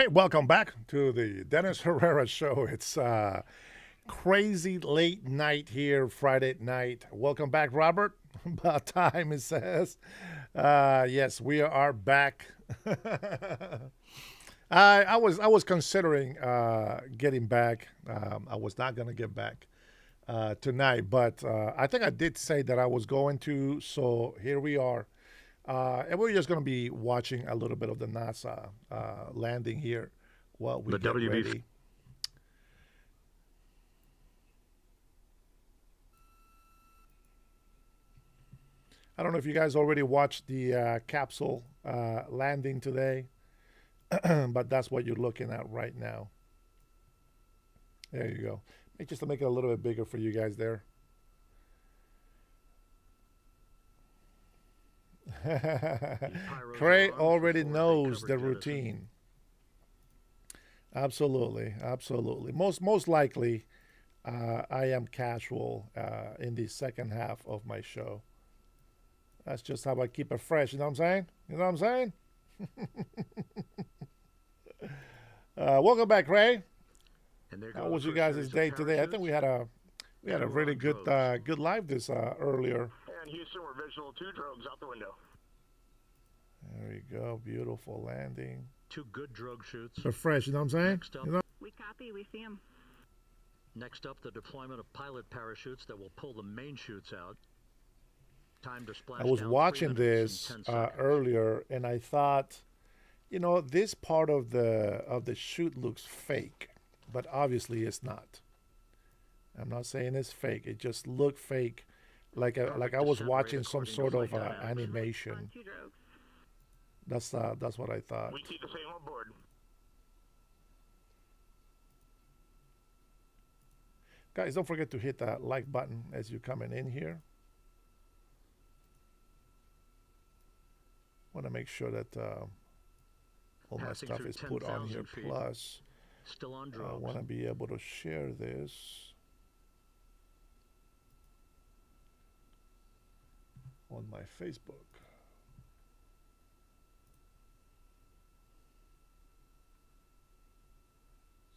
right, welcome back to the Dennis Herrera show. It's crazy late night here, Friday night. Welcome back, Robert. About time, it says. Yes, we are back. I was considering getting back. I was not gonna get back tonight, but I think I did say that I was going to. So here we are. And we're just going to be watching a little bit of the NASA landing here while we The get WB. ready. I don't know if you guys already watched the capsule landing today, but that's what you're looking at right now. There you go. Just to make it a little bit bigger for you guys there. Cray already knows the routine. Absolutely, absolutely. Most likely, I am casual in the second half of my show. That's just how I keep it fresh. You know what I'm saying? You know what I'm saying? Welcome back, Ray. And there How goes was the you first guys' series of day today? I think parachutes. we had a And we're really on good drogues. good live this earlier. And Houston, we're visual two drogues out the window. There you go, beautiful landing. Two good drogue shoots. But fresh, you know what I'm saying? Next up, You know? We copy, we see him. next up, the deployment of pilot parachutes that will pull the main chutes out. Time to splash I was down watching 3 minutes this and 10 seconds. earlier, and I thought, this part of the shoot looks fake, but obviously it's not. I'm not saying it's fake. It just looked fake, like I was Descent watching rate some according to sort of flight dynamics. On animation. two drogues. That's what I thought. We keep the same on board. Guys, don't forget to hit that like button as you're coming in here. Want to make sure that all my Passing stuff through is put on 10,000 here. feet. Plus, Still on I drogues. want to be able to share this on my Facebook.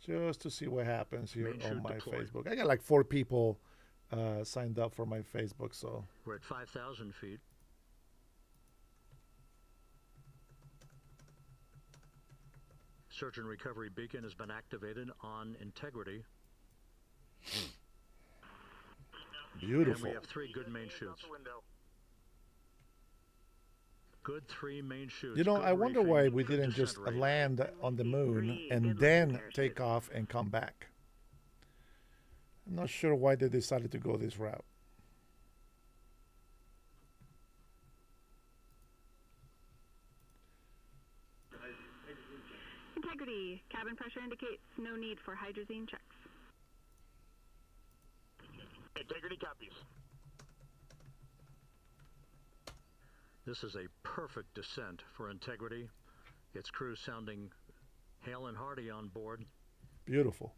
Just to see what happens here Main on chute my deployed. Facebook. I got like 4 people signed up for my Facebook, so We're at 5,000 feet. Search and recovery beacon has been activated on integrity. And beautiful. we have 3 good main Out chutes. the window. Good 3 main chutes. You know, Good I wonder reefing, why we good didn't just descent rate. land on the moon Three and good then looking parachutes. take off and come back. I'm not sure why they decided to go this route. Integrity. Cabin pressure indicates no need for hydrazine checks. Integrity copies. This is a perfect descent for integrity. Its crew sounding hale and hearty on board. Beautiful.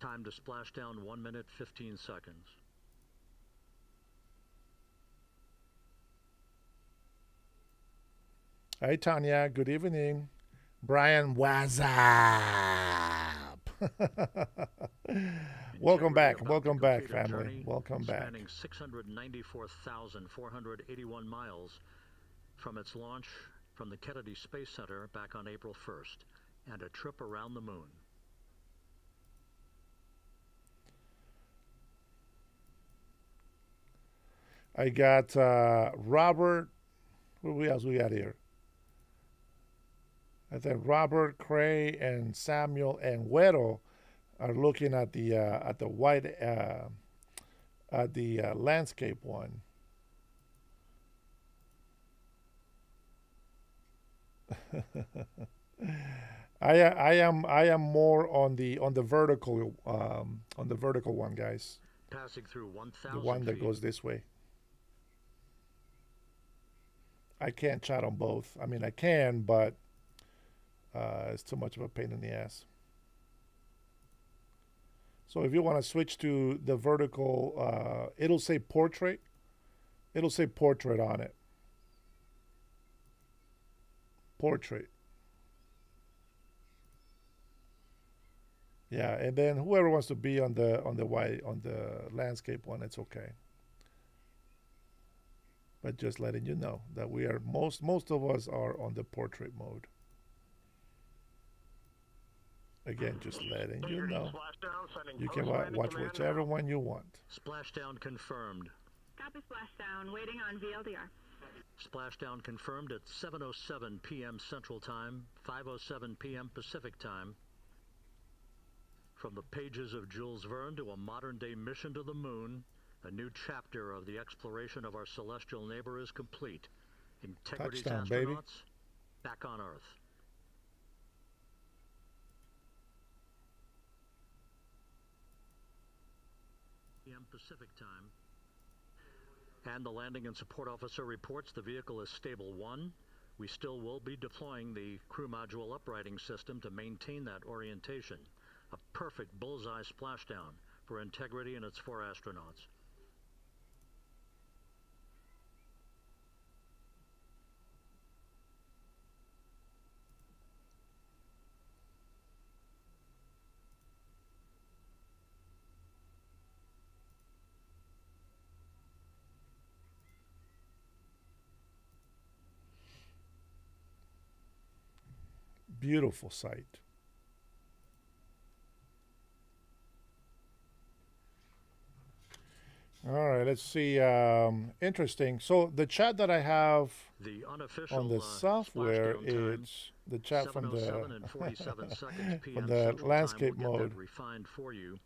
Time to splash down 1 minute 15 seconds. Hi, Tanya. Good evening. Brian, what's up? Welcome Integrity back. about Welcome to back, complete a family. journey Welcome back. Spanning 694,481 miles from its launch from the Kennedy Space Center back on April 1st, and a trip around the moon. I got Robert. Who else we got here? I think Robert, Cray, and Samuel and Güero are looking at the white at the landscape one. I am more on the vertical one, guys. Passing through The 1,000 one that feet. goes this way. I can't chat on both. I mean, I can, but it's too much of a pain in the ass. So if you want to switch to the vertical, it'll say portrait. It'll say portrait on it. Portrait. Yeah, and then whoever wants to be on the white on the landscape one, it's okay. But just letting you know that we are most of us are on the portrait mode. Again, just letting you Integrity know. splashdown, sending You can post-landing watch command whichever now. one you want. Splashdown confirmed. Copy splashdown. Waiting on VLDR. Splashdown confirmed at 7:07 p.m. Central Time, 5:07 p.m. Pacific Time. From the pages of Jules Verne to a modern-day mission to the moon, a new chapter of the exploration of our celestial neighbor is complete. Integrity's Touchdown, baby. astronauts back on Earth. P.M. Pacific Time. And the landing and support officer reports the vehicle is stable 1. We still will be deploying the crew module uprighting system to maintain that orientation. A perfect bullseye splashdown for Integrity and its 4 astronauts. Beautiful sight. All right, let's see. Interesting. So the chat that I have The unofficial on the software splashdown time, is the chat from 7:07 the and 47 seconds p.m. from the Central landscape Time. We'll get mode. that refined for you.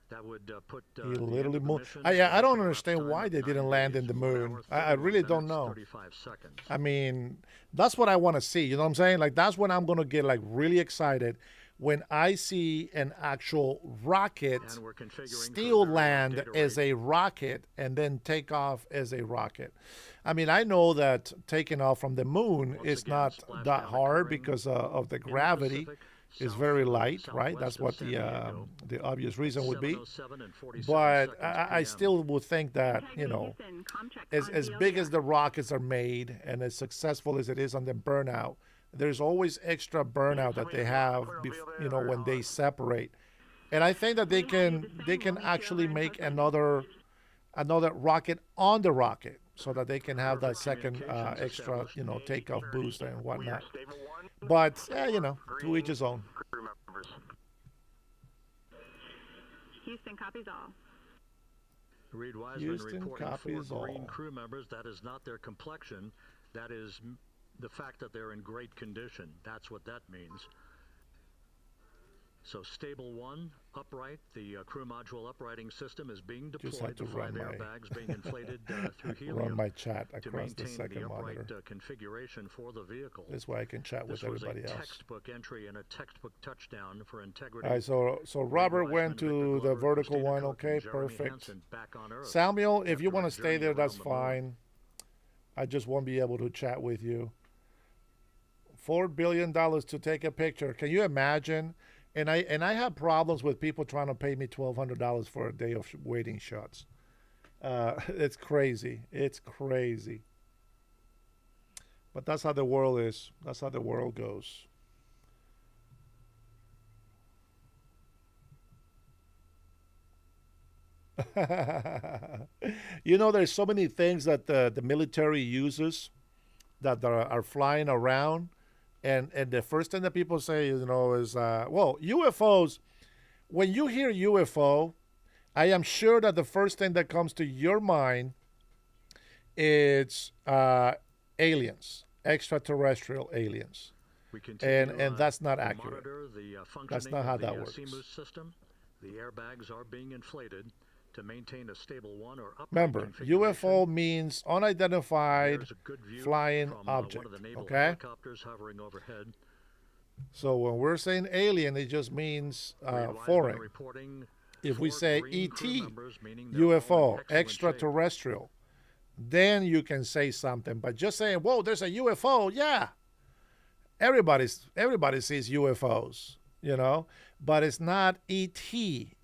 That would put He the end literally of the moved. mission Yeah, at I a don't kickoff understand time why of they 9 didn't land in days, the 1 moon. hour, I 31 really don't minutes, know. 35 seconds. I mean, that's what I want to see. You know what I'm saying? Like that's when I'm gonna get like really excited when I see an actual rocket And we're configuring for still very low land data as rate. a rocket and then take off as a rocket. I mean, I know that taking off from the moon Once is again, not that splashdown hard occurring because of the in the gravity Pacific, is south very of light, right? southwest That's of what San Diego, the obvious at reason would be. 7:07 and 47 But seconds I p.m. still would think that Integrity Houston. Com check as on as big as VLDR. the rockets are made and as successful as it is on the burnout, there's always extra burnout that they have, when they separate. And I think that they Waiting on your can descent. they can We'll meet you actually over in make post-landing. another rocket on the rocket so that they can have that Perfect second communications extra established. takeoff boost and We are whatnot. stable 1. But to Green each his own. crew members. Houston copies all. Reed Wiseman Houston reporting copies 4 Green all. crew members. That is not their complexion. That is the fact that they're in great condition. That's what that means. So stable 1, upright. The crew module uprighting system is being Just had deployed. to The 5 run my airbags being inflated through helium run my chat to across the maintain second the upright monitor. configuration for the vehicle. This way I can chat with This was everybody a else. textbook entry and a textbook touchdown for Integrity. All right, so Robert Reed went Wiseman, Victor to the Glover, vertical Christina one. Cook, Okay, and Jeremy perfect. Hansen back on Earth. Samuel, if you after want a to stay journey there, that's around the moon. fine. I just won't be able to chat with you. $4 billion to take a picture. Can you imagine? And I have problems with people trying to pay me $1,200 for a day of waiting shots. It's crazy. It's crazy. But that's how the world is. That's how the world goes. There's so many things that the military uses that are flying around. And the first thing that people say, is, well, UFOs. When you hear UFO, I am sure that the first thing that comes to your mind is aliens, extraterrestrial aliens. We continue, And that's not to accurate. monitor the That's functioning not how of that the works. CMOOS system. The airbags are being inflated to maintain a stable 1 or upright Remember, configuration. UFO means unidentified There's a good view flying from object. one of the naval Okay? helicopters hovering overhead. So when we're saying alien, it just means Reed Wiseman foreign. reporting If we 4 say Green crew ET, members, meaning they're all in UFO, excellent shape. extraterrestrial, then you can say something. But just saying, whoa, there's a UFO, yeah. Everybody sees UFOs, but it's not ET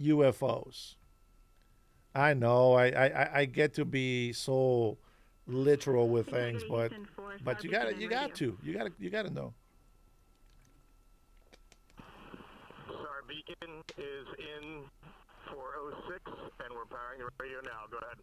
UFOs. I know I get to be so literal with things, but Integrity Houston 4, but you got Starbeacon and radio. to know. Sorry, Beacon is in 406, and we're powering the radio now. Go ahead.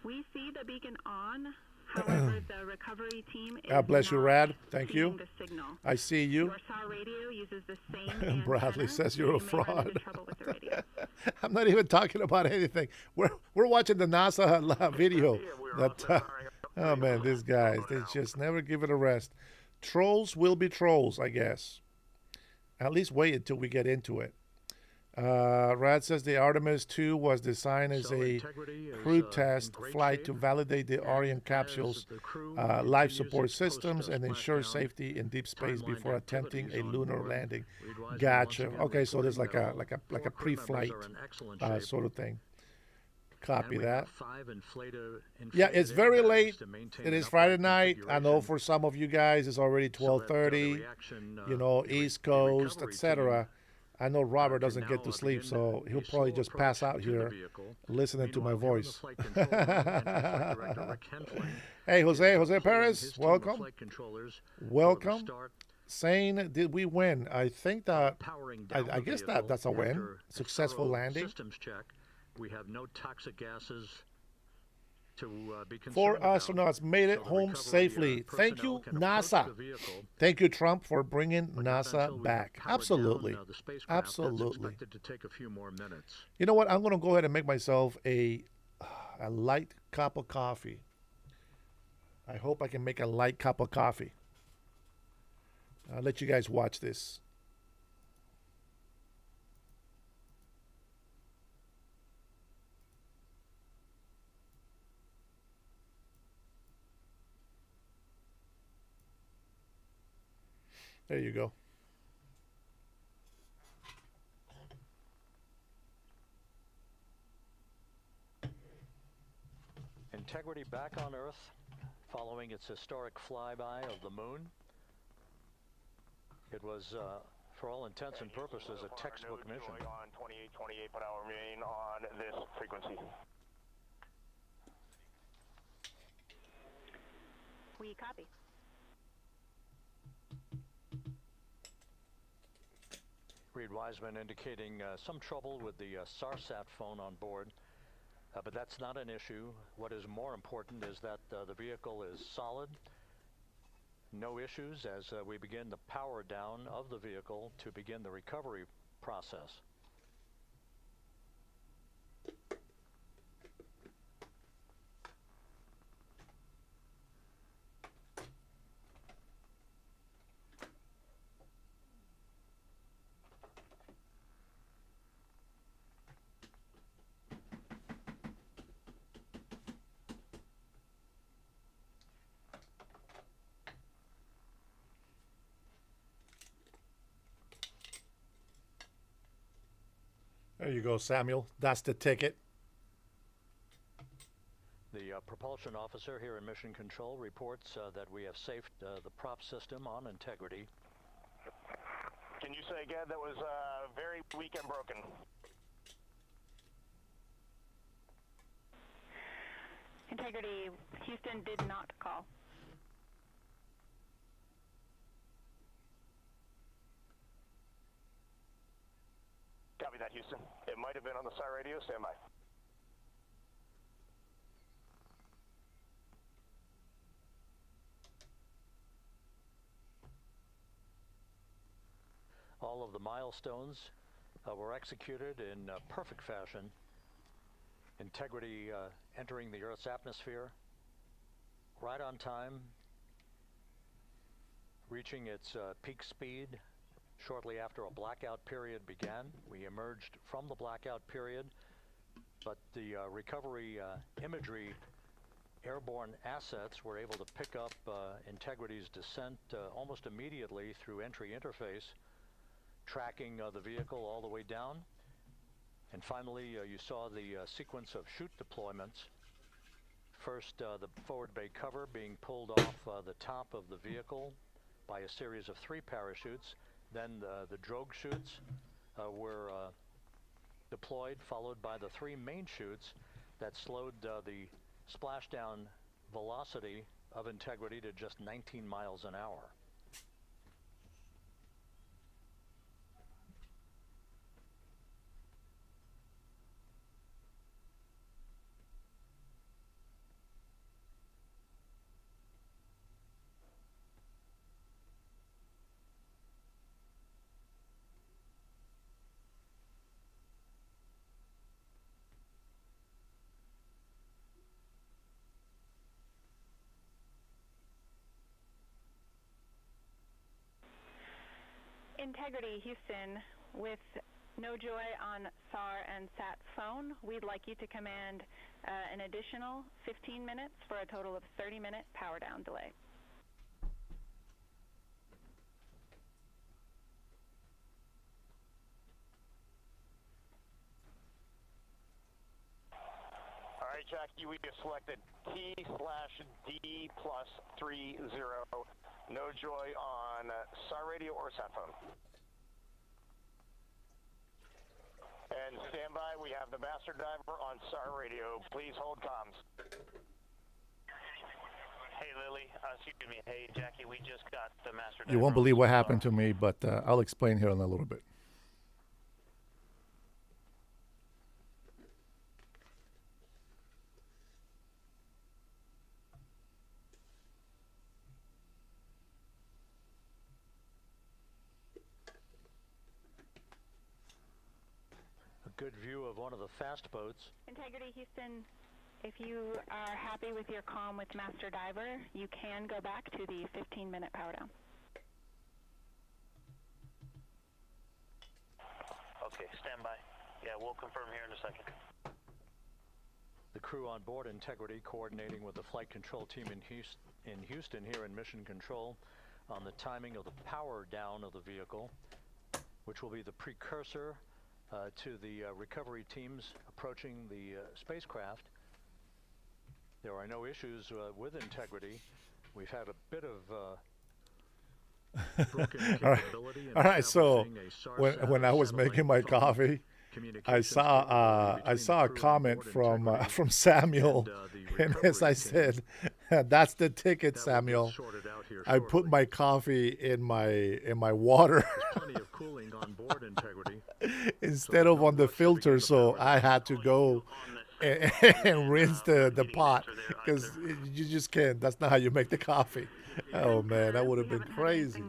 We see the beacon on. However, the recovery team is God bless you, not Rad. Thank you. seeing the signal. I see you. Your SAW radio uses the same antenna, Bradley says so you're a you may run into fraud. trouble with the radio. I'm not even talking about anything. We're watching the NASA video. Yeah, we were That also powering up the oh man, radio. these guys, they Now. just never give it a rest. Trolls will be trolls, I guess. At least wait until we get into it. Rad says the Artemis 2 was designed as So a integrity is, crew in test great flight to shape. validate the And Orion as capsule's the crew life continues support its systems and ensure post-splashdown safety in deep space timeline before attempting a activities on lunar board, landing. we advise Gotcha. them once again Okay, so there's reporting like that a all four crew members pre-flight are in excellent shape. sort of thing. And Copy we that. have 5 Yeah, it's very airbags late. to maintain It an is Friday upright night. I know configuration for some of you guys it's already so that, the 12:30. reaction, You know, the re- East the Coast, recovery etc. I know Robert can doesn't get now, to sleep, begin so he'll a probably slow just pass approach out to the here vehicle. listening to my Meanwhile, here in the voice. flight control room, and Flight Director Rick Hensling Hey, is Jose deploying Perez, his team of welcome. flight controllers for the Welcome. start Saying, did we win? I think that, powering down I the guess vehicle that's a win. after Successful thorough landing. Systems check. We have no toxic gases to be concerned Four about. astronauts made it So the home recovery, safely. Thank personnel you, can approach NASA. the vehicle, Thank you, Trump, for bringing but not until NASA we back. have powered Absolutely. down, the spacecraft. Absolutely. That's expected to take a few more minutes. You know what? I'm going to go ahead and make myself a light cup of coffee. I hope I can make a light cup of coffee. I'll let you guys watch this. There you go. Integrity back on Earth, following its historic flyby of the moon. It was, for all intents and purposes, a textbook mission. On 2828, but I'll remain on this frequency. We copy. Reed Wiseman indicating some trouble with the SARSAT phone on board, but that's not an issue. What is more important is that the vehicle is solid. No issues as we begin the power down of the vehicle to begin the recovery process. There you go, Samuel. That's the ticket. The propulsion officer here in Mission Control reports that we have safed the prop system on integrity. Can you say again that was very weak and broken? Integrity, Houston did not call. Copy that, Houston. It might have been on the SAR radio. Stand by. All of the milestones were executed in perfect fashion. Integrity entering the Earth's atmosphere right on time, reaching its peak speed shortly after a blackout period began. We emerged from the blackout period, but the recovery imagery airborne assets were able to pick up Integrity's descent almost immediately through entry interface, tracking the vehicle all the way down. And finally, you saw the sequence of chute deployments. First, the forward bay cover being pulled off the top of the vehicle by a series of 3 parachutes. Then the drogue chutes were deployed, followed by the 3 main chutes that slowed the splashdown velocity of Integrity to just 19 miles an hour. Integrity, Houston, with no joy on SAR and SAT phone, we'd like you to command an additional 15 minutes for a total of 30-minute power down delay. All right, Jackie, we have selected T/D+30. No joy on SAR radio or sat phone. And stand by, we have the master diver on SAR radio. Please hold comms. Hey, Lily. Excuse me. Hey, Jackie, we just got the master diver. You won't believe what happened to me, but I'll explain here in a little bit. Good view of one of the fast boats. Integrity, Houston, if you are happy with your comm with Master Diver, you can go back to the 15-minute power down. Okay, stand by. Yeah, we'll confirm here in a second. The crew on board Integrity coordinating with the flight control team in Houston here in Mission Control on the timing of the power down of the vehicle, which will be the precursor to the recovery teams approaching the spacecraft. There are no issues with Integrity. We've had a bit of broken capability. All right, so when I was making my coffee, I saw a comment from Samuel, and as I said, that's the ticket, Samuel. I put my coffee in my water instead of on the filter, so I had to go and rinse the pot because you just can't. That's not how you make the coffee. Oh man, that would have been crazy.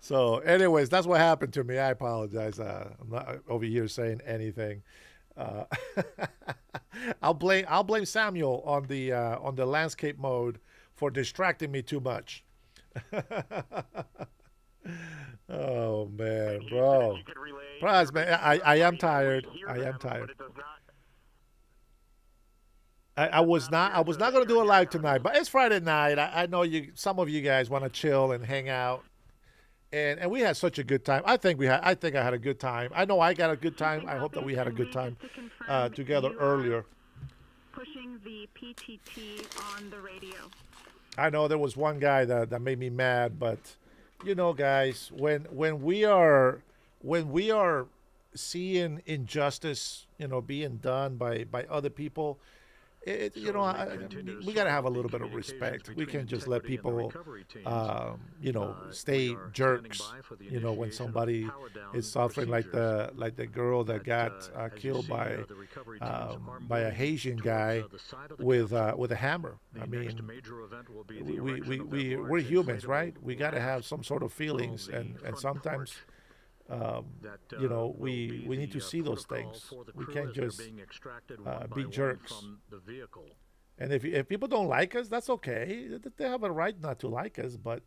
So, anyways, that's what happened to me. I apologize. I'm not over here saying anything. I'll blame Samuel on the landscape mode for distracting me too much. Oh man, bro. Plus, man, I am tired. I am tired. I was not going to do a live tonight, but it's Friday night. I know some of you guys want to chill and hang out, and we had such a good time. I think I had a good time. I know I got a good time. I hope that we had a good time together earlier. Pushing the PTT on the radio. I know there was one guy that made me mad, but you know, guys, when we are seeing injustice, being done by other people, we got to have a little bit of respect. We can't just let people, stay jerks. When somebody is suffering, like the girl that got killed by a Haitian guy with a hammer. I mean, we're humans, right? We got to have some sort of feelings, and sometimes. We need to see those things. We can't just be jerks. And if people don't like us, that's okay. They have a right not to like us, but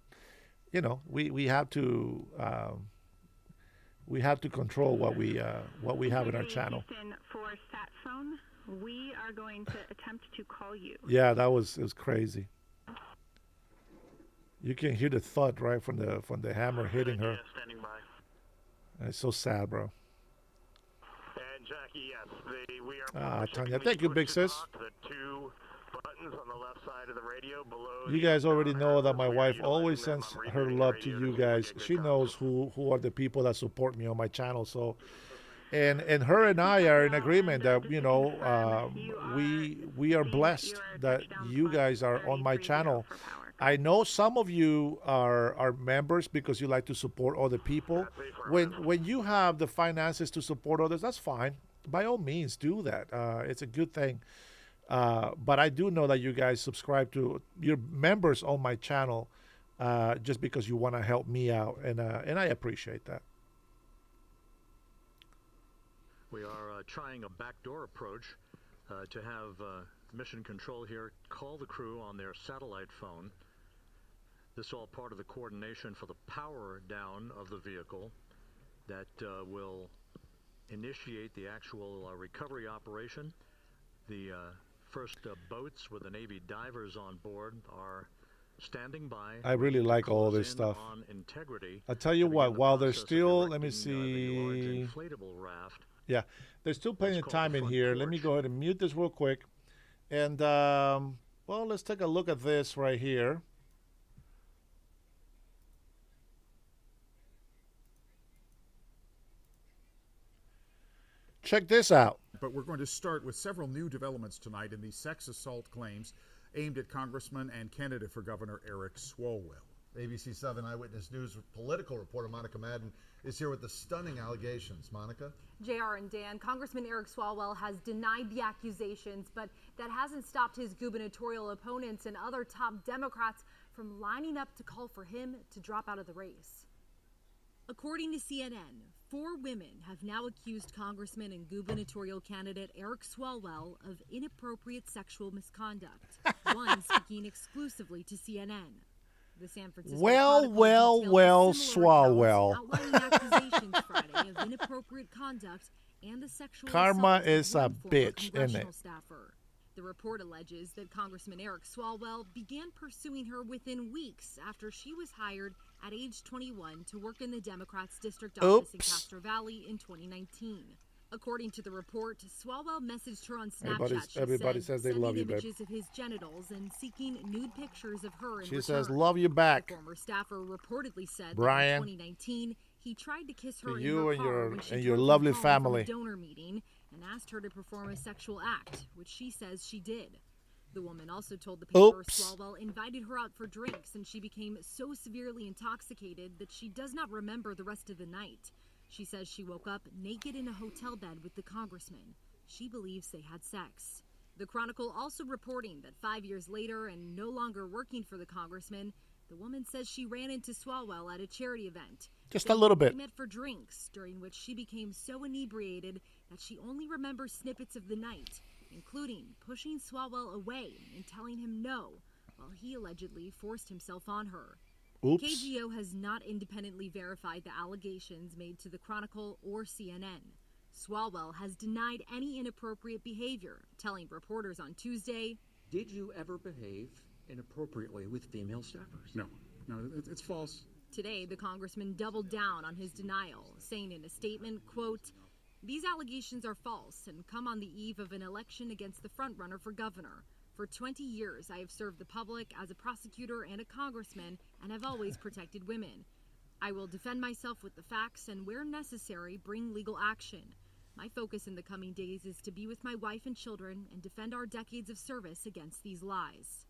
we have to control what we have in our channel. For sat phone, we are going to attempt to call you. Yeah, it was crazy. You can hear the thud right from the hammer hitting her. Standing by. It's so sad, bro. And Jackie, yes, we are. Tanya, thank you, big sis. The two buttons on the left side of the radio below. You guys already know that my wife always sends her love to you guys. She knows who are the people that support me on my channel. So, and her and I are in agreement that we are blessed that you guys are on my channel. I know some of you are members because you like to support other people. When you have the finances to support others, that's fine. By all means, do that. It's a good thing. But I do know that you guys subscribe to, you're members on my channel just because you want to help me out, and I appreciate that. We are trying a backdoor approach to have Mission Control here call the crew on their satellite phone. This is all part of the coordination for the power down of the vehicle. that will initiate the actual recovery operation. The first boats with the Navy divers on board are standing by. I really like all this stuff. I'll tell you what, while there's still, let me see. Yeah, there's still plenty of time in here. Let me go ahead and mute this real quick. And, well, let's take a look at this right here. Check this out. But we're going to start with several new developments tonight in the sex assault claims aimed at Congressman and candidate for Governor Eric Swalwell. ABC 7 Eyewitness News political reporter Monica Madden is here with the stunning allegations. Monica? JR and Dan, Congressman Eric Swalwell has denied the accusations, but that hasn't stopped his gubernatorial opponents and other top Democrats from lining up to call for him to drop out of the race. According to CNN, 4 women have now accused Congressman and gubernatorial candidate Eric Swalwell of inappropriate sexual misconduct, one speaking exclusively to CNN. The San Francisco Swalwell. Outlining accusations Friday of inappropriate conduct and the sexual Karma assault is of a one former bitch, isn't congressional it? staffer. The report alleges that Congressman Eric Swalwell began pursuing her within weeks after she was hired at age 21 to work in the Democrats' district office in Castro Valley in 2019. According to the report, Swalwell messaged her on Snapchat. Everybody says they love you, babe. Images of his genitals and seeking nude pictures of her in She return. says, love you back. The former staffer reportedly said Brian, that in 2019 he tried to kiss her to in you her and car your when she and your drove lovely home from a family. donor meeting and asked her to perform a sexual act, which she says she did. The woman also told the paper Swalwell invited her out for drinks, and she became so severely intoxicated that she does not remember the rest of the night. She says she woke up naked in a hotel bed with the congressman. She believes they had sex. The Chronicle also reporting that 5 years later and no longer working for the congressman, the woman says she ran into Swalwell at a charity event. Just a little bit. They met for drinks, during which she became so inebriated that she only remembers snippets of the night, including pushing Swalwell away and telling him no, while he allegedly forced himself on her. Oops. KGO has not independently verified the allegations made to the Chronicle or CNN. Swalwell has denied any inappropriate behavior, telling reporters on Tuesday, "Did you ever behave inappropriately with female staffers?" No, it's false. Today, the congressman doubled down on his denial, saying in a statement, quote, "These allegations are false and come on the eve of an election against the frontrunner for governor. For 20 years, I have served the public as a prosecutor and a congressman and have always protected women. I will defend myself with the facts and, where necessary, bring legal action. My focus in the coming days is to be with my wife and children and defend our decades of service against these lies."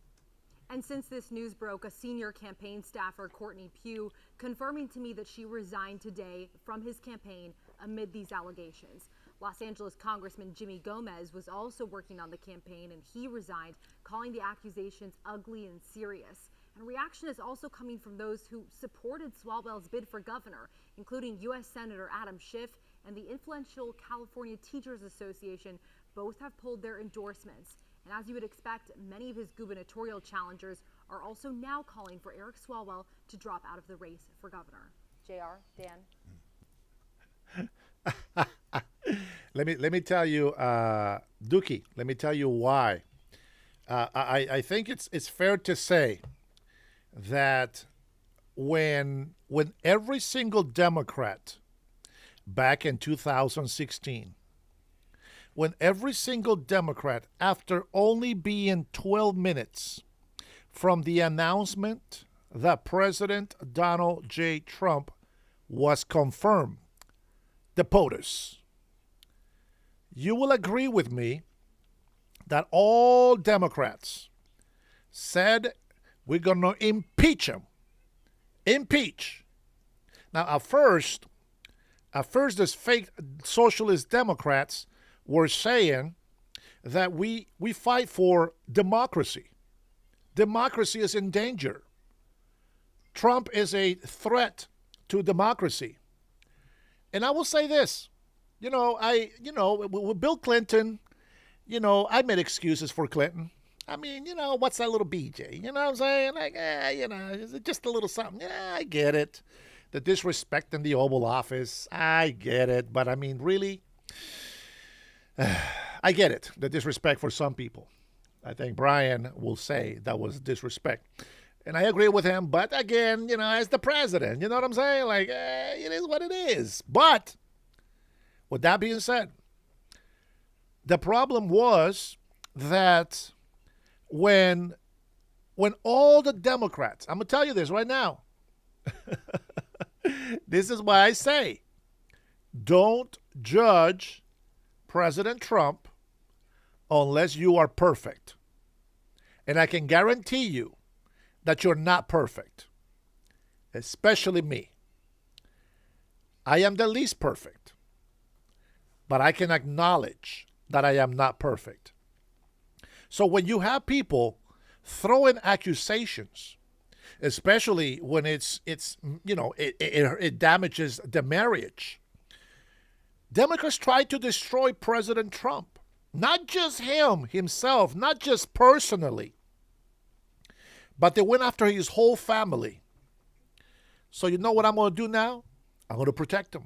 And since this news broke, a senior campaign staffer, Courtney Pugh, confirming to me that she resigned today from his campaign amid these allegations. Los Angeles Congressman Jimmy Gomez was also working on the campaign, and he resigned, calling the accusations ugly and serious. And reaction is also coming from those who supported Swalwell's bid for governor, including U.S. Senator Adam Schiff and the influential California Teachers Association. Both have pulled their endorsements. And as you would expect, many of his gubernatorial challengers are also now calling for Eric Swalwell to drop out of the race for governor. JR, Dan. Let me tell you, Dookie. Let me tell you why. I think it's fair to say that when every single Democrat back in 2016, when every single Democrat, after only being 12 minutes from the announcement that President Donald J. Trump was confirmed the POTUS, you will agree with me that all Democrats said we're going to impeach him. Impeach. Now, at first, these fake socialist Democrats were saying that we fight for democracy. Democracy is in danger. Trump is a threat to democracy. And I will say this, with Bill Clinton, I made excuses for Clinton. I mean, what's that little BJ? You know what I'm saying? Like, it's just a little something. Yeah, I get it. the disrespect in the Oval Office, I get it. But I mean, really, I get it. The disrespect for some people. I think Brian will say that was disrespect. And I agree with him. But again, as the president, you know what I'm saying? Like, it is what it is. But with that being said, the problem was that when all the Democrats, I'm going to tell you this right now. This is why I say, don't judge President Trump unless you are perfect. And I can guarantee you that you're not perfect, especially me. I am the least perfect, but I can acknowledge that I am not perfect. So when you have people throwing accusations, especially when it damages the marriage, Democrats tried to destroy President Trump. Not just himself, not just personally, but they went after his whole family. So you know what I'm going to do now? I'm going to protect him.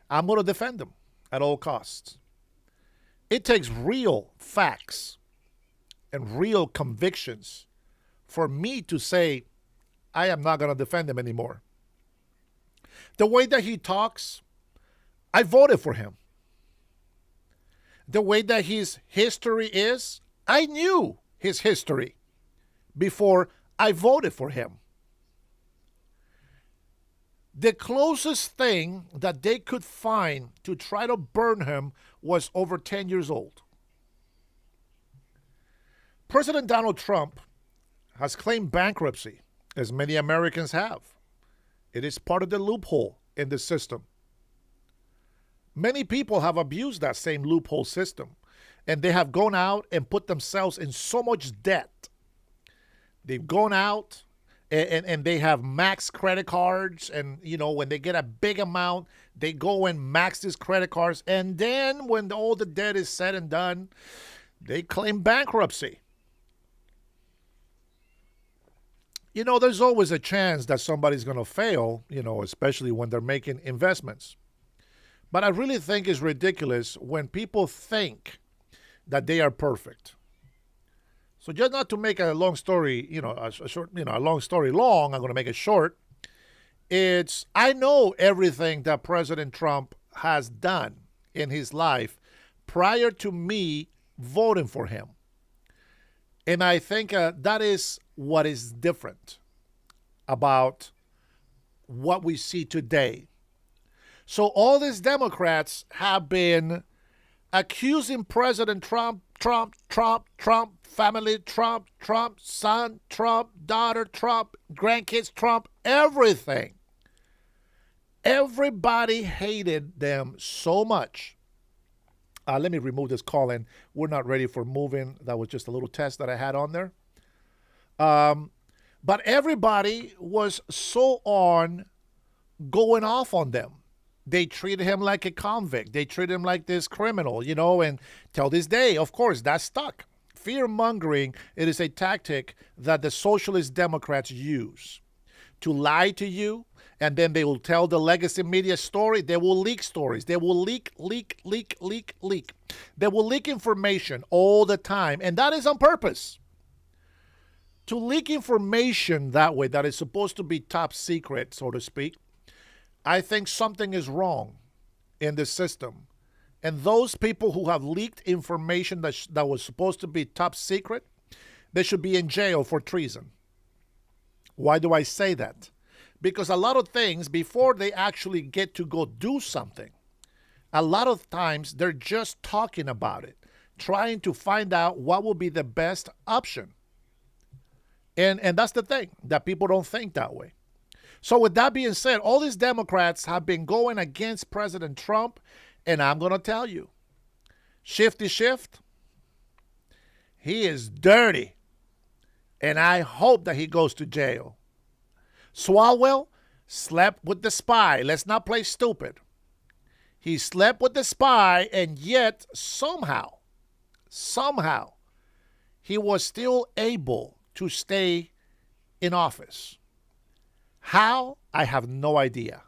I'm going to defend him at all costs. It takes real facts and real convictions for me to say, I am not going to defend him anymore. The way that he talks, I voted for him. The way that his history is, I knew his history before I voted for him. The closest thing that they could find to try to burn him was over 10 years old. President Donald Trump has claimed bankruptcy, as many Americans have. It is part of the loophole in the system. Many people have abused that same loophole system, and they have gone out and put themselves in so much debt. They've gone out and they have max credit cards, and when they get a big amount, they go and max these credit cards, and then when all the debt is said and done, they claim bankruptcy. There's always a chance that somebody's going to fail, especially when they're making investments. But I really think it's ridiculous when people think that they are perfect. So just not to make a long story, a long story long, I'm going to make it short. I know everything that President Trump has done in his life prior to me voting for him. And I think that is what is different about what we see today. So all these Democrats have been accusing President Trump, family, Trump, son, Trump, daughter, Trump, grandkids, Trump, everything. Everybody hated them so much. Let me remove this call in. We're not ready for moving. That was just a little test that I had on there. But everybody was so on going off on them. They treated him like a convict. They treated him like this criminal, and till this day, of course, that's stuck. Fear-mongering, it is a tactic that the socialist Democrats use to lie to you, and then they will tell the legacy media story. They will leak stories. They will leak. They will leak information all the time, and that is on purpose. To leak information that way, that is supposed to be top secret, so to speak, I think something is wrong in the system. And those people who have leaked information that was supposed to be top secret, they should be in jail for treason. Why do I say that? Because a lot of things, before they actually get to go do something, a lot of times they're just talking about it, trying to find out what will be the best option. And that's the thing, that people don't think that way. So with that being said, all these Democrats have been going against President Trump, and I'm going to tell you, Shifty Shift, he is dirty, and I hope that he goes to jail. Swalwell slept with the spy. Let's not play stupid. He slept with the spy, and yet somehow, he was still able to stay in office. How? I have no idea.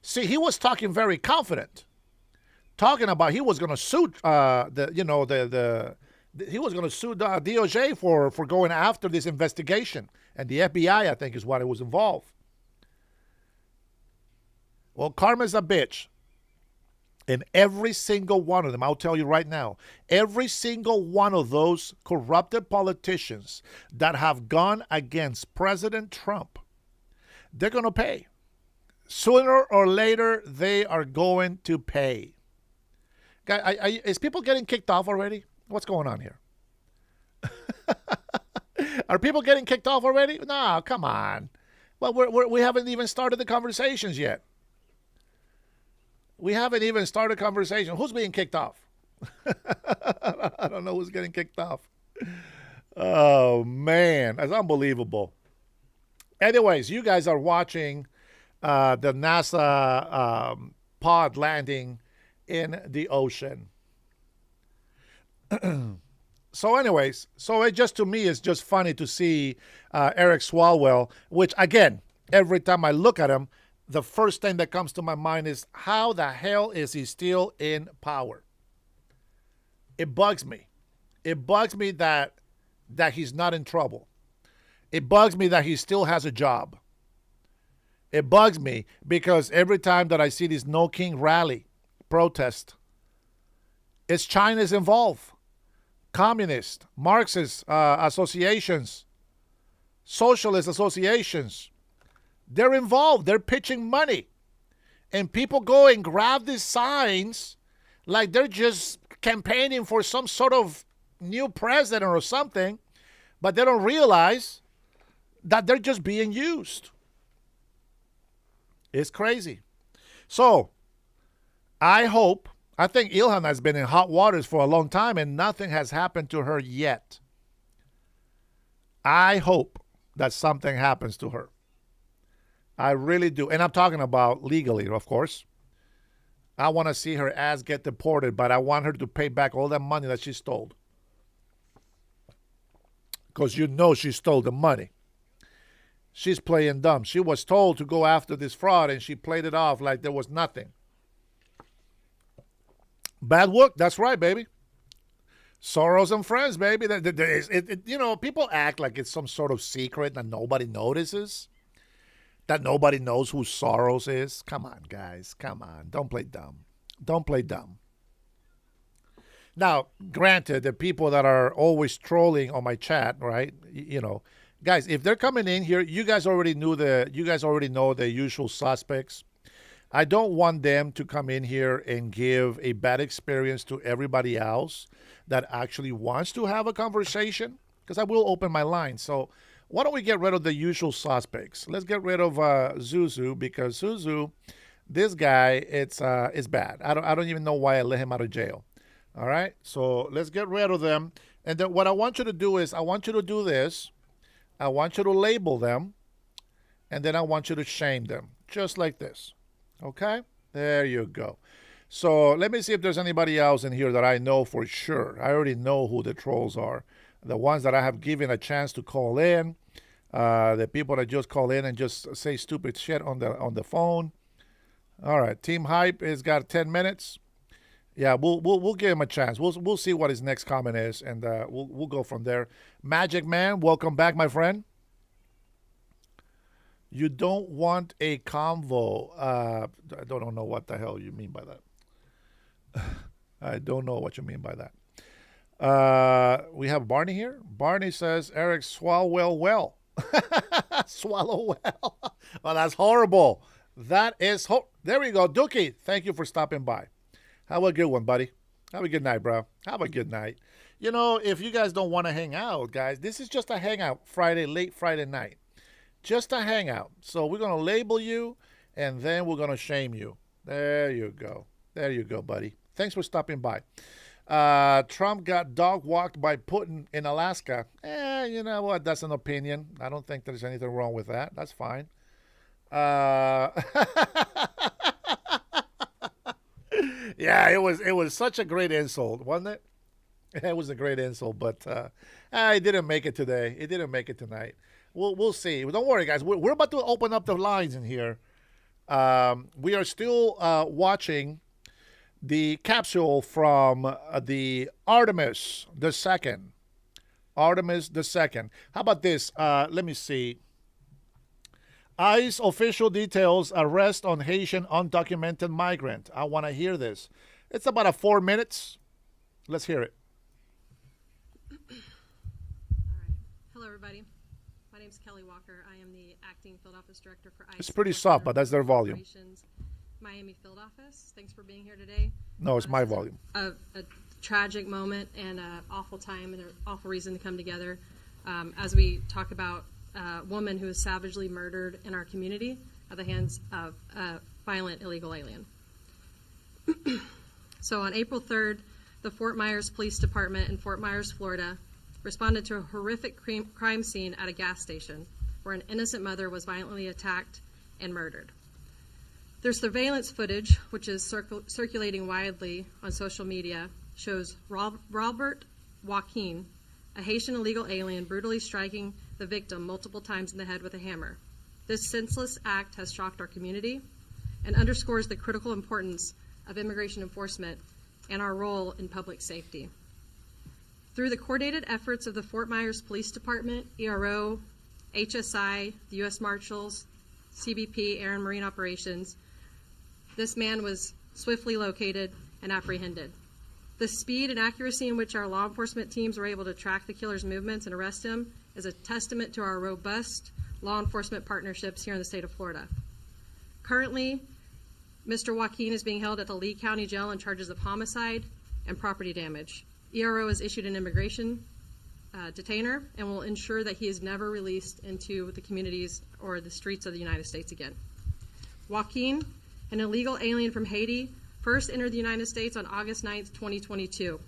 See, he was talking very confident, talking about he was going to sue he was going to sue the DOJ for going after this investigation, and the FBI, I think, is what it was involved. Well, karma's a bitch. And every single one of them, I'll tell you right now, every single one of those corrupted politicians that have gone against President Trump, they're going to pay. Sooner or later, they are going to pay. Is people getting kicked off already? What's going on here? Are people getting kicked off already? No, come on. Well, we haven't even started the conversations yet. We haven't even started conversation. Who's being kicked off? I don't know who's getting kicked off. Oh, man. That's unbelievable. Anyways, you guys are watching the NASA pod landing in the ocean. So anyways, so it just, to me, is just funny to see Eric Swalwell, which, again, every time I look at him, the first thing that comes to my mind is, how the hell is he still in power? It bugs me. It bugs me that he's not in trouble. It bugs me that he still has a job. It bugs me because every time that I see this No King rally protest, it's China's involved. Communist, Marxist associations, socialist associations. They're involved. They're pitching money. And people go and grab these signs like they're just campaigning for some sort of new president or something, but they don't realize that they're just being used. It's crazy. So, I think Ilhan has been in hot waters for a long time and nothing has happened to her yet. I hope that something happens to her. I really do. And I'm talking about legally, of course. I want to see her ass get deported, but I want her to pay back all that money that she stole. Because you know she stole the money. She's playing dumb. She was told to go after this fraud, and she played it off like there was nothing. Bad work. That's right, baby. Soros and friends, baby. People act like it's some sort of secret that nobody notices. That nobody knows who Soros is. Come on, guys. Come on. Don't play dumb. Don't play dumb. Now, granted, the people that are always trolling on my chat, right? Guys, if they're coming in here, you guys already know the usual suspects. I don't want them to come in here and give a bad experience to everybody else that actually wants to have a conversation, because I will open my line. So why don't we get rid of the usual suspects? Let's get rid of Zuzu, because Zuzu, this guy, it's bad. I don't even know why I let him out of jail. All right, so let's get rid of them. And then what I want you to do is, I want you to do this. I want you to label them, and then I want you to shame them, just like this. Okay? There you go. So let me see if there's anybody else in here that I know for sure. I already know who the trolls are. The ones that I have given a chance to call in. The people that just call in and just say stupid shit on the phone. All right. Team Hype has got 10 minutes. Yeah, we'll give him a chance. We'll see what his next comment is, and we'll go from there. Magic Man, welcome back, my friend. You don't want a convo. I don't know what the hell you mean by that. I don't know what you mean by that. We have Barney here. Barney says, Eric, swallow well. Swallow well. Well, that's horrible. That is there we go. Dookie, thank you for stopping by. Have a good one, buddy. Have a good night, bro. Have a good night. If you guys don't want to hang out, guys, this is just a hangout late Friday night. Just a hangout. So we're going to label you, and then we're going to shame you. There you go. There you go, buddy. Thanks for stopping by. Trump got dog walked by Putin in Alaska. You know what? That's an opinion. I don't think there's anything wrong with that. That's fine. Yeah, it was such a great insult, wasn't it? It was a great insult, but it didn't make it today. It didn't make it tonight. We'll see. Don't worry, guys. We're about to open up the lines in here. We are still watching the capsule from the Artemis the Second. Artemis the Second. How about this? Let me see. ICE official details arrest on Haitian undocumented migrant. I want to hear this. It's about 4 minutes. Let's hear it. All right. Hello, everybody. My name is Kelly Walker. I am the acting field office director for ICE. It's pretty soft, but that's their volume. Miami field office. Thanks for being here today. No, it's my volume. A tragic moment and an awful time and an awful reason to come together as we talk about a woman who was savagely murdered in our community at the hands of a violent illegal alien. So on April 3rd, the Fort Myers Police Department in Fort Myers, Florida, responded to a horrific crime scene at a gas station where an innocent mother was violently attacked and murdered. Their surveillance footage, which is circulating widely on social media, shows Robert Joaquin, a Haitian illegal alien, brutally striking the victim multiple times in the head with a hammer. This senseless act has shocked our community and underscores the critical importance of immigration enforcement and our role in public safety. Through the coordinated efforts of the Fort Myers Police Department, ERO, HSI, the U.S. Marshals, CBP, Air and Marine Operations, this man was swiftly located and apprehended. The speed and accuracy in which our law enforcement teams were able to track the killer's movements and arrest him is a testament to our robust law enforcement partnerships here in the state of Florida. Currently, Mr. Joaquin is being held at the Lee County Jail on charges of homicide and property damage. ERO has issued an immigration detainer and will ensure that he is never released into the communities or the streets of the United States again. Joaquin, an illegal alien from Haiti, first entered the United States on August 9th, 2022,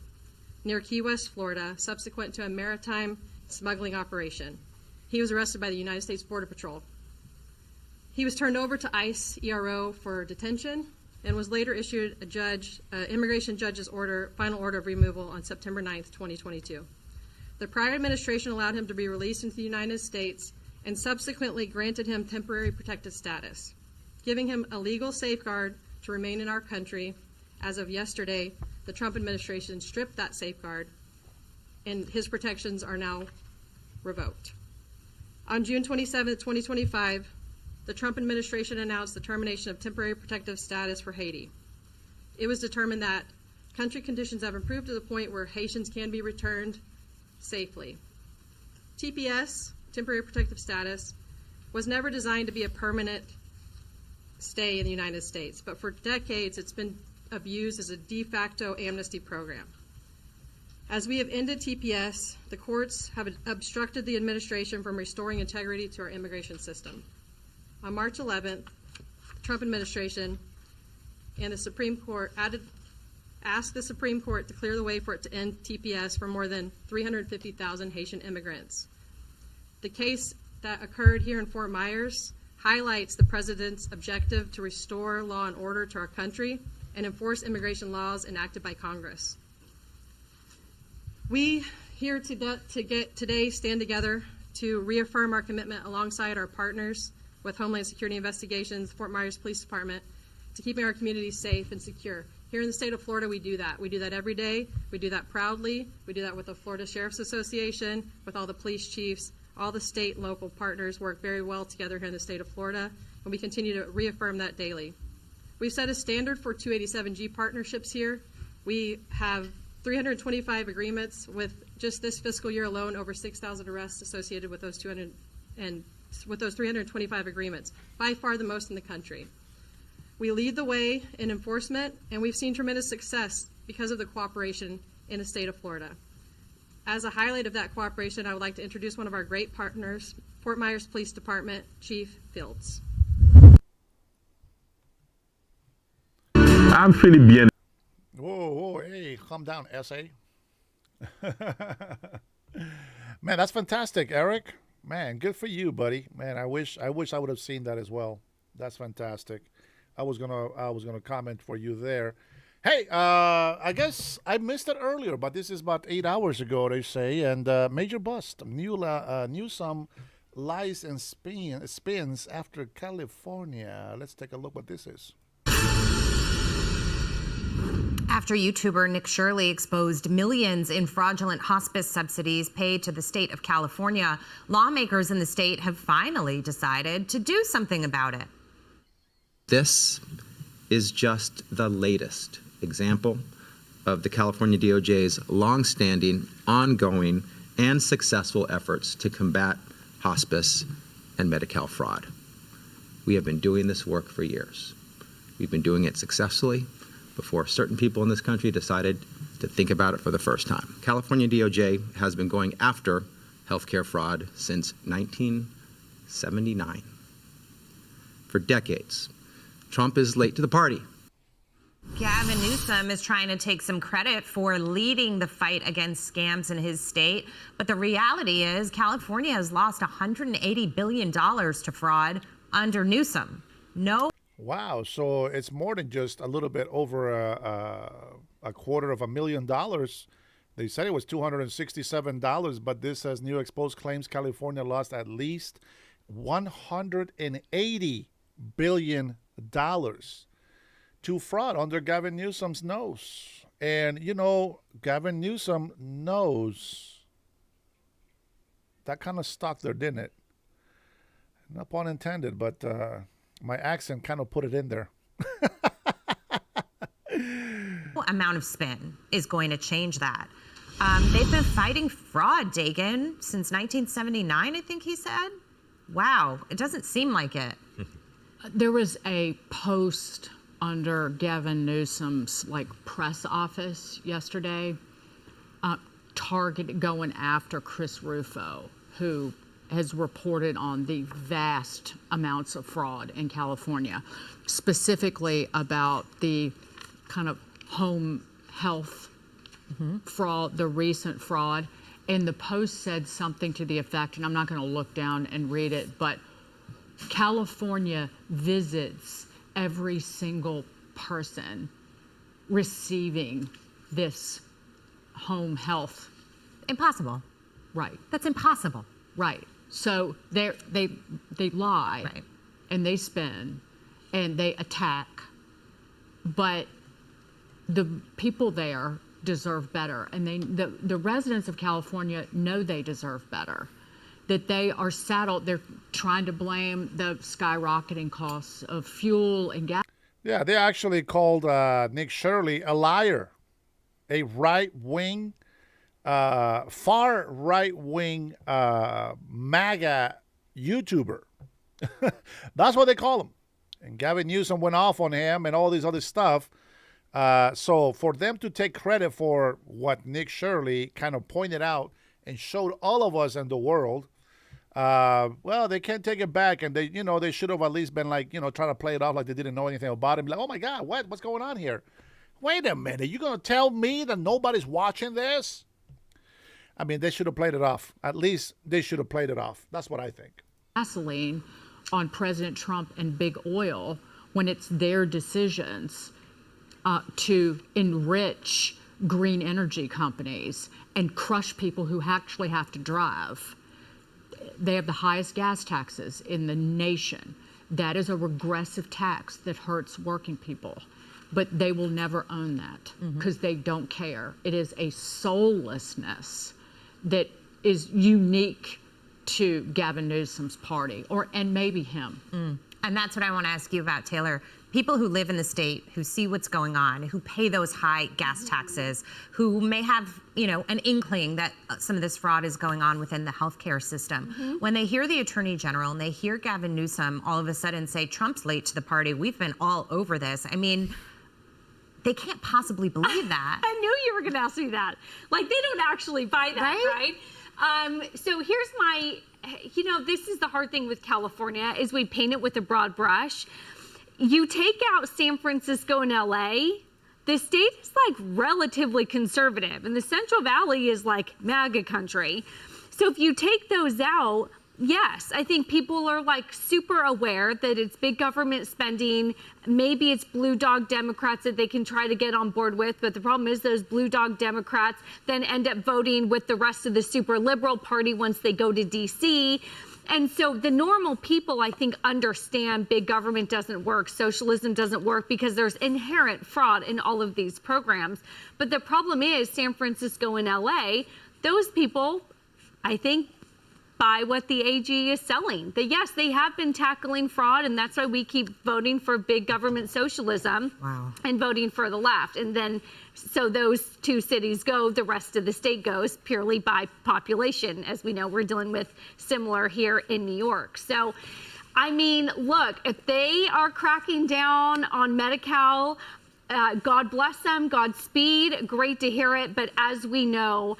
near Key West, Florida, subsequent to a maritime smuggling operation. He was arrested by the United States Border Patrol. He was turned over to ICE ERO for detention and was later issued a immigration judge's final order of removal on September 9th, 2022. The prior administration allowed him to be released into the United States and subsequently granted him temporary protected status, giving him a legal safeguard to remain in our country. As of yesterday, the Trump administration stripped that safeguard, and his protections are now revoked. On June 27, 2025, the Trump administration announced the termination of temporary protective status for Haiti. It was determined that country conditions have improved to the point where Haitians can be returned safely. TPS, temporary protective status, was never designed to be a permanent stay in the United States, but for decades it's been abused as a de facto amnesty program. As we have ended TPS, the courts have obstructed the administration from restoring integrity to our immigration system. On March 11th, the Trump administration and the Supreme Court asked the Supreme Court to clear the way for it to end TPS for more than 350,000 Haitian immigrants. The case that occurred here in Fort Myers highlights the president's objective to restore law and order to our country and enforce immigration laws enacted by Congress. We here today stand together to reaffirm our commitment alongside our partners with Homeland Security Investigations, Fort Myers Police Department, to keeping our communities safe and secure. Here in the state of Florida, we do that. We do that every day. We do that proudly. We do that with the Florida Sheriff's Association, with all the police chiefs. All the state and local partners work very well together here in the state of Florida, and we continue to reaffirm that daily. We've set a standard for 287G partnerships here. We have 325 agreements with just this fiscal year alone, over 6,000 arrests associated with those 325 agreements, by far the most in the country. We lead the way in enforcement, and we've seen tremendous success because of the cooperation in the state of Florida. As a highlight of that cooperation, I would like to introduce one of our great partners, Fort Myers Police Department Chief Fields. I'm feeling bien. Whoa, hey, calm down, SA. Man, that's fantastic, Eric. Man, good for you, buddy. Man, I wish I would have seen that as well. That's fantastic. I was gonna comment for you there. Hey, I guess I missed it earlier, but this is about 8 hours ago, they say. And major bust. Newsom lies and spins after California. Let's take a look what this is. After YouTuber Nick Shirley exposed millions in fraudulent hospice subsidies paid to the state of California, lawmakers in the state have finally decided to do something about it. This is just the latest example of the California DOJ's longstanding, ongoing, and successful efforts to combat hospice and Medi-Cal fraud. We have been doing this work for years. We've been doing it successfully before certain people in this country decided to think about it for the first time. California DOJ has been going after healthcare fraud since 1979. For decades. Trump is late to the party. Gavin Newsom is trying to take some credit for leading the fight against scams in his state. But the reality is California has lost $180 billion to fraud under Newsom. Wow, so it's more than just a little bit over $250,000. They said it was $267, but this, as New Exposed claims, California lost at least $180 billion to fraud under Gavin Newsom's nose. And, you know, Gavin Newsom knows that kind of stuck there, didn't it? No pun intended, but my accent kind of put it in there. Amount of spin is going to change that. They've been fighting fraud, Dagan, since 1979, I think he said. Wow, it doesn't seem like it. There was a post under Gavin Newsom's press office yesterday, going after Chris Rufo, who has reported on the vast amounts of fraud in California, specifically about the kind of home health fraud, the recent fraud. And the post said something to the effect, and I'm not going to look down and read it, but California visits every single person receiving this home health. Impossible. Right. That's impossible. Right. So they lie, right, and they spin and they attack, but the people there deserve better, and the residents of California know they deserve better. That they are saddled, they're trying to blame the skyrocketing costs of fuel and gas. Yeah, they actually called Nick Shirley a liar, a right-wing, far right-wing MAGA YouTuber. That's what they call him. And Gavin Newsom went off on him and all this other stuff. So for them to take credit for what Nick Shirley kind of pointed out and showed all of us in the world, well, they can't take it back, and they should have at least been trying to play it off like they didn't know anything about him. Like, oh my God, what's going on here? Wait a minute, you gonna tell me that nobody's watching this? I mean, they should have played it off. At least they should have played it off. That's what I think. Gasoline on President Trump and big oil when it's their decisions to enrich green energy companies and crush people who actually have to drive. They have the highest gas taxes in the nation. That is a regressive tax that hurts working people. But they will never own that because they don't care. It is a soullessness that is unique to Gavin Newsom's party, and maybe him. And that's what I want to ask you about, Taylor. People who live in the state, who see what's going on, who pay those high gas taxes, who may have, an inkling that some of this fraud is going on within the healthcare system. When they hear the Attorney General and they hear Gavin Newsom all of a sudden say, Trump's late to the party, we've been all over this. I mean, they can't possibly believe that. I knew you were going to ask me that. They don't actually buy that, right? So here's my, this is the hard thing with California is we paint it with a broad brush. You take out San Francisco and LA, the state is relatively conservative, and the Central Valley is MAGA country. So if you take those out, Yes, I think people are like super aware that it's big government spending. Maybe it's blue dog Democrats that they can try to get on board with. But the problem is those blue dog Democrats then end up voting with the rest of the super liberal party once they go to D.C. And so the normal people, I think, understand big government doesn't work, socialism doesn't work, because there's inherent fraud in all of these programs. But the problem is San Francisco and L.A., those people, I think, buy what the AG is selling. That yes, they have been tackling fraud, and that's why we keep voting for big government socialism and voting for the left. And then, so those two cities go, the rest of the state goes purely by population. As we know, we're dealing with similar here in New York. So, I mean, look, if they are cracking down on Medi-Cal, God bless them, Godspeed, great to hear it. But as we know,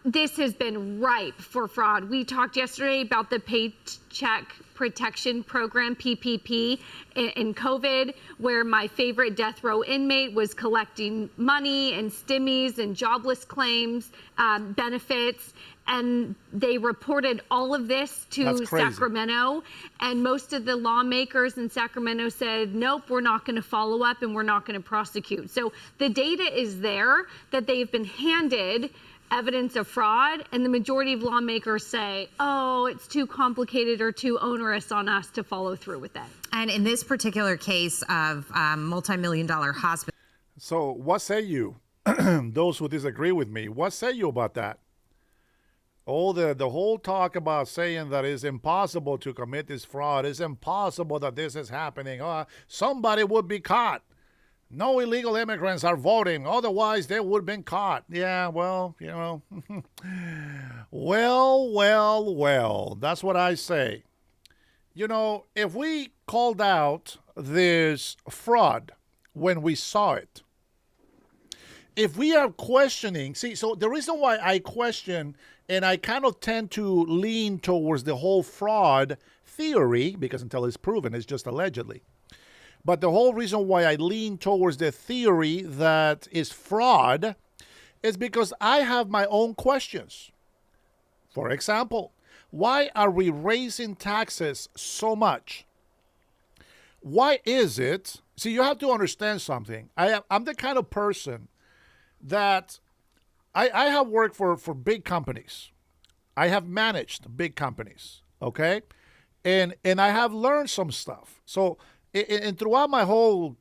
this has been ripe for fraud. We talked yesterday about the Paycheck Protection Program, PPP, in COVID, where my favorite death row inmate was collecting money and stimmies and jobless claims, benefits. And they reported all of this to Sacramento. And most of the lawmakers in Sacramento said, nope, we're not going to follow up and we're not going to prosecute. So the data is there that they've been handed evidence of fraud. And the majority of lawmakers say, oh, it's too complicated or too onerous on us to follow through with that. And in this particular case of multi-million-dollar hospital. So what say you, those who disagree with me, what say you about that? All the whole talk about saying that it's impossible to commit this fraud, it's impossible that this is happening. Somebody would be caught. No illegal immigrants are voting, otherwise they would have been caught. Yeah, well, you know. well, that's what I say. You know, if we called out this fraud when we saw it, if we are questioning, so the reason why I question and I kind of tend to lean towards the whole fraud theory, because until it's proven, it's just allegedly. But the whole reason why I lean towards the theory that is fraud is because I have my own questions. For example, why are we raising taxes so much? Why is it? See, you have to understand something. I'm the kind of person that I have worked for big companies. I have managed big companies, okay? And I have learned some stuff. So and throughout my whole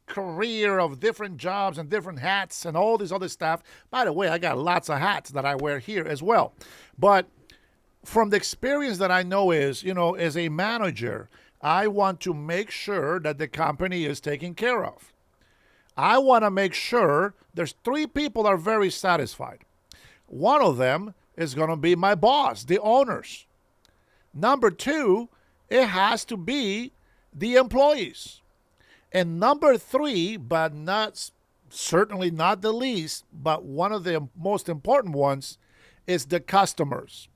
career of different jobs and different hats and all this other stuff, by the way, I got lots of hats that I wear here as well. But from the experience that I know is, you know, as a manager, I want to make sure that the company is taken care of. I want to make sure there's 3 people that are very satisfied. One of them is going to be my boss, the owners. Number 2, it has to be the employees. And number 3, but certainly not the least, but one of the most important ones is the customers.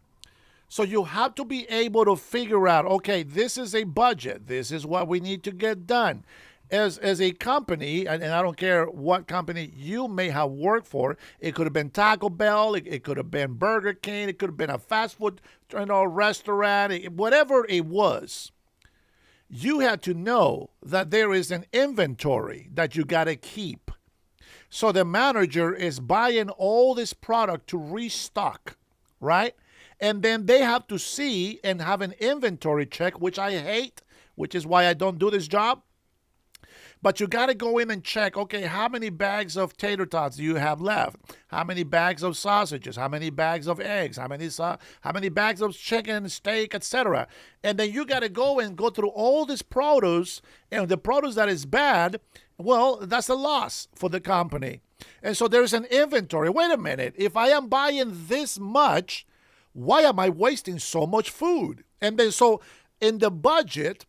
So you have to be able to figure out, okay, this is a budget. This is what we need to get done. As a company, and I don't care what company you may have worked for, it could have been Taco Bell, it could have been Burger King, it could have been a fast food restaurant, whatever it was. You had to know that there is an inventory that you got to keep. So the manager is buying all this product to restock, right? And then they have to see and have an inventory check, which I hate, which is why I don't do this job. But you got to go in and check, okay, how many bags of tater tots do you have left? How many bags of sausages? How many bags of eggs? How many bags of chicken, steak, etc.? And then you got to go through all this produce, and the produce that is bad, well, that's a loss for the company. And so there's an inventory. Wait a minute. If I am buying this much, why am I wasting so much food? And then so in the budget,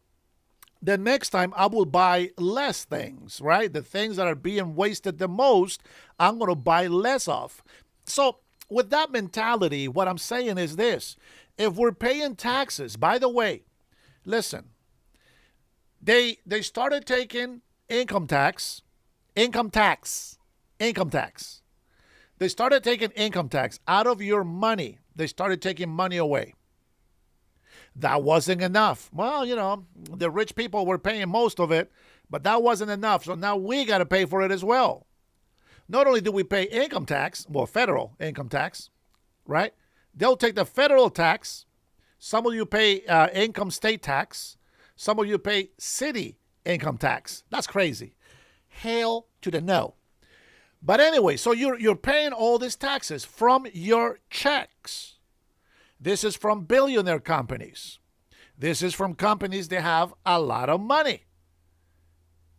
the next time I will buy less things, right? The things that are being wasted the most, I'm going to buy less of. So with that mentality, what I'm saying is this. If we're paying taxes, by the way, listen, they started taking income tax. They started taking income tax out of your money. They started taking money away. That wasn't enough. Well, the rich people were paying most of it, but that wasn't enough. So now we got to pay for it as well. Not only do we pay income tax, well, federal income tax, right? They'll take the federal tax. Some of you pay income state tax. Some of you pay city income tax. That's crazy. Hell to the no. But anyway, so you're paying all these taxes from your checks. This is from billionaire companies. This is from companies that have a lot of money.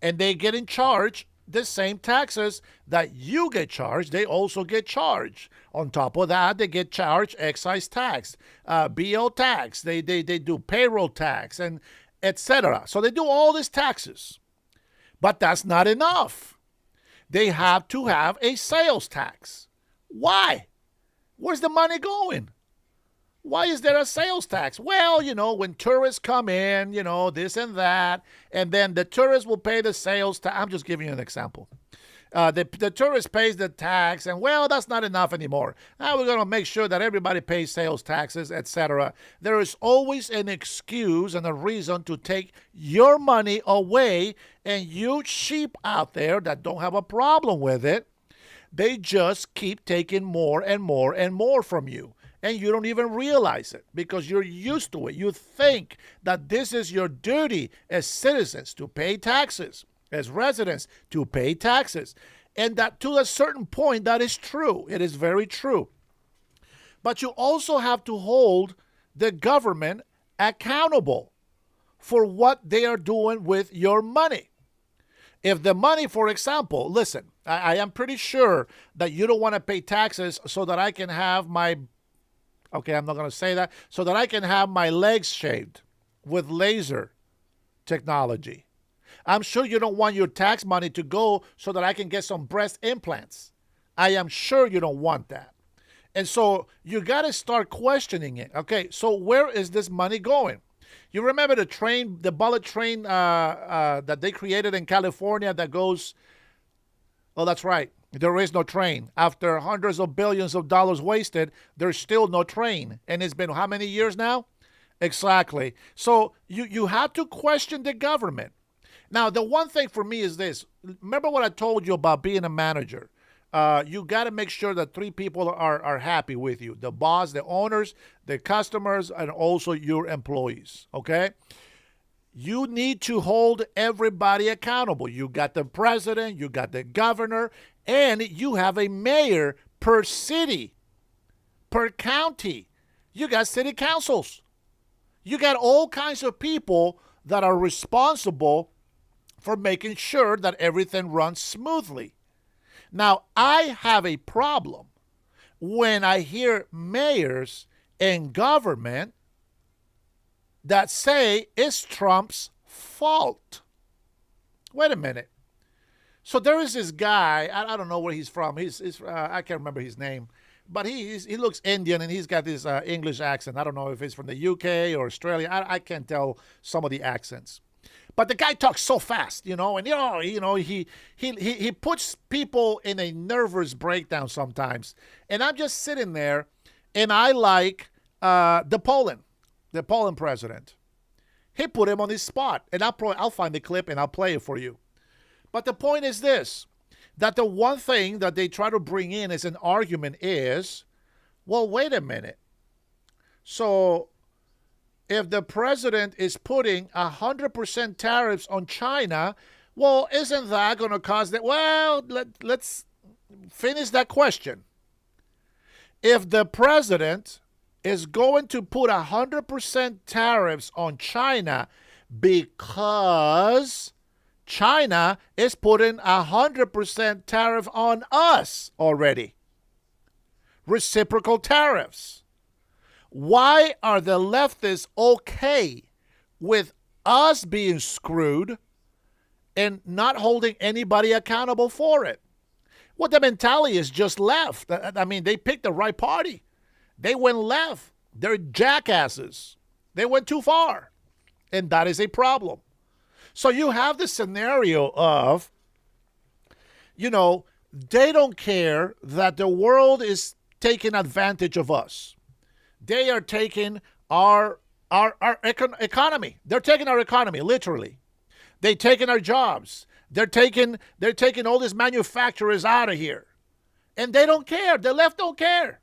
And they get in charge the same taxes that you get charged. They also get charged. On top of that, they get charged excise tax, BO tax. They do payroll tax, and etc. So they do all these taxes. But that's not enough. They have to have a sales tax. Why? Where's the money going? Why is there a sales tax? Well, when tourists come in, this and that, and then the tourist will pay the sales tax. I'm just giving you an example. The tourist pays the tax, and well, that's not enough anymore. Now we're going to make sure that everybody pays sales taxes, etc. There is always an excuse and a reason to take your money away, and you sheep out there that don't have a problem with it, they just keep taking more and more and more from you. And you don't even realize it because you're used to it. You think that this is your duty as citizens to pay taxes, as residents to pay taxes. And that to a certain point, that is true. It is very true. But you also have to hold the government accountable for what they are doing with your money. If the money, for example, listen, I am pretty sure that you don't want to pay taxes so that I can have I'm not going to say that, so that I can have my legs shaved with laser technology. I'm sure you don't want your tax money to go so that I can get some breast implants. I am sure you don't want that. And so you got to start questioning it. Okay, so where is this money going? You remember the bullet train that they created in California that goes, oh, that's right. There is no train. After hundreds of billions of dollars wasted, there's still no train. And it's been how many years now? Exactly. So you have to question the government. Now, the one thing for me is this. Remember what I told you about being a manager. You got to make sure that three people are happy with you. The boss, the owners, the customers, and also your employees. Okay? You need to hold everybody accountable. You got the president, you got the governor, and you have a mayor per city, per county. You got city councils. You got all kinds of people that are responsible for making sure that everything runs smoothly. Now, I have a problem when I hear mayors and government that say it's Trump's fault. Wait a minute. So there is this guy, I don't know where he's from. I can't remember his name, but he looks Indian and he's got this English accent. I don't know if he's from the UK or Australia. I can't tell some of the accents. But the guy talks so fast, and he puts people in a nervous breakdown sometimes. And I'm just sitting there, and I like the Poland president. He put him on his spot, and I'll find the clip and I'll play it for you. But the point is this, that the one thing that they try to bring in as an argument is, well, wait a minute. So if the president is putting 100% tariffs on China, well, isn't that going to cause that? Well, let's finish that question. If the president is going to put 100% tariffs on China because China is putting 100% tariff on us already. Reciprocal tariffs. Why are the leftists okay with us being screwed and not holding anybody accountable for it? Well, the mentality is just left. I mean, they picked the right party. They went left. They're jackasses. They went too far. And that is a problem. So you have the scenario of, they don't care that the world is taking advantage of us. They are taking our our economy. They're taking our economy, literally. They're taking our jobs. They're taking all these manufacturers out of here. And they don't care. The left don't care.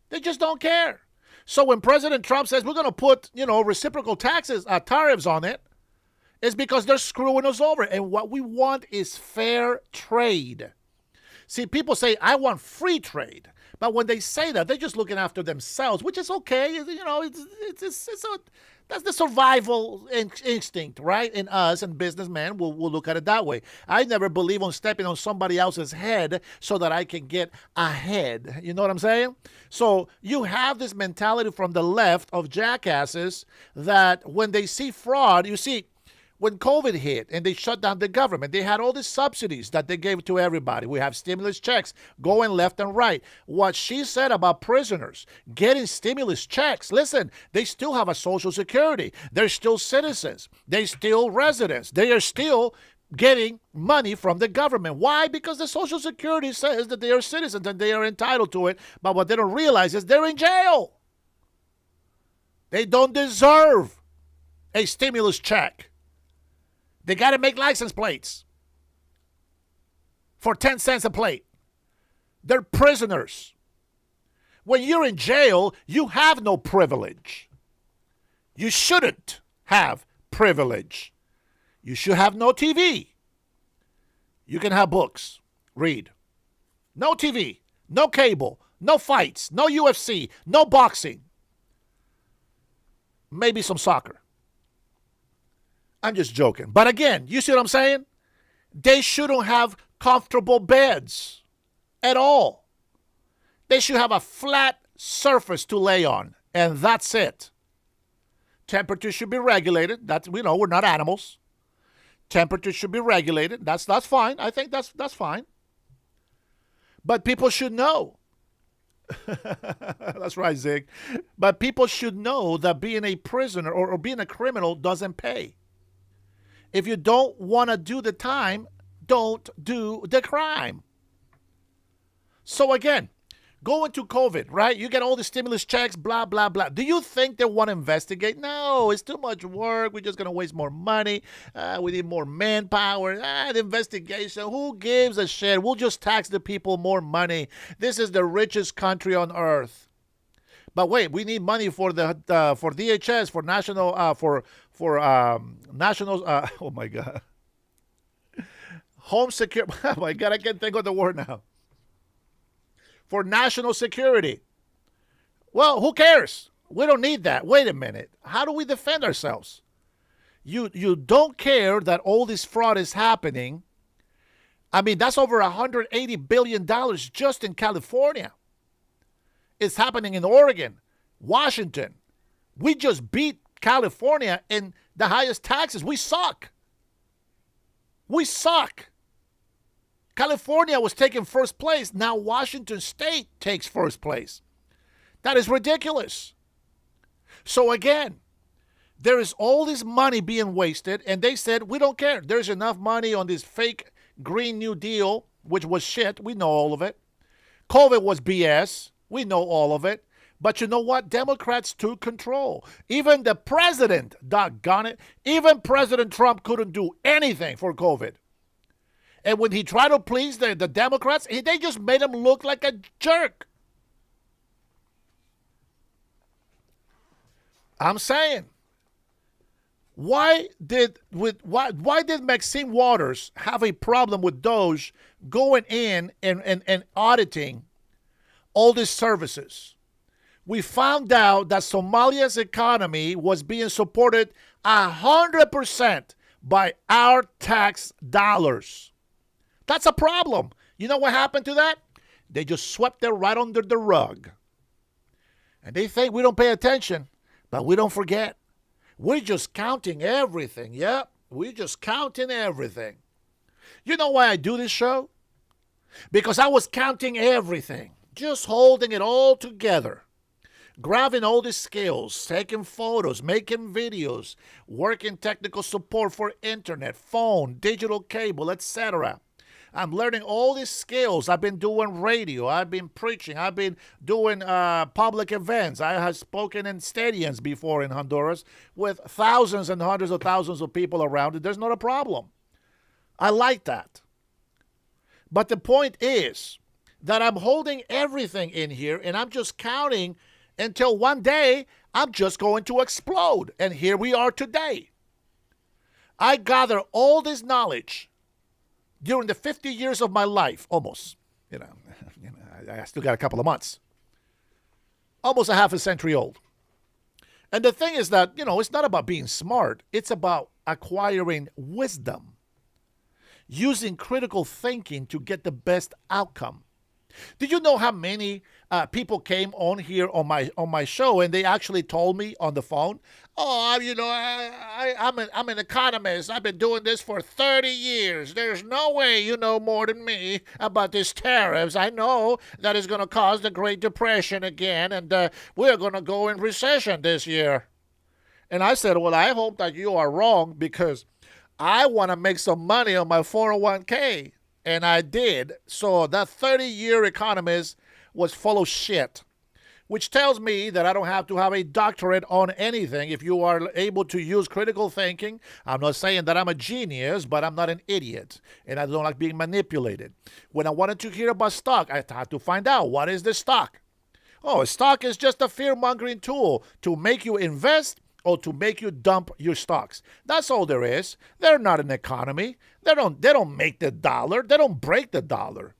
They just don't care. So when President Trump says we're going to put, reciprocal taxes, tariffs on it, it's because they're screwing us over. And what we want is fair trade. See, people say, I want free trade. But when they say that, they're just looking after themselves, which is okay. That's the survival instinct, right? In us and businessmen, we'll look at it that way. I never believe on stepping on somebody else's head so that I can get ahead. You know what I'm saying? So you have this mentality from the left of jackasses that when they see fraud, you see, when COVID hit and they shut down the government, they had all these subsidies that they gave to everybody. We have stimulus checks going left and right. What she said about prisoners getting stimulus checks, listen, they still have a Social Security. They're still citizens. They're still residents. They are still getting money from the government. Why? Because the Social Security says that they are citizens and they are entitled to it. But what they don't realize is they're in jail. They don't deserve a stimulus check. They got to make license plates for 10 cents a plate. They're prisoners. When you're in jail, you have no privilege. You shouldn't have privilege. You should have no TV. You can have books. Read. No TV. No cable. No fights. No UFC. No boxing. Maybe some soccer. I'm just joking. But again, you see what I'm saying? They shouldn't have comfortable beds at all. They should have a flat surface to lay on, and that's it. Temperature should be regulated. That's, we're not animals. Temperature should be regulated. That's fine. I think that's fine. But people should know. That's right, Zig. But people should know that being a prisoner or being a criminal doesn't pay. If you don't want to do the time, don't do the crime. So again, go into COVID, right? You get all the stimulus checks, blah, blah, blah. Do you think they want to investigate? No, it's too much work. We're just going to waste more money. We need more manpower. The investigation, who gives a shit? We'll just tax the people more money. This is the richest country on earth. But wait, we need money for for DHS, for national, national, oh my God. Home security, oh my God, I can't think of the word now. For national security. Well, who cares? We don't need that. Wait a minute. How do we defend ourselves? You don't care that all this fraud is happening. I mean, that's over $180 billion just in California. It's happening in Oregon, Washington. We just beat California in the highest taxes. We suck. We suck. California was taking first place. Now Washington State takes first place. That is ridiculous. So again, there is all this money being wasted, and they said, we don't care. There's enough money on this fake Green New Deal, which was shit. We know all of it. COVID was BS. We know all of it. But you know what? Democrats took control. Even the president, doggone it, even President Trump couldn't do anything for COVID. And when he tried to please the Democrats, they just made him look like a jerk. I'm saying, why did Maxine Waters have a problem with Doge going in and auditing all these services? We found out that Somalia's economy was being supported 100% by our tax dollars. That's a problem. You know what happened to that? They just swept it right under the rug. And they think we don't pay attention, but we don't forget. We're just counting everything. Yep, we're just counting everything. You know why I do this show? Because I was counting everything, just holding it all together. Grabbing all the skills, taking photos, making videos, working technical support for internet, phone, digital cable, etc. I'm learning all these skills. I've been doing radio. I've been preaching. I've been doing public events. I have spoken in stadiums before in Honduras with thousands and hundreds of thousands of people around it. There's not a problem. I like that. But the point is that I'm holding everything in here and I'm just counting until one day I'm just going to explode. And here we are today. I gather all this knowledge during the 50 years of my life, almost. I still got a couple of months. Almost a half a century old. And the thing is that, it's not about being smart. It's about acquiring wisdom. Using critical thinking to get the best outcome. Did you know how many people came on here on my show and they actually told me on the phone, "Oh, I'm an economist. I've been doing this for 30 years. There's no way you know more than me about these tariffs. I know that it's going to cause the Great Depression again, and we're going to go in recession this year." And I said, well, I hope that you are wrong because I want to make some money on my 401k. And I did. So that 30-year economist was full of shit, which tells me that I don't have to have a doctorate on anything if you are able to use critical thinking. I'm not saying that I'm a genius, but I'm not an idiot. And I don't like being manipulated. When I wanted to hear about stock, I had to find out, what is the stock? Oh, a stock is just a fear-mongering tool to make you invest or to make you dump your stocks. That's all there is. They're not an economy. They don't make the dollar. They don't break the dollar.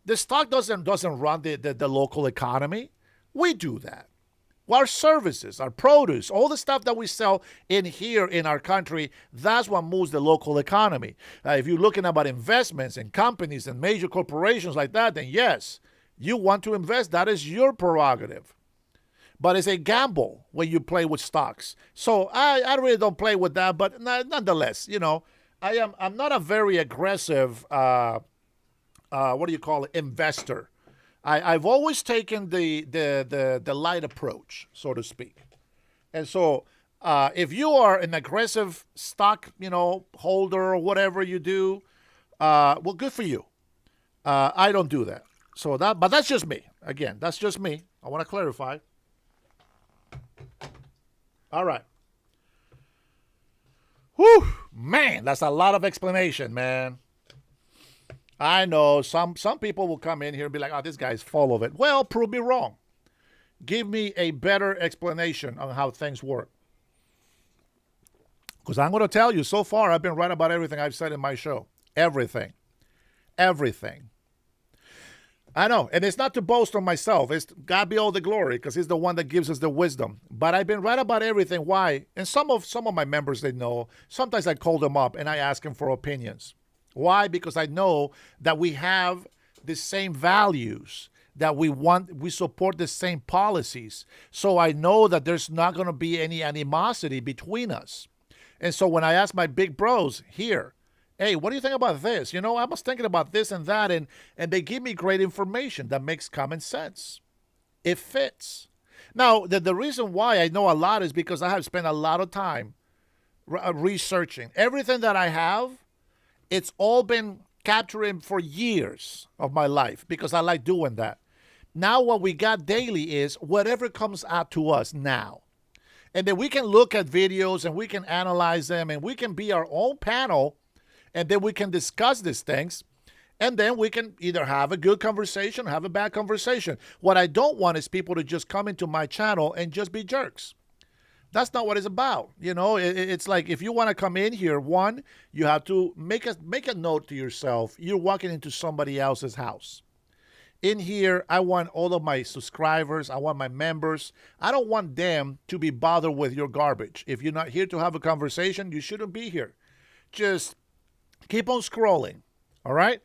The stock doesn't run the local economy. We do that. Our services, our produce, all the stuff that we sell in here in our country, that's what moves the local economy. If you're looking about investments in companies and major corporations like that, then yes, you want to invest. That is your prerogative. But it's a gamble when you play with stocks. So I really don't play with that. But nonetheless, I'm not a very aggressive, investor. I've always taken the light approach, so to speak. And so if you are an aggressive stock, holder or whatever you do, well, good for you. I don't do that. But that's just me. Again, that's just me. I want to clarify. All right. Whew, man, that's a lot of explanation, man. I know some people will come in here and be like, "Oh, this guy's full of it." Well, prove me wrong. Give me a better explanation on how things work. Because I'm going to tell you, so far, I've been right about everything I've said in my show. Everything. I know, and it's not to boast on myself. It's God be all the glory, because He's the one that gives us the wisdom. But I've been right about everything. Why? And some of my members, they know. Sometimes I call them up and I ask them for opinions. Why? Because I know that we have the same values, that we support the same policies. So I know that there's not going to be any animosity between us. And so when I ask my big bros here, "Hey, what do you think about this? I was thinking about this and that," and they give me great information that makes common sense. It fits. Now, the reason why I know a lot is because I have spent a lot of time researching. Everything that I have, it's all been capturing for years of my life because I like doing that. Now what we got daily is whatever comes out to us now. And then we can look at videos and we can analyze them and we can be our own panel. And then we can discuss these things, and then we can either have a good conversation or have a bad conversation. What I don't want is people to just come into my channel and just be jerks. That's not what it's about. It's like if you want to come in here, one, you have to make a note to yourself. You're walking into somebody else's house. In here, I want all of my subscribers. I want my members. I don't want them to be bothered with your garbage. If you're not here to have a conversation, you shouldn't be here. Just keep on scrolling, all right?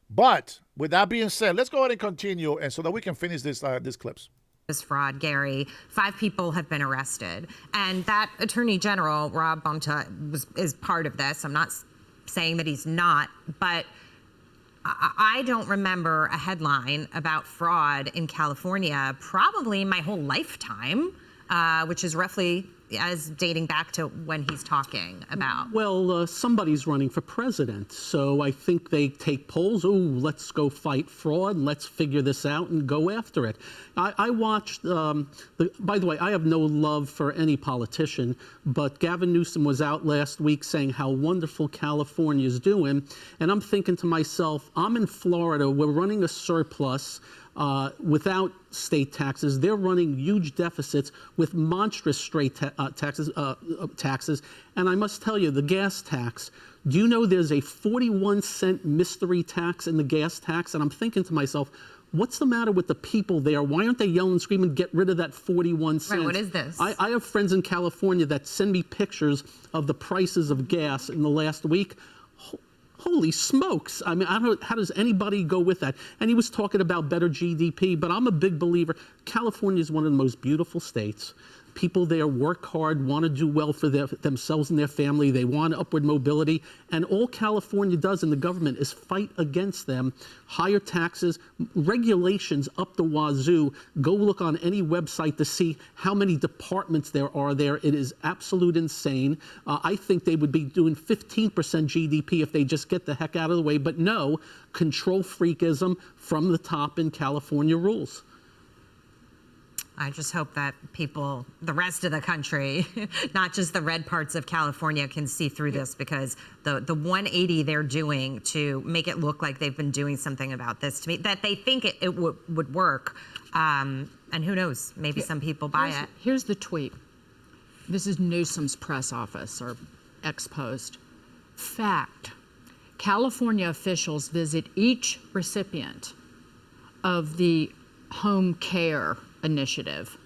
But with that being said, let's go ahead and continue, and so that we can finish this clips. This fraud, Gary, 5 people have been arrested, and that Attorney General Rob Bonta is part of this. I'm not saying that he's not, but I don't remember a headline about fraud in California probably my whole lifetime, which is roughly as dating back to when he's talking about? Well, somebody's running for president, so I think they take polls. Oh, let's go fight fraud. Let's figure this out and go after it. I watched, by the way, I have no love for any politician, but Gavin Newsom was out last week saying how wonderful California is doing, and I'm thinking to myself, I'm in Florida, we're running a surplus without state taxes. They're running huge deficits with monstrous straight taxes. And I must tell you, the gas tax, do you know there's a 41-cent mystery tax in the gas tax? And I'm thinking to myself, what's the matter with the people there? Why aren't they yelling and screaming, get rid of that 41 cents? Right, what is this? I have friends in California that send me pictures of the prices of gas in the last week. Holy smokes. I mean, I don't know, how does anybody go with that? And he was talking about better GDP, but I'm a big believer. California is one of the most beautiful states. People there work hard, want to do well for themselves and their family. They want upward mobility. And all California does in the government is fight against them. Higher taxes, regulations up the wazoo. Go look on any website to see how many departments there are there. It is absolute insane. I think they would be doing 15% GDP if they just get the heck out of the way. But no, control freakism from the top in California rules. I just hope that people, the rest of the country, not just the red parts of California, can see through this, because the 180 they're doing to make it look like they've been doing something about this, to me, that they think it would work. And who knows, maybe some people buy it. Here's the tweet. This is Newsom's press office, or ex-post. Fact: California officials visit each recipient of the home care initiative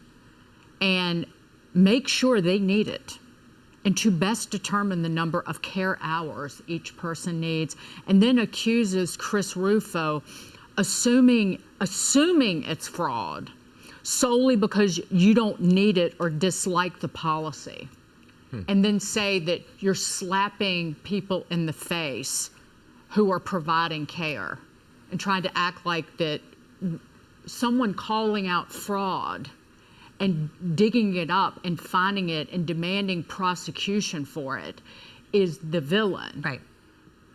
and make sure they need it, and to best determine the number of care hours each person needs, and then accuses Chris Rufo assuming it's fraud solely because you don't need it or dislike the policy, and then say that you're slapping people in the face who are providing care and trying to act like that someone calling out fraud and digging it up and finding it and demanding prosecution for it is the villain. Right.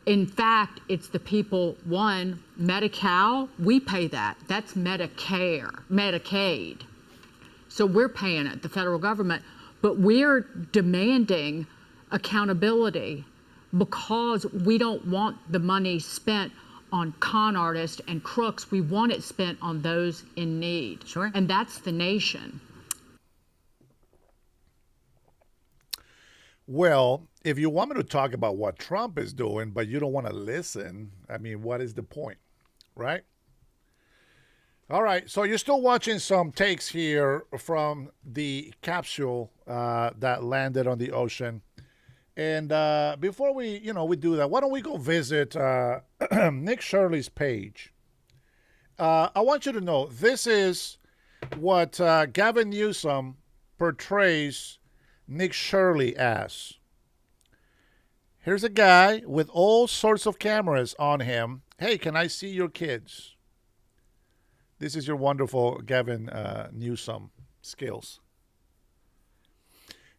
In fact, it's the people, one, Medi-Cal, we pay that. That's Medicaid. So we're paying it, the federal government, but we're demanding accountability because we don't want the money spent on con artists and crooks. We want it spent on those in need. Sure. And that's the nation. Well, if you want me to talk about what Trump is doing, but you don't want to listen, I mean, what is the point, right? All right, so you're still watching some takes here from the capsule that landed on the ocean. And before we do that, why don't we go visit Nick Shirley's page? I want you to know this is what Gavin Newsom portrays Nick Shirley as. Here's a guy with all sorts of cameras on him. Hey, can I see your kids? This is your wonderful Gavin Newsom skills.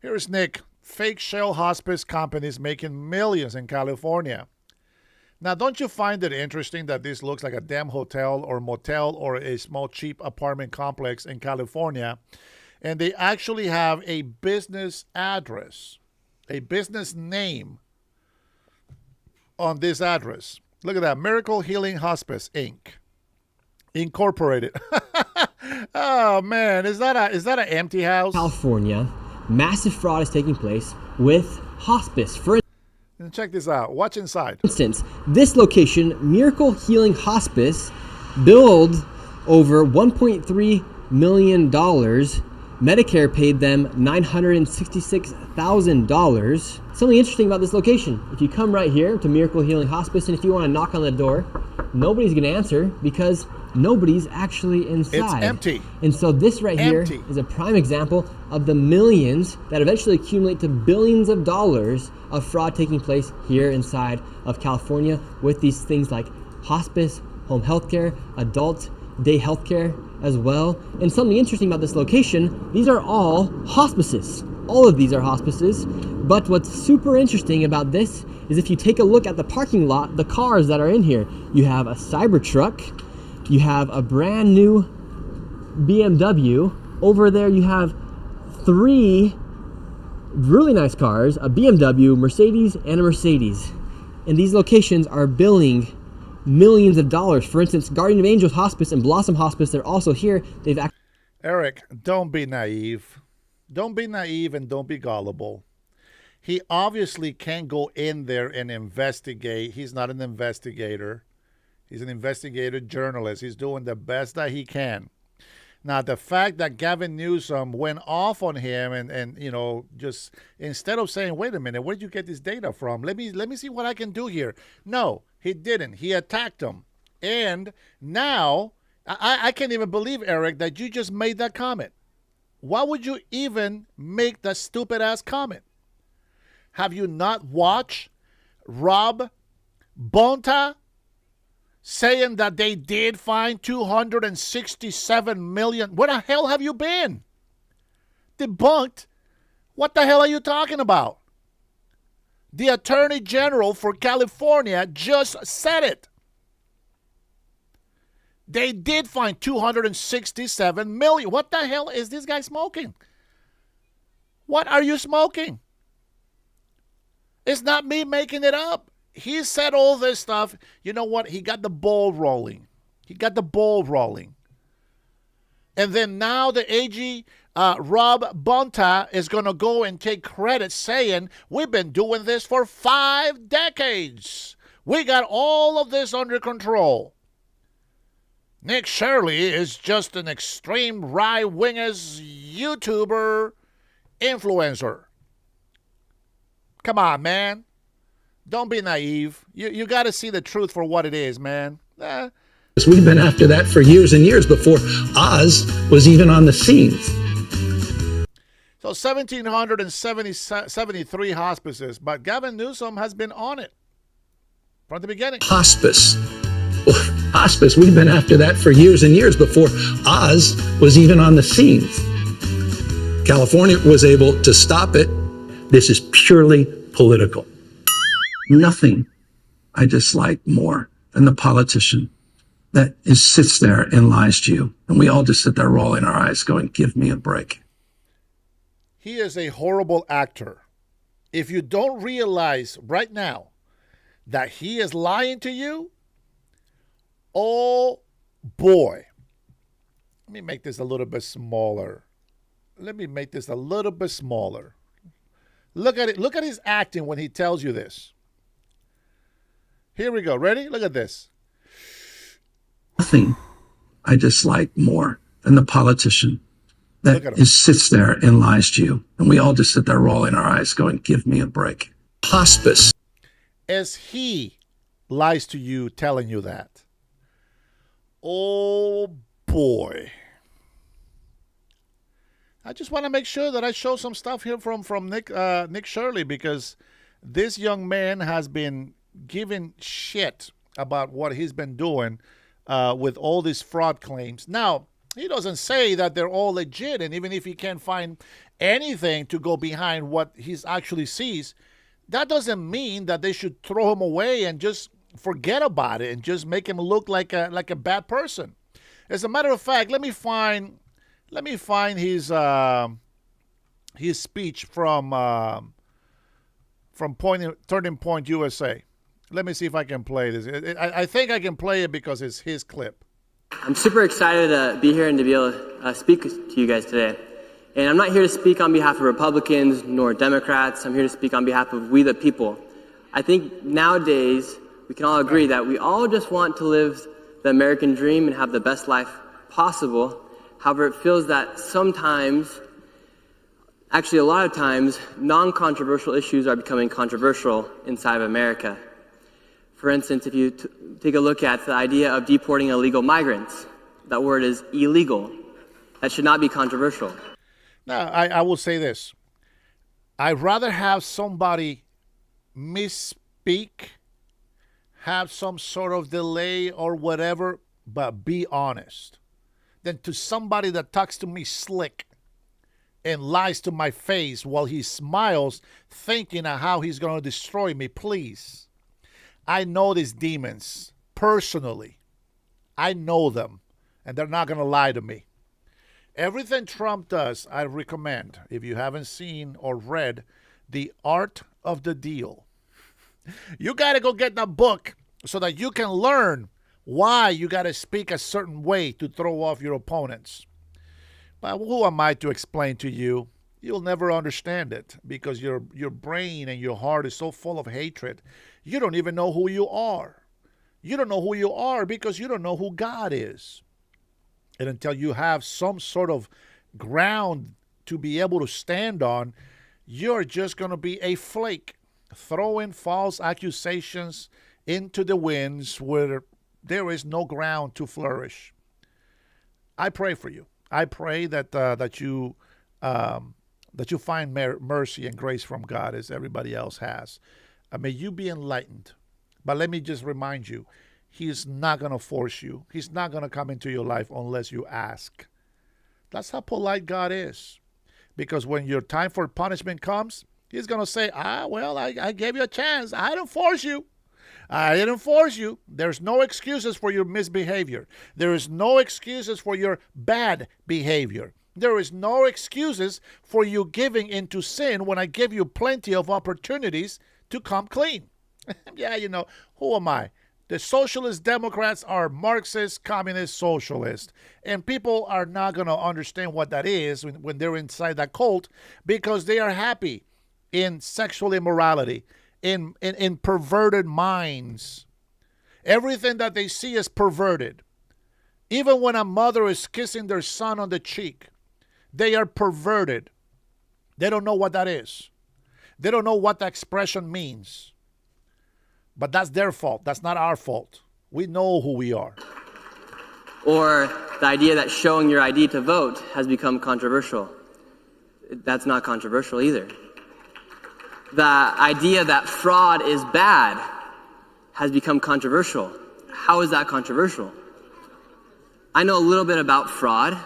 Here's Nick. Fake shell hospice companies making millions in California. Now, don't you find it interesting that this looks like a damn hotel or motel or a small cheap apartment complex in California, and they actually have a business address, a business name on this address. Look at that, Miracle Healing Hospice, Inc. Incorporated. Oh man, is that an empty house? California, massive fraud is taking place with hospice. And check this out. Watch inside. For instance, this location, Miracle Healing Hospice, billed over $1.3 million. Medicare paid them $966,000. Something interesting about this location. If you come right here to Miracle Healing Hospice, and if you want to knock on the door, nobody's going to answer because nobody's actually inside. It's empty. And so this right here is a prime example of the millions that eventually accumulate to billions of dollars of fraud taking place here inside of California with these things like hospice, home health care, adult day health care as well. And something interesting about this location, these are all hospices. all of these are hospices. But what's super interesting about this is if you take a look at the parking lot, the cars that are in here, you have a Cybertruck, you have a brand new BMW. Over there you have 3 really nice cars, a BMW, Mercedes, and a Mercedes. And these locations are billing millions of dollars. For instance, Guardian of Angels Hospice and Blossom Hospice, they're also here. They've actually... Eric, don't be naive. Don't be naive and don't be gullible. He obviously can't go in there and investigate. He's not an investigator. He's an investigative journalist. He's doing the best that he can. Now, the fact that Gavin Newsom went off on him and you know, just instead of saying, wait a minute, where did you get this data from? Let me see what I can do here. No, he didn't. He attacked him. And now, I can't even believe, Eric, that you just made that comment. Why would you even make that stupid-ass comment? Have you not watched Rob Bonta saying that they did find 267 million? Where the hell have you been? Debunked? What the hell are you talking about? The Attorney General for California just said it. They did find 267 million. What the hell is this guy smoking? What are you smoking? It's not me making it up. He said all this stuff. You know what? He got the ball rolling. He got the ball rolling. And then now the AG, Rob Bonta, is going to go and take credit saying, we've been doing this for 5 decades. We got all of this under control. Nick Shirley is just an extreme right-wingers YouTuber influencer. Come on, man. Don't be naive. You got to see the truth for what it is, man. We've been after that for years and years before Oz was even on the scene. So 1,773 hospices, but Gavin Newsom has been on it from the beginning. Hospice, we've been after that for years and years before Oz was even on the scene. California was able to stop it. This is purely political. Nothing I dislike more than the politician that sits there and lies to you. And we all just sit there rolling our eyes going, give me a break. He is a horrible actor. If you don't realize right now that he is lying to you, oh boy. Let me make this a little bit smaller. Look at it. Look at his acting when he tells you this. Here we go. Ready? Look at this. Nothing I dislike more than the politician that sits there and lies to you. And we all just sit there rolling our eyes going, give me a break. Hospice. As he lies to you, telling you that. Oh, boy. I just want to make sure that I show some stuff here from Nick Shirley, because this young man has been giving shit about what he's been doing with all these fraud claims. Now, he doesn't say that they're all legit, and even if he can't find anything to go behind what he actually sees, that doesn't mean that they should throw him away and just forget about it and just make him look like a bad person. As a matter of fact, let me find his speech from Turning Point USA. Let me see if I can play this. I think I can play it because it's his clip. I'm super excited to be here and to be able to speak to you guys today. And I'm not here to speak on behalf of Republicans nor Democrats. I'm here to speak on behalf of we the people. I think nowadays we can all agree that we all just want to live the American dream and have the best life possible. However, it feels that sometimes, actually a lot of times, non-controversial issues are becoming controversial inside of America. For instance, if you take a look at the idea of deporting illegal migrants, that word is illegal. That should not be controversial. Now, I will say this. I'd rather have somebody misspeak, have some sort of delay or whatever, but be honest, than to somebody that talks to me slick and lies to my face while he smiles, thinking of how he's going to destroy me. Please. I know these demons personally. I know them, and they're not going to lie to me. Everything Trump does, I recommend, if you haven't seen or read The Art of the Deal. You got to go get that book so that you can learn why you got to speak a certain way to throw off your opponents. But who am I to explain to you? You'll never understand it because your brain and your heart is so full of hatred. You don't even know who you are. You don't know who you are because you don't know who God is. And until you have some sort of ground to be able to stand on, you're just going to be a flake, throwing false accusations into the winds where there is no ground to flourish. I pray for you. I pray that you find mercy and grace from God as everybody else has. May you be enlightened. But let me just remind you, He's not going to force you. He's not going to come into your life unless you ask. That's how polite God is. Because when your time for punishment comes, He's going to say, I gave you a chance. I didn't force you. I didn't force you. There's no excuses for your misbehavior. There is no excuses for your bad behavior. There is no excuses for you giving into sin when I give you plenty of opportunities to come clean. Yeah, who am I? The socialist Democrats are Marxist, communist, socialist. And people are not going to understand what that is when they're inside that cult because they are happy in sexual immorality, in perverted minds. Everything that they see is perverted. Even when a mother is kissing their son on the cheek, they are perverted. They don't know what that is. They don't know what the expression means. But that's their fault. That's not our fault. We know who we are. Or the idea that showing your ID to vote has become controversial. That's not controversial either. The idea that fraud is bad has become controversial. How is that controversial? I know a little bit about fraud.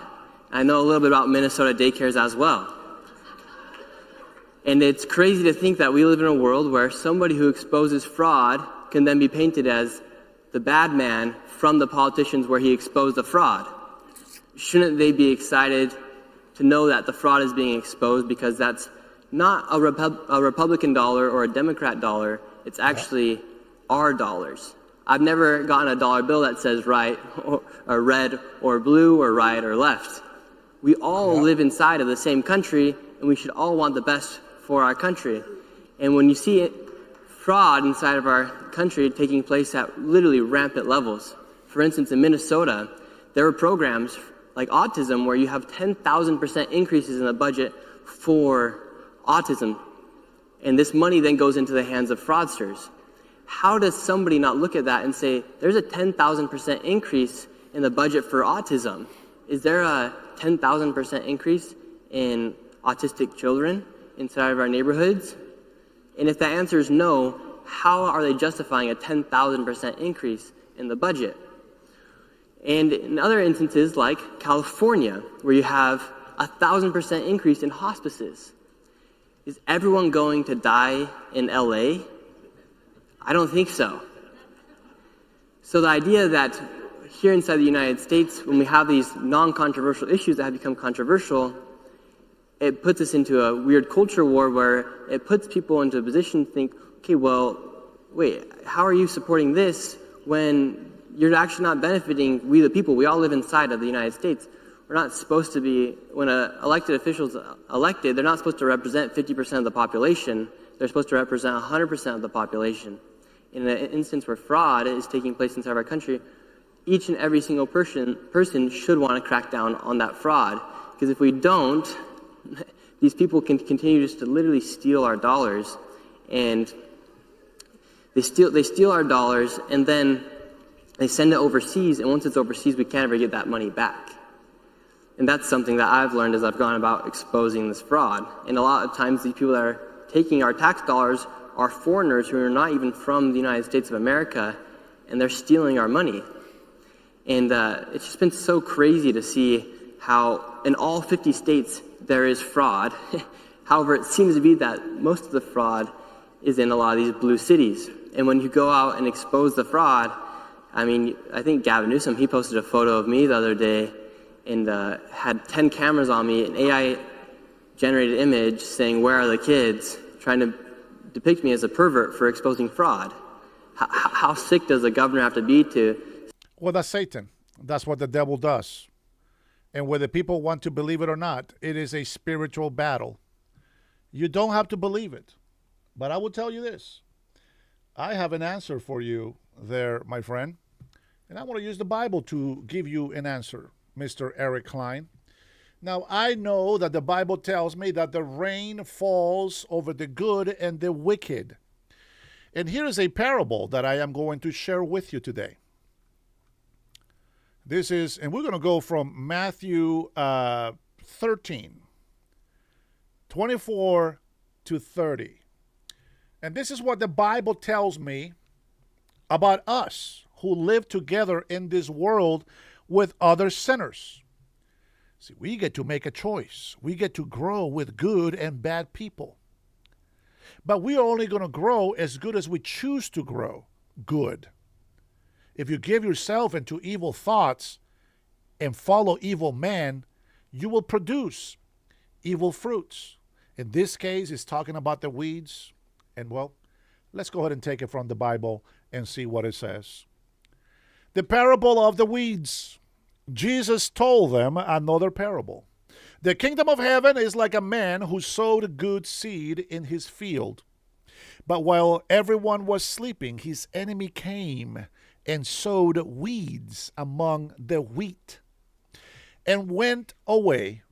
I know a little bit about Minnesota daycares as well. And it's crazy to think that we live in a world where somebody who exposes fraud can then be painted as the bad man from the politicians where he exposed the fraud. Shouldn't they be excited to know that the fraud is being exposed because that's not a Republican dollar or a Democrat dollar, it's actually our dollars. I've never gotten a dollar bill that says right or red or blue or right or left. We all live inside of the same country and we should all want the best for our country. And when you see fraud inside of our country taking place at literally rampant levels, for instance, in Minnesota, there were programs like autism where you have 10,000% increases in the budget for autism. And this money then goes into the hands of fraudsters. How does somebody not look at that and say, there's a 10,000% increase in the budget for autism? Is there a 10,000% increase in autistic children inside of our neighborhoods? And if the answer is no, how are they justifying a 10,000% increase in the budget? And in other instances like California, where you have 1,000% increase in hospices, is everyone going to die in LA? I don't think so. So the idea that here inside the United States, when we have these non-controversial issues that have become controversial, it puts us into a weird culture war where it puts people into a position to think, okay, well, wait, how are you supporting this when you're actually not benefiting we the people? We all live inside of the United States. We're not supposed to be, when elected officials elected, they're not supposed to represent 50% of the population. They're supposed to represent 100% of the population. In an instance where fraud is taking place inside of our country, each and every single person should want to crack down on that fraud. Because if we don't, these people can continue just to literally steal our dollars, and they steal our dollars, and then they send it overseas, and once it's overseas, we can't ever get that money back. And that's something that I've learned as I've gone about exposing this fraud. And a lot of times, these people that are taking our tax dollars are foreigners who are not even from the United States of America, and they're stealing our money. And it's just been so crazy to see how in all 50 states there is fraud. However, it seems to be that most of the fraud is in a lot of these blue cities. And when you go out and expose the fraud, I mean, I think Gavin Newsom, he posted a photo of me the other day and had 10 cameras on me, an AI-generated image saying, "Where are the kids?" trying to depict me as a pervert for exposing fraud. How sick does a governor have to be to... Well, that's Satan. That's what the devil does. And whether people want to believe it or not, it is a spiritual battle. You don't have to believe it. But I will tell you this. I have an answer for you there, my friend. And I want to use the Bible to give you an answer, Mr. Eric Klein. Now, I know that the Bible tells me that the rain falls over the good and the wicked. And here is a parable that I am going to share with you today. This is, and we're going to go from Matthew 13, 24 to 30. And this is what the Bible tells me about us who live together in this world with other sinners. See, we get to make a choice. We get to grow with good and bad people. But we are only going to grow as good as we choose to grow good. If you give yourself into evil thoughts and follow evil men, you will produce evil fruits. In this case, it's talking about the weeds. And well, let's go ahead and take it from the Bible and see what it says. The parable of the weeds. Jesus told them another parable. The kingdom of heaven is like a man who sowed good seed in his field. But while everyone was sleeping, his enemy came and sowed weeds among the wheat and went away.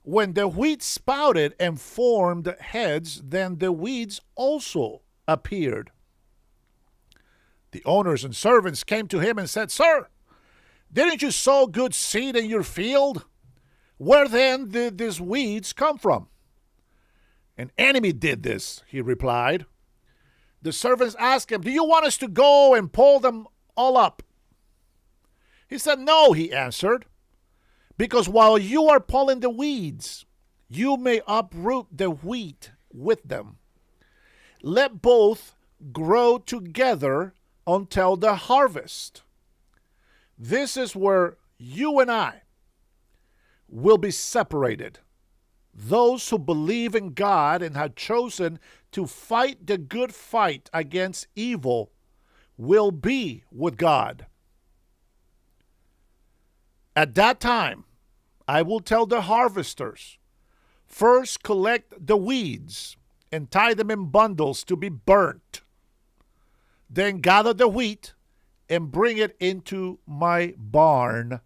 When the wheat sprouted and formed heads, then the weeds also appeared. The owners and servants came to him and said, "Sir, didn't you sow good seed in your field? Where then did these weeds come from?" "An enemy did this," he replied. The servants asked him, "Do you want us to go and pull them all up?" He said, "No," he answered, "because while you are pulling the weeds, you may uproot the wheat with them. Let both grow together until the harvest. This is where you and I will be separated. Those who believe in God and have chosen to fight the good fight against evil will be with God. At that time, I will tell the harvesters, first collect the weeds and tie them in bundles to be burnt. Then gather the wheat and bring it into my barn."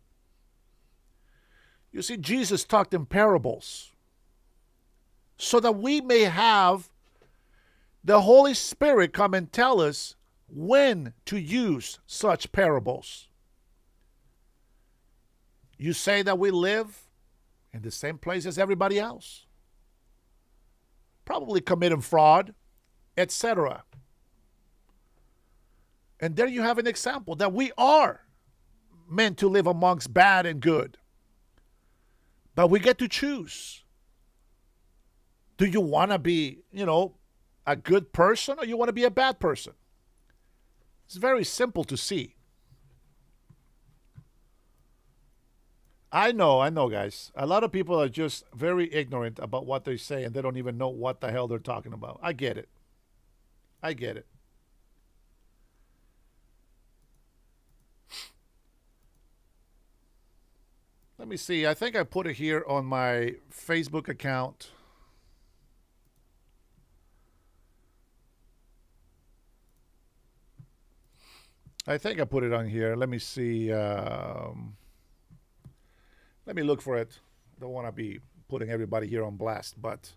You see, Jesus talked in parables so that we may have the Holy Spirit come and tell us when to use such parables. You say that we live in the same place as everybody else, probably committing fraud, etc. And there you have an example that we are meant to live amongst bad and good. But we get to choose. Do you want to be, a good person, or you want to be a bad person? It's very simple to see. I know, guys. A lot of people are just very ignorant about what they say, and they don't even know what the hell they're talking about. I get it. Let me see. I think I put it here on my Facebook account. I think I put it on here. Let me see. Let me look for it. Don't want to be putting everybody here on blast, but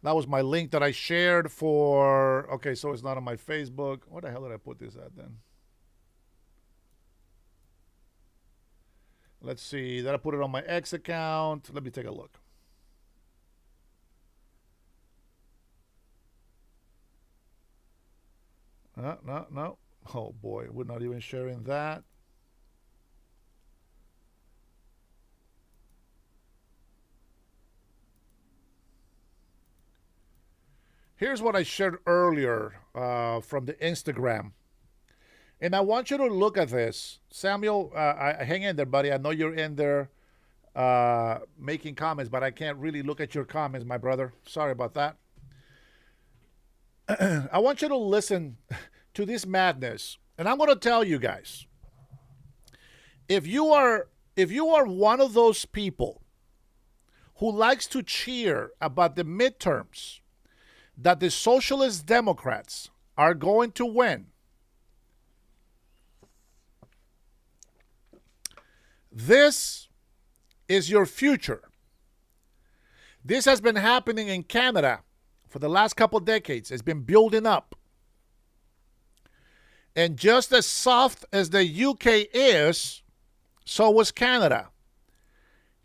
that was my link that I shared for. Okay, so it's not on my Facebook. Where the hell did I put this at then? Let's see. Did I put it on my X account? Let me take a look. No. Oh boy, we're not even sharing that. Here's what I shared earlier from the Instagram. And I want you to look at this. Samuel, hang in there, buddy. I know you're in there making comments, but I can't really look at your comments, my brother. Sorry about that. I want you to listen to this madness. And I'm going to tell you guys, if you are one of those people who likes to cheer about the midterms that the Socialist Democrats are going to win, this is your future. This has been happening in Canada for the last couple of decades. It's been building up. And just as soft as the UK is, so was Canada.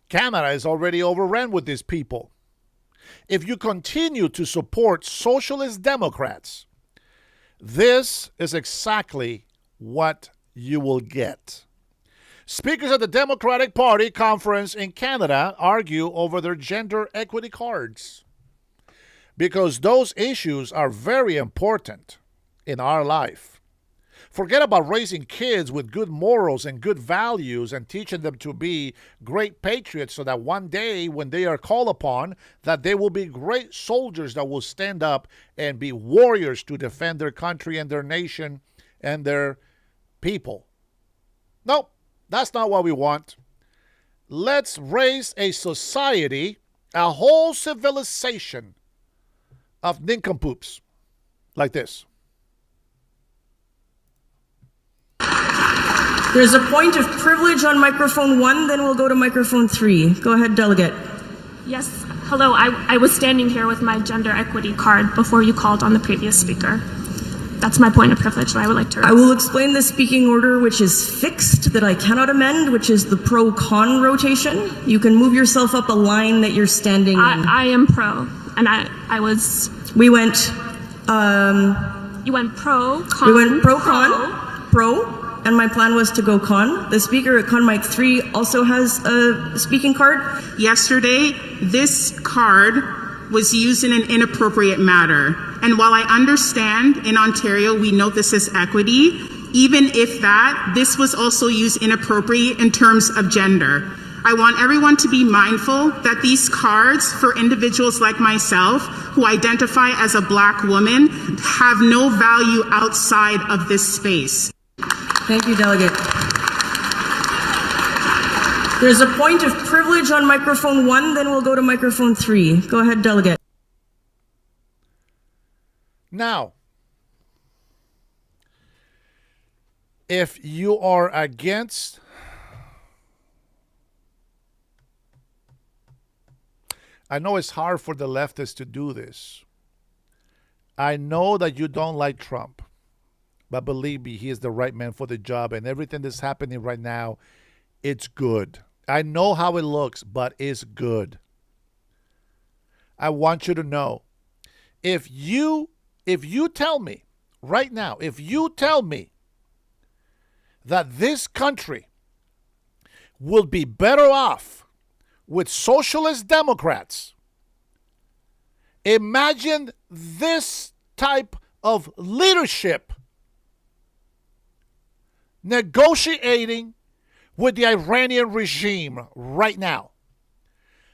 Canada is already overrun with these people. If you continue to support Socialist Democrats, this is exactly what you will get. Speakers at the Democratic Party conference in Canada argue over their gender equity cards because those issues are very important in our life. Forget about raising kids with good morals and good values and teaching them to be great patriots so that one day when they are called upon, that they will be great soldiers that will stand up and be warriors to defend their country and their nation and their people. Nope. That's not what we want. Let's raise a society, a whole civilization of nincompoops like this. There's a point of privilege on microphone 1, then we'll go to microphone 3. Go ahead, delegate. Yes, hello. I was standing here with my gender equity card before you called on the previous speaker. That's my point of privilege that I would like to raise. I will explain the speaking order, which is fixed, that I cannot amend, which is the pro-con rotation. You can move yourself up a line that you're standing in. I am pro, and I was... We went... You went pro, con... We went pro-con, pro, and my plan was to go con. The speaker at con mic 3 also has a speaking card. Yesterday, this card was used in an inappropriate manner. And while I understand in Ontario we note this as equity, even if that, this was also used inappropriately in terms of gender. I want everyone to be mindful that these cards for individuals like myself who identify as a Black woman have no value outside of this space. Thank you, delegate. There's a point of privilege on microphone 1, then we'll go to microphone 3. Go ahead, delegate. Now, if you are against I know it's hard for the leftists to do this. I know that you don't like Trump, but believe me, he is the right man for the job, and everything that's happening right now, it's good. I know how it looks, but it's good. I want you to know, if you tell me right now, if you tell me that this country will be better off with Socialist Democrats, imagine this type of leadership negotiating with the Iranian regime right now.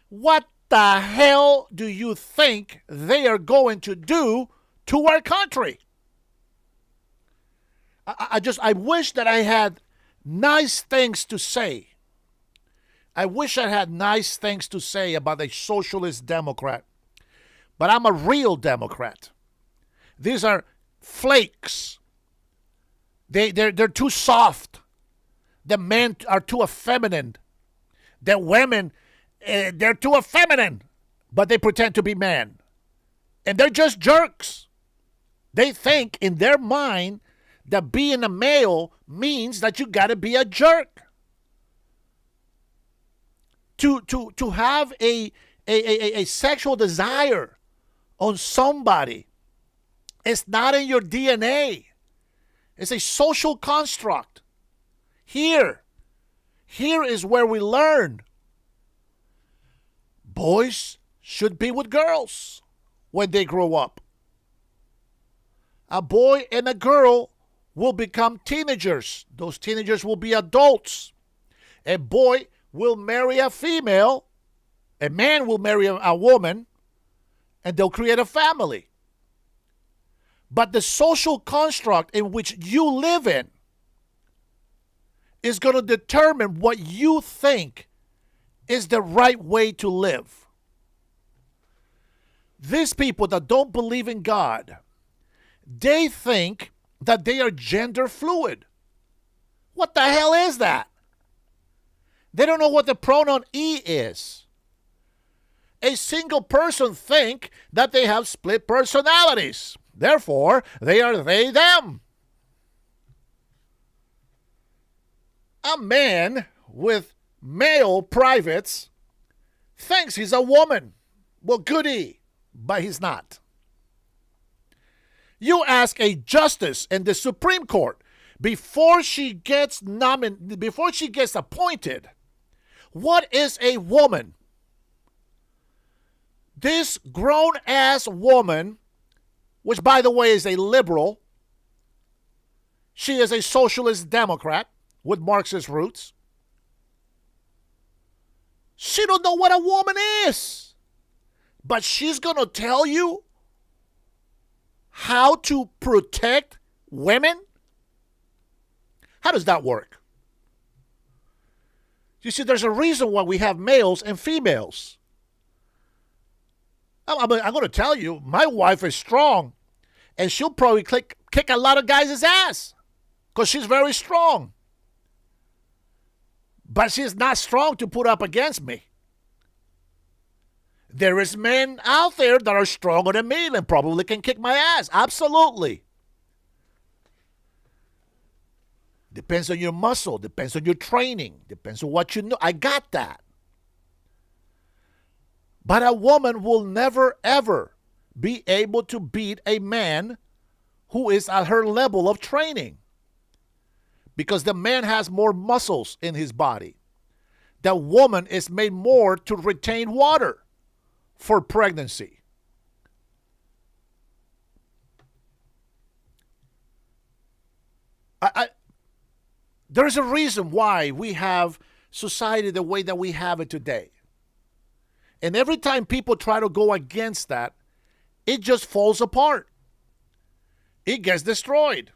What the hell do you think they are going to do to our country? I wish that I had nice things to say. I wish I had nice things to say about a Socialist Democrat. But I'm a real Democrat. These are flakes. They're too soft. The men are too effeminate. The women, they're too effeminate, but they pretend to be men. And they're just jerks. They think in their mind that being a male means that you got to be a jerk. To have a sexual desire on somebody, it's not in your DNA. It's a social construct. Here is where we learn. Boys should be with girls when they grow up. A boy and a girl will become teenagers. Those teenagers will be adults. A boy will marry a female. A man will marry a woman, and they'll create a family. But the social construct in which you live in is going to determine what you think is the right way to live. These people that don't believe in God, they think that they are gender fluid. What the hell is that? They don't know what the pronoun he is. A single person think that they have split personalities. Therefore, they are they, them. A man with male privates thinks he's a woman. Well, goody, but he's not. You ask a justice in the Supreme Court before she gets appointed, what is a woman? This grown-ass woman, which by the way is a liberal, she is a socialist Democrat with Marxist roots. She don't know what a woman is, but she's going to tell you how to protect women? How does that work? You see, there's a reason why we have males and females. I'm going to tell you, my wife is strong, and she'll probably kick a lot of guys' ass because she's very strong. But she's not strong to put up against me. There is men out there that are stronger than me and probably can kick my ass. Absolutely. Depends on your muscle. Depends on your training. Depends on what you know. I got that. But a woman will never, ever be able to beat a man who is at her level of training. Because the man has more muscles in his body. The woman is made more to retain water for pregnancy. There's a reason why we have society the way that we have it today. And every time people try to go against that, it just falls apart. It gets destroyed.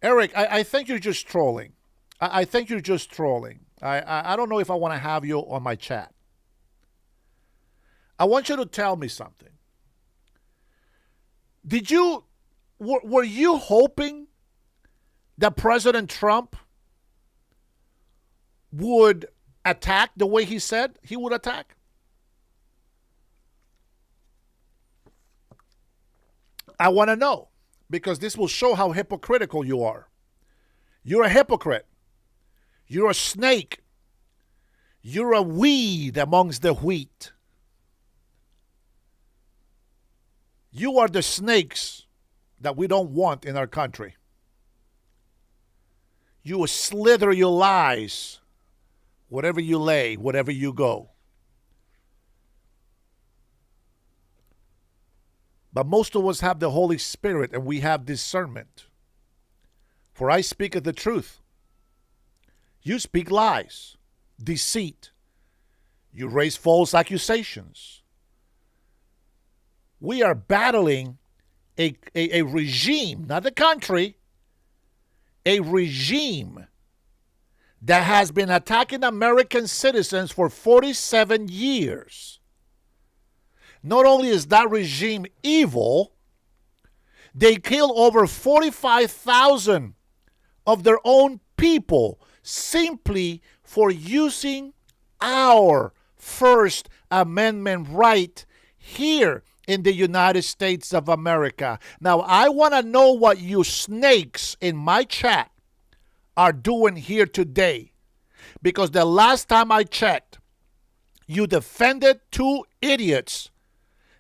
Eric, I think you're just trolling. I think you're just trolling. I don't know if I want to have you on my chat. I want you to tell me something. Were you hoping that President Trump would attack the way he said he would attack? I want to know, because this will show how hypocritical you are. You're a hypocrite. You're a snake. You're a weed amongst the wheat. You are the snakes that we don't want in our country. You slither your lies wherever you lay, wherever you go. But most of us have the Holy Spirit and we have discernment. For I speak of the truth. You speak lies, deceit. You raise false accusations. We are battling a regime, not the country, a regime that has been attacking American citizens for 47 years. Not only is that regime evil, they kill over 45,000 of their own people simply for using our First Amendment right here in the United States of America. Now, I want to know what you snakes in my chat are doing here today. Because the last time I checked, you defended two idiots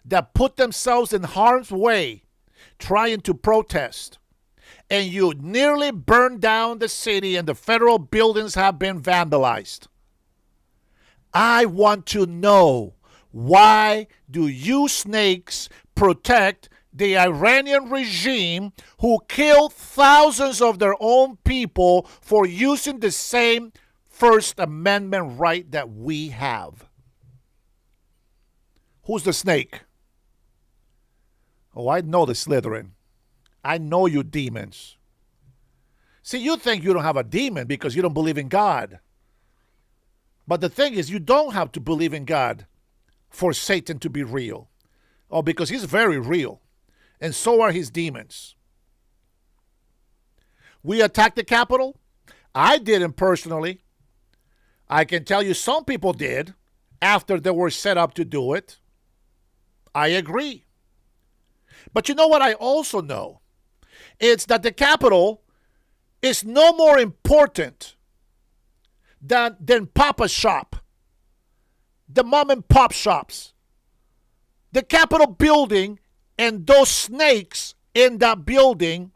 that put themselves in harm's way trying to protest. And you nearly burned down the city and the federal buildings have been vandalized. I want to know, why do you snakes protect the Iranian regime, who killed thousands of their own people for using the same First Amendment right that we have. Who's the snake? Oh, I know the Slytherin. I know you demons. See, you think you don't have a demon because you don't believe in God. But the thing is, you don't have to believe in God for Satan to be real. Oh, because he's very real. And so are his demons. We attacked the Capitol. I didn't personally. I can tell you some people did after they were set up to do it. I agree. But you know what I also know? It's that the Capitol is no more important than Papa's shop, the mom and pop shops. The Capitol building and those snakes in that building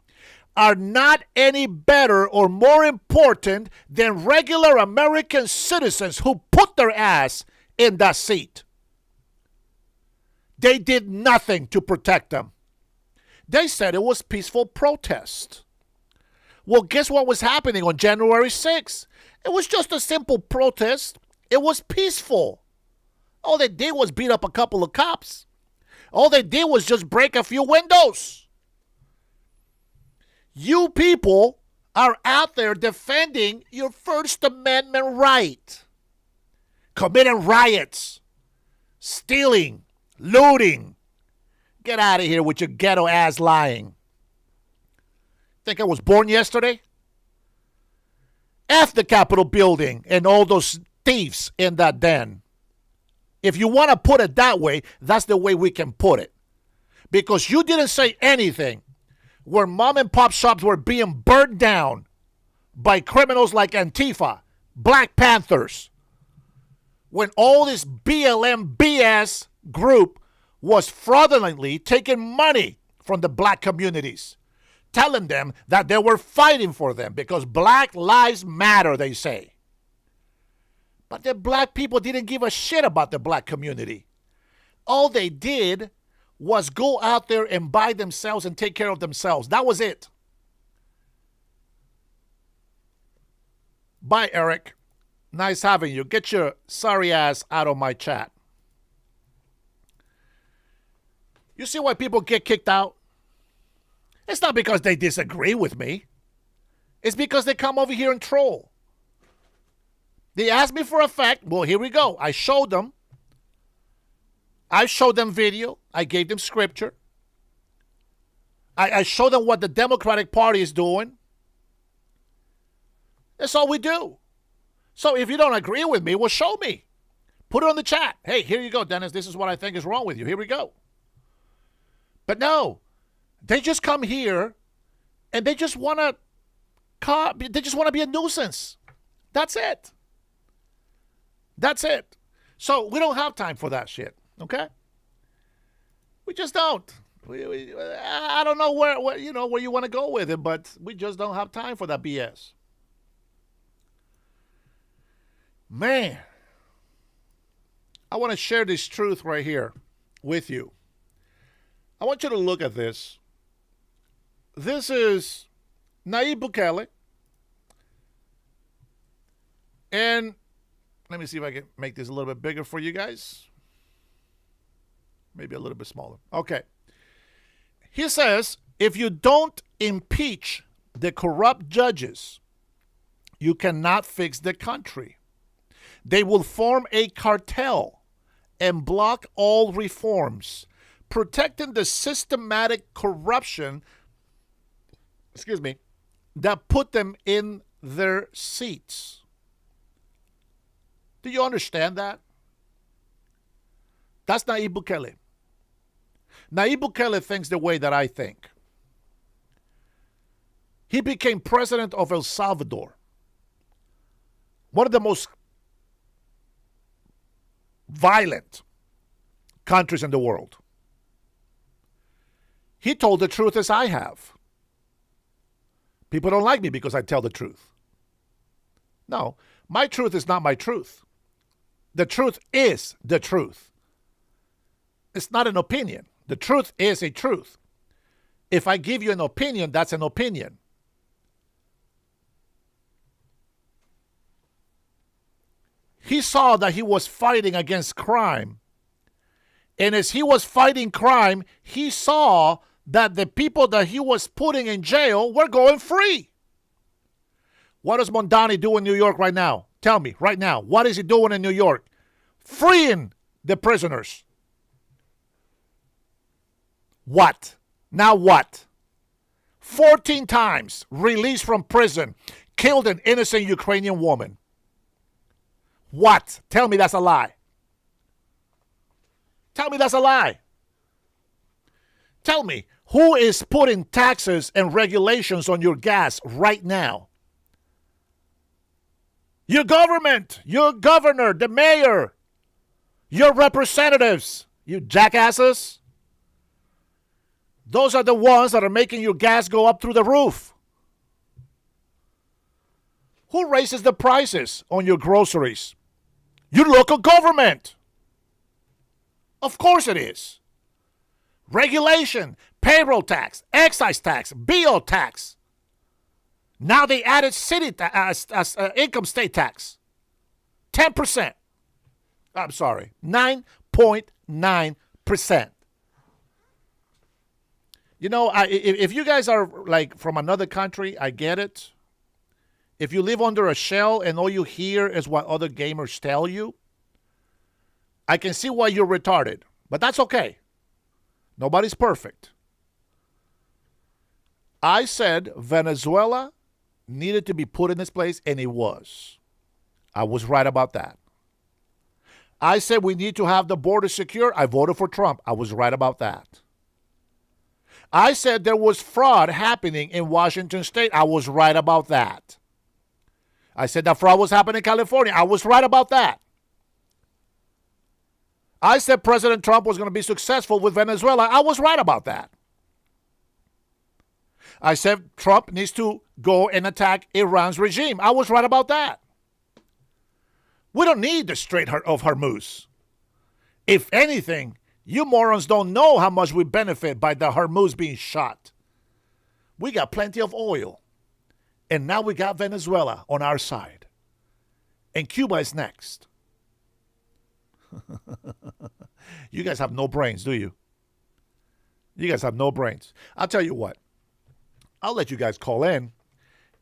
are not any better or more important than regular American citizens who put their ass in that seat. They did nothing to protect them. They said it was peaceful protest. Well, guess what was happening on January 6th? It was just a simple protest. It was peaceful. All they did was beat up a couple of cops. All they did was just break a few windows. You people are out there defending your First Amendment right, committing riots, stealing, looting. Get out of here with your ghetto ass lying. Think I was born yesterday? F the Capitol building and all those thieves in that den. If you want to put it that way, that's the way we can put it. Because you didn't say anything where mom and pop shops were being burned down by criminals like Antifa, Black Panthers, when all this BLM BS group was fraudulently taking money from the black communities, telling them that they were fighting for them because Black Lives Matter, they say. But the black people didn't give a shit about the black community. All they did was go out there and buy themselves and take care of themselves. That was it. Bye, Eric. Nice having you. Get your sorry ass out of my chat. You see why people get kicked out? It's not because they disagree with me. It's because they come over here and troll. They asked me for a fact. Well, here we go. I showed them. I showed them video. I gave them scripture. I showed them what the Democratic Party is doing. That's all we do. So if you don't agree with me, well, show me. Put it on the chat. Hey, here you go, Dennis. This is what I think is wrong with you. Here we go. But no, they just come here and they just want to be a nuisance. That's it. That's it. So we don't have time for that shit, okay? We just don't. I don't know where you want to go with it, but we just don't have time for that BS. Man, I want to share this truth right here with you. I want you to look at this. This is Nayib Bukele. And let me see if I can make this a little bit bigger for you guys. Maybe a little bit smaller. Okay. He says, if you don't impeach the corrupt judges, you cannot fix the country. They will form a cartel and block all reforms, protecting the systematic corruption, that put them in their seats. Do you understand that? That's Nayib Bukele. Nayib Bukele thinks the way that I think. He became president of El Salvador, one of the most violent countries in the world. He told the truth as I have. People don't like me because I tell the truth. No, my truth is not my truth. The truth is the truth. It's not an opinion. The truth is a truth. If I give you an opinion, that's an opinion. He saw that he was fighting against crime. And as he was fighting crime, he saw that the people that he was putting in jail were going free. What does Mondani do in New York right now? Tell me right now. What is he doing in New York? Freeing the prisoners. What? Now what? 14 times released from prison, killed an innocent Ukrainian woman. What? Tell me that's a lie. Tell me that's a lie. Tell me, who is putting taxes and regulations on your gas right now? Your government, your governor, the mayor, your representatives, you jackasses. Those are the ones that are making your gas go up through the roof. Who raises the prices on your groceries? Your local government. Of course it is. Regulation, payroll tax, excise tax, BO tax. Now they added city income state tax. 10%. I'm sorry, 9.9%. You know, if you guys are like from another country, I get it. If you live under a shell and all you hear is what other gamers tell you, I can see why you're retarded. But that's okay. Nobody's perfect. I said Venezuela needed to be put in this place, and it was. I was right about that. I said we need to have the border secure. I voted for Trump. I was right about that. I said there was fraud happening in Washington State. I was right about that. I said that fraud was happening in California. I was right about that. I said President Trump was going to be successful with Venezuela. I was right about that. I said Trump needs to go and attack Iran's regime. I was right about that. We don't need the Strait of Hormuz. If anything, you morons don't know how much we benefit by the Hormuz being shut. We got plenty of oil. And now we got Venezuela on our side. And Cuba is next. You guys have no brains, do you? You guys have no brains. I'll tell you what. I'll let you guys call in.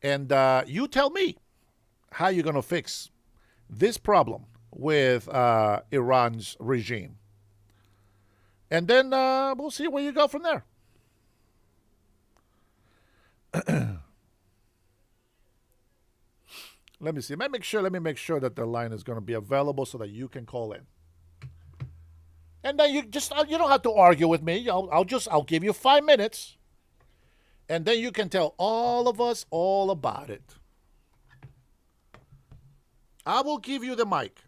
And you tell me how you're going to fix this problem with Iran's regime. And then we'll see where you go from there. Let me see. Let me make sure that the line is going to be available so that you can call in. And then you don't have to argue with me. I'll give you 5 minutes. And then you can tell all of us all about it. I will give you the mic.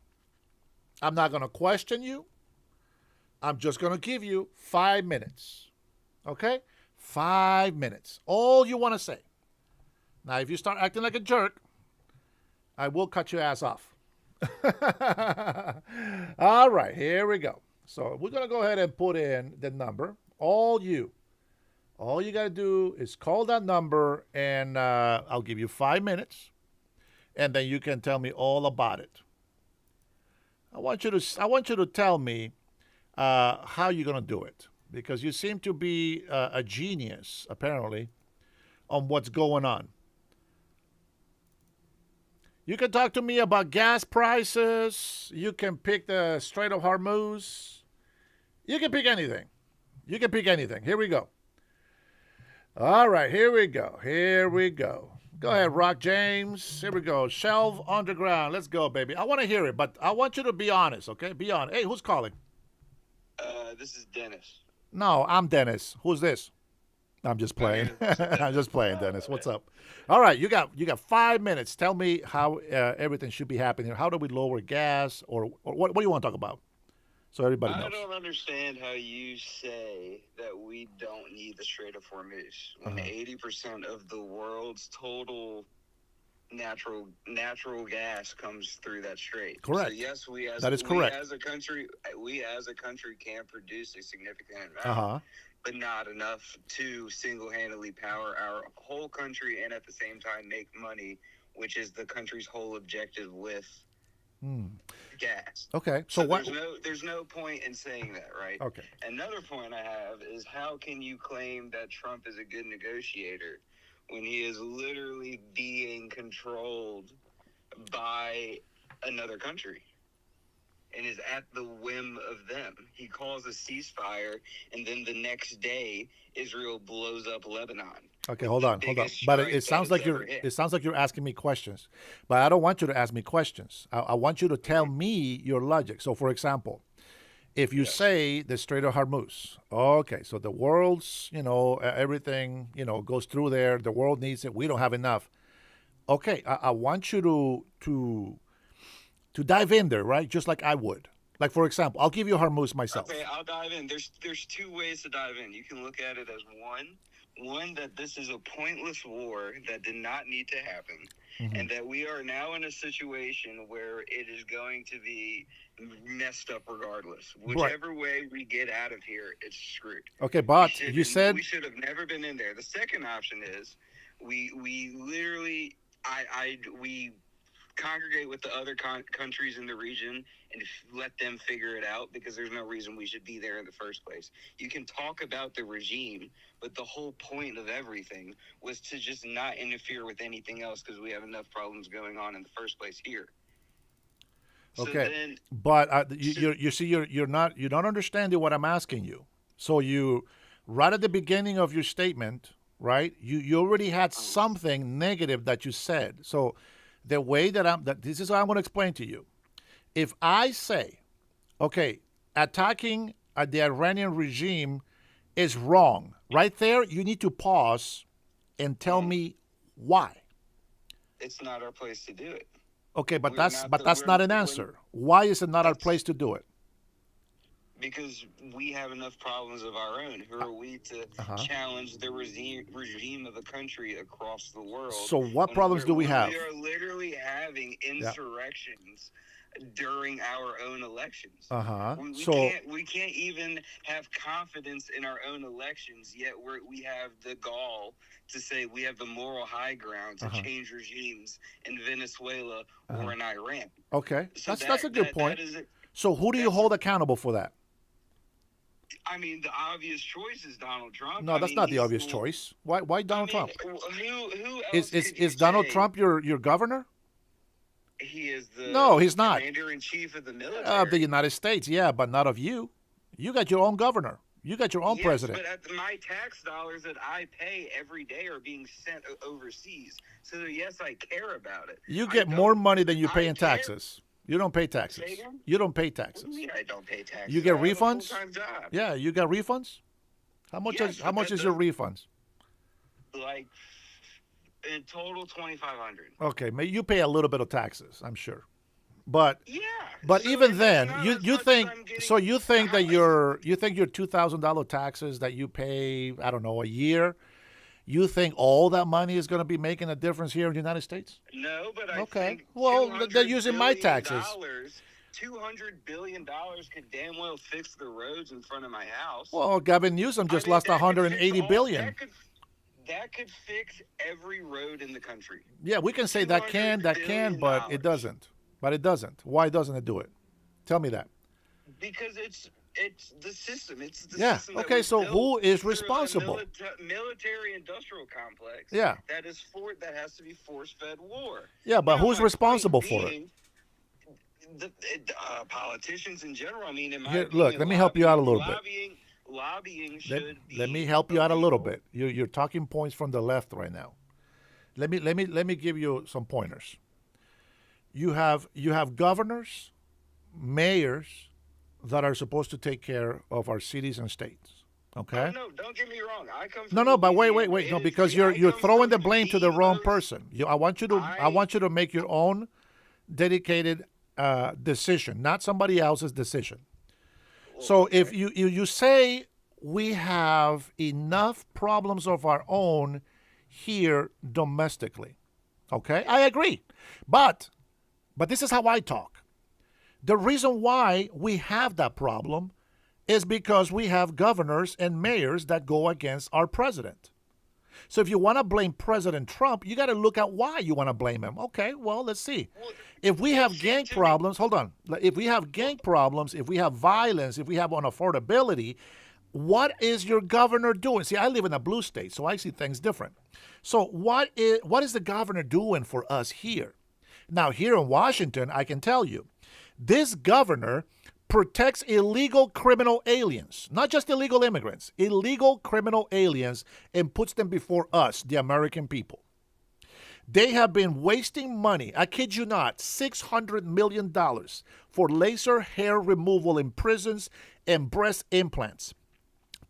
I'm not going to question you. I'm just going to give you 5 minutes. Okay? 5 minutes. All you want to say. Now, if you start acting like a jerk, I will cut your ass off. All right, here we go. So we're going to go ahead and put in the number. All you got to do is call that number, and I'll give you 5 minutes, and then you can tell me all about it. I want you to tell me how you're going to do it, because you seem to be a genius, apparently, on what's going on. You can talk to me about gas prices. You can pick the Strait of Hormuz. You can pick anything. You can pick anything. Here we go. All right, here we go. Here we go. Go ahead, Rock James. Here we go. Shelf Underground. Let's go, baby. I want to hear it, but I want you to be honest, okay? Be honest. Hey, who's calling? This is Dennis. No, I'm Dennis. Who's this? I'm just playing. I'm just playing, Dennis. What's up? All right, you got 5 minutes. Tell me how everything should be happening. How do we lower gas, or what do you want to talk about? So everybody knows. I don't understand how you say that we don't need the Strait of Hormuz when 80% of the world's total natural gas comes through that strait. Correct. So yes, That is correct. we as a country can produce a significant amount, Uh-huh. but not enough to single-handedly power our whole country and at the same time make money, which is the country's whole objective with gas. Okay. So what? There's no point in saying that, right? Okay. Another point I have is, how can you claim that Trump is a good negotiator when he is literally being controlled by another country and is at the whim of them? He calls a ceasefire, and then the next day Israel blows up Lebanon. Okay, hold on. But it sounds like you're asking me questions. But I don't want you to ask me questions. I want you to tell me your logic. So, for example, if you say the Strait of Hormuz, okay, so the world's, everything, goes through there. The world needs it. We don't have enough. Okay, I want you to dive in there, right? Just like I would. Like, for example, I'll give you Hormuz myself. Okay, I'll dive in. There's two ways to dive in. You can look at it as one that this is a pointless war that did not need to happen, and that we are now in a situation where it is going to be messed up regardless. Whichever way we get out of here, it's screwed. Okay, but you said we should have never been in there. The second option is we literally we congregate with the other countries in the region and let them figure it out, because there's no reason we should be there in the first place. You can talk about the regime, but the whole point of everything was to just not interfere with anything else, because we have enough problems going on in the first place here. Okay, but you're not understanding what I'm asking you. So you, right at the beginning of your statement, right? You already had something negative that you said. So the way that this is how I'm going to explain to you. If I say, okay, attacking the Iranian regime is wrong, right there, you need to pause and tell me why. It's not our place to do it. Okay, but that's not an answer. Why is it not our place to do it? Because we have enough problems of our own. Who are we to challenge the regime of a country across the world? So what problems do we have? We are literally having insurrections during our own elections. We can't even have confidence in our own elections, yet we have the gall to say we have the moral high ground to change regimes in Venezuela or in Iran. Okay, so that's a good point. So who do you hold accountable for that? I mean, the obvious choice is Donald Trump. No, that's not the obvious choice. Why Donald Trump? Who else is Donald Trump your governor? He is the he's not. Commander-in-Chief of the military. Of the United States, yeah, but not of you. You got your own governor. You got your own president. But my tax dollars that I pay every day are being sent overseas. So yes, I care about it. You get more money than you pay in taxes. You don't pay taxes. You don't pay taxes. What do you mean I don't pay taxes? You get I have a refunds? full-time job. Yeah, you got refunds? How much is your refunds? Like in total $2,500. Okay, you pay a little bit of taxes, I'm sure. But but so even then, you think that your $2,000 taxes that you pay, I don't know, a year, you think all that money is going to be making a difference here in the United States? No, but I think they're using my taxes. $200 billion could damn well fix the roads in front of my house. Well, Gavin Newsom just lost $180 billion. That could fix every road in the country. Yeah, we can say that can, but it doesn't. But it doesn't. Why doesn't it do it? Tell me that. Because it's the system. It's the system. Okay, so who is responsible? Military-industrial complex. Yeah. That has to be force-fed war. Yeah, but who's responsible for it? The politicians in general. I mean, in my Here, opinion, look, let me help you out a little bit. Lobbying should let me help you out a little bit. You're talking points from the left right now. Let me give you some pointers. You have governors, mayors that are supposed to take care of our cities and states. Okay? No, don't get me wrong. I come from No, but wait. No, because you're throwing the blame to the wrong person. I want you to make your own dedicated decision, not somebody else's decision. So if you say we have enough problems of our own here domestically, Okay, I agree. But this is how I talk. The reason why we have that problem is because we have governors and mayors that go against our president. So if you want to blame President Trump, you got to look at why you want to blame him. Okay, well, let's see. If we have gang problems, hold on. If we have gang problems, if we have violence, if we have unaffordability, what is your governor doing? See, I live in a blue state, so I see things different. So what is the governor doing for us here? Now, here in Washington, I can tell you, this governor protects illegal criminal aliens, not just illegal immigrants, illegal criminal aliens, and puts them before us, the American people. They have been wasting money, I kid you not, $600 million for laser hair removal in prisons and breast implants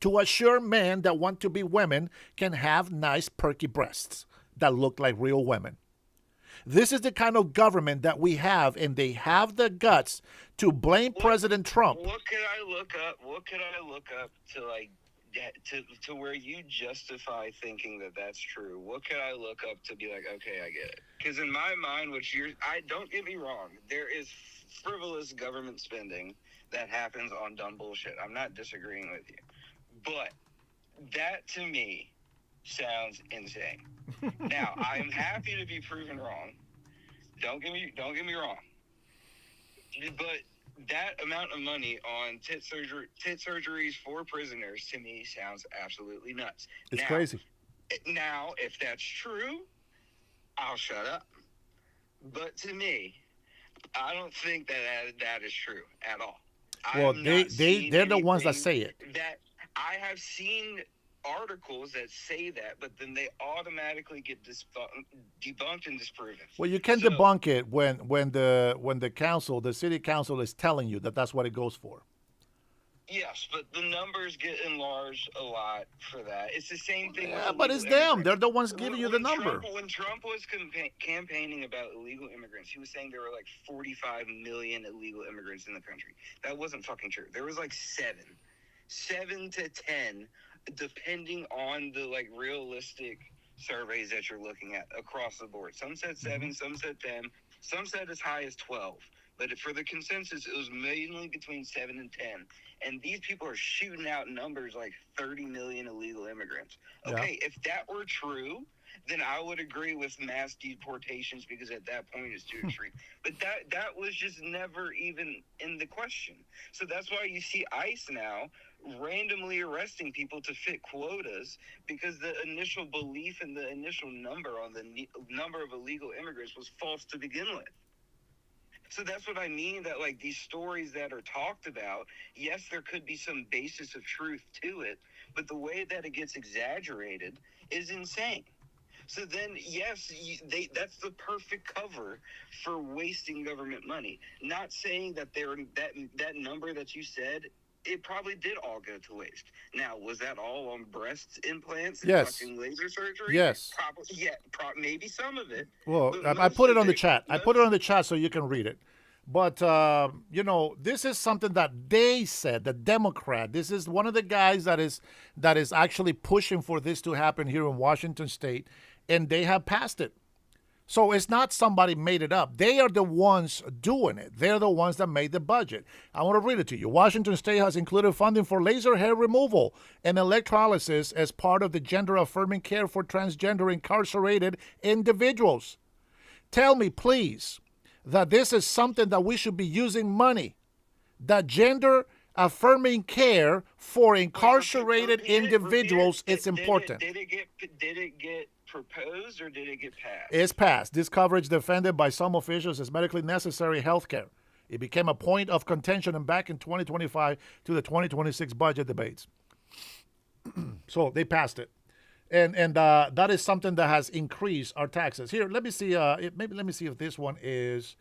to assure men that want to be women can have nice, perky breasts that look like real women. This is the kind of government that we have, and they have the guts to blame President Trump. What could I look up? What could I look up to like to where you justify thinking that that's true? What could I look up to be like, okay, I get it? Because in my mind, don't get me wrong, there is frivolous government spending that happens on dumb bullshit. I'm not disagreeing with you, but that to me sounds insane. Now, I'm happy to be proven wrong. Don't get me wrong. But that amount of money on tit surgeries for prisoners to me sounds absolutely nuts. It's crazy. Now, if that's true, I'll shut up. But to me, I don't think that is true at all. Well, they're the ones that say it. That I have seen articles that say that, but then they automatically get debunked and disproven. Well, you can debunk it when the council, the city council, is telling you that that's what it goes for. Yes, but the numbers get enlarged a lot for that. It's the same thing. Yeah, but it's them. They're the ones giving you the number. When Trump was campaigning about illegal immigrants, he was saying there were like 45 million illegal immigrants in the country. That wasn't fucking true. There was like 7 to 10, depending on the like realistic surveys that you're looking at across the board. Some said 7, some said 10, some said as high as 12. But for the consensus, it was mainly between 7 and 10. And these people are shooting out numbers like 30 million illegal immigrants. Okay, if that were true, then I would agree with mass deportations because at that point it's too extreme. But that was just never even in the question. So that's why you see ICE now randomly arresting people to fit quotas because the initial belief and the initial number on the number of illegal immigrants was false to begin with. So that's what I mean, that like these stories that are talked about, yes, there could be some basis of truth to it, but the way that it gets exaggerated is insane. So then, yes, that's the perfect cover for wasting government money. Not saying that that number that you said, it probably did all go to waste. Now, was that all on breast implants and fucking laser surgery? Yes. Probably, yeah, maybe some of it. Well, I put it on the chat. I put it on the chat so you can read it. But, this is something that they said, the Democrat. This is one of the guys that is actually pushing for this to happen here in Washington State, and they have passed it. So it's not somebody made it up. They are the ones doing it. They're the ones that made the budget. I want to read it to you. Washington State has included funding for laser hair removal and electrolysis as part of the gender-affirming care for transgender incarcerated individuals. Tell me, please, that this is something that we should be using money. That gender-affirming care for incarcerated individuals is important. Did it get proposed or did it get passed? It's passed. This coverage defended by some officials as medically necessary health care. It became a point of contention back in 2025 to the 2026 budget debates. So they passed it. And that is something that has increased our taxes. Here, let me see. Let me see if this one is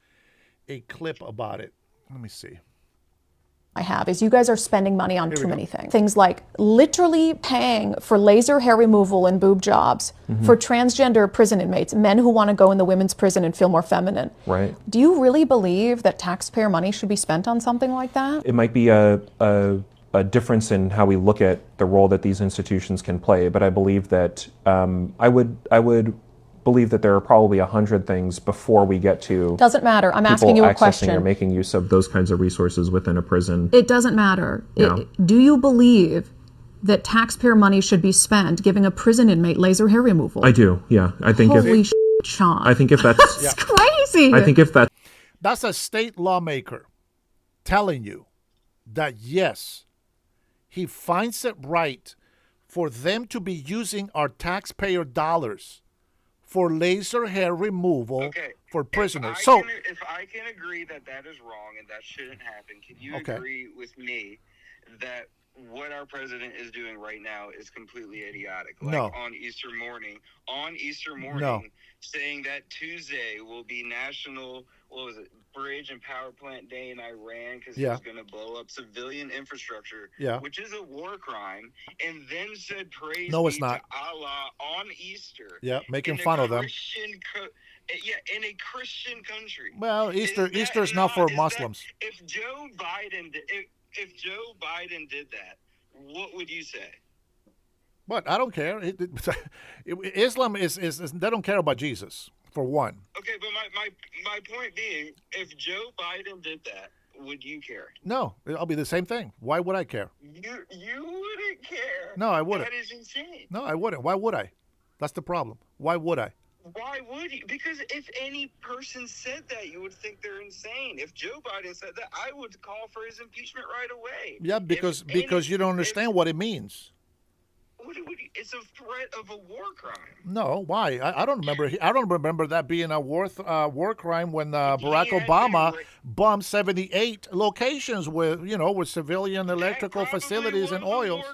a clip about it. Let me see. I have is you guys are spending money on too many things. Things like literally paying for laser hair removal and boob jobs for transgender prison inmates, men who want to go in the women's prison and feel more feminine. Right. Do you really believe that taxpayer money should be spent on something like that? It might be a difference in how we look at the role that these institutions can play, but I believe that I would believe that there are probably 100 things before we get to Doesn't matter. I'm people asking you a accessing question. or making use of those kinds of resources within a prison. It doesn't matter. No. Do you believe that taxpayer money should be spent giving a prison inmate laser hair removal? I do, yeah. I think Holy if Sean. I think if that's That's crazy. I think if that That's a state lawmaker telling you that, yes, he finds it right for them to be using our taxpayer dollars for laser hair removal for prisoners. If I can agree that that is wrong and that shouldn't happen, can you agree with me that what our president is doing right now is completely idiotic? Like No. on Easter morning, No. saying that Tuesday will be National, what was it, Bridge and Power Plant Day in Iran because Yeah. he's going to blow up civilian infrastructure, Yeah. which is a war crime, and then said praise No, it's be not. to Allah on Easter. Yeah, making in a fun of them. In a Christian country. Well, Easter is not for Muslims. If Joe Biden did that, what would you say? But I don't care. Islam is they don't care about Jesus, for one. Okay, but my point being, if Joe Biden did that, would you care? No, it'll be the same thing. Why would I care? You wouldn't care. No, I wouldn't. That is insane. No, I wouldn't. Why would I? That's the problem. Why would I? Why would you? Because if any person said that, you would think they're insane. If Joe Biden said that, I would call for his impeachment right away. Yeah, because you don't understand what it means. It's a threat of a war crime. No, why? I don't remember. I don't remember that being a war crime when Barack Obama bombed 78 locations with civilian electrical facilities and oils.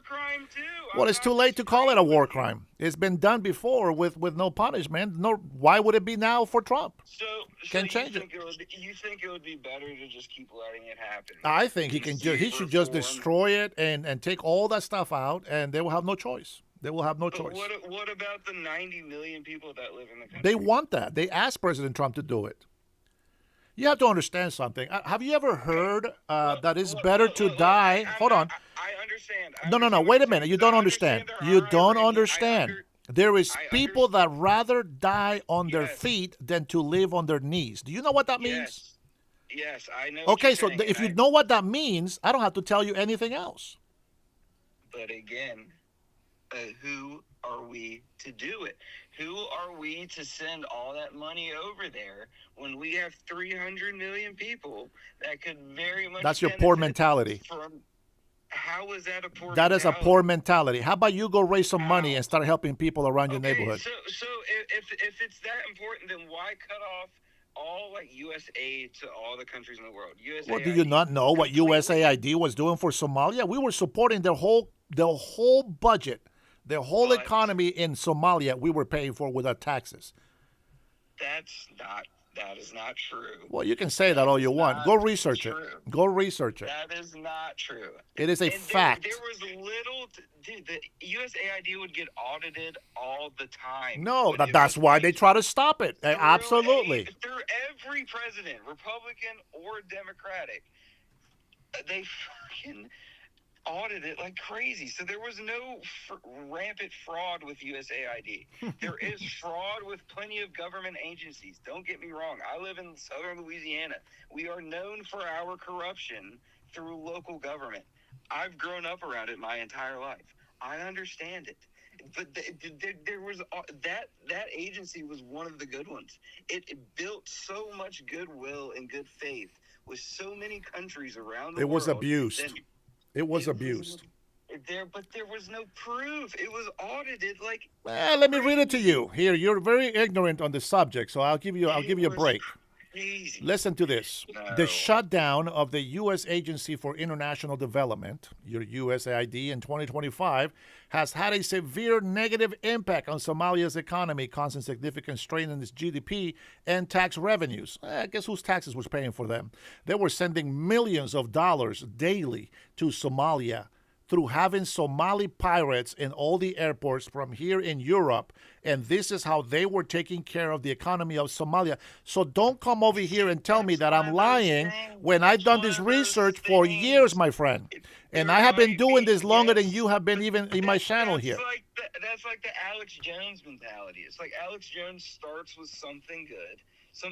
Well, it's too late to call it a war crime. It's been done before with no punishment. No, why would it be now for Trump? Can change it. You think it would be better to just keep letting it happen? I think he should just destroy it and take all that stuff out, and they will have no choice. They will have no choice. What about the 90 million people that live in the country? They want that. They asked President Trump to do it. You have to understand something. Have you ever heard that it's better to die? Hold on. I understand. No. Wait a minute. You don't understand. You don't understand. There is people that rather die on their feet than to live on their knees. Do you know what that means? Yes, I know. Okay, so if you know what that means, I don't have to tell you anything else. But again, who are we to do it? Who are we to send all that money over there when we have 300 million people that could very much That's your poor mentality. How is that a poor That is a mentality? poor mentality. How about you go raise some money and start helping people around your neighborhood? So if it's that important, then why cut off all U.S. aid to all the countries in the world? USAID. Well, do you not know what USAID was doing for Somalia? We were supporting their whole budget, their whole economy in Somalia. We were paying for with our taxes. That is not true. Well, you can say that all you want. Go research it. Go research it. That is not true. It is a fact. There was the USAID would get audited all the time. No, that's why they try to stop it. Absolutely. Through every president, Republican or Democratic, they fucking audit it like crazy. So there was no rampant fraud with USAID. There is fraud with plenty of government agencies. Don't get me wrong. I live in southern Louisiana. We are known for our corruption through local government. I've grown up around it my entire life. I understand it. But there was that agency was one of the good ones. It built so much goodwill and good faith with so many countries around the world. It was abused. It was abused. But there was no proof. It was audited like. Let me read it to you. Here, you're very ignorant on the subject, so I'll give you a break. Crazy. Listen to this. No. The shutdown of the U.S. Agency for International Development, your USAID, in 2025 has had a severe negative impact on Somalia's economy, causing significant strain in its GDP and tax revenues. Guess whose taxes was paying for them? They were sending millions of dollars daily to Somalia through having Somali pirates in all the airports from here in Europe. And this is how they were taking care of the economy of Somalia. So don't come over here and tell me that I'm lying when I've done this research for years, my friend. And I have been doing this longer than you have been even in my channel here. That's like the Alex Jones mentality. It's like Alex Jones starts with something good,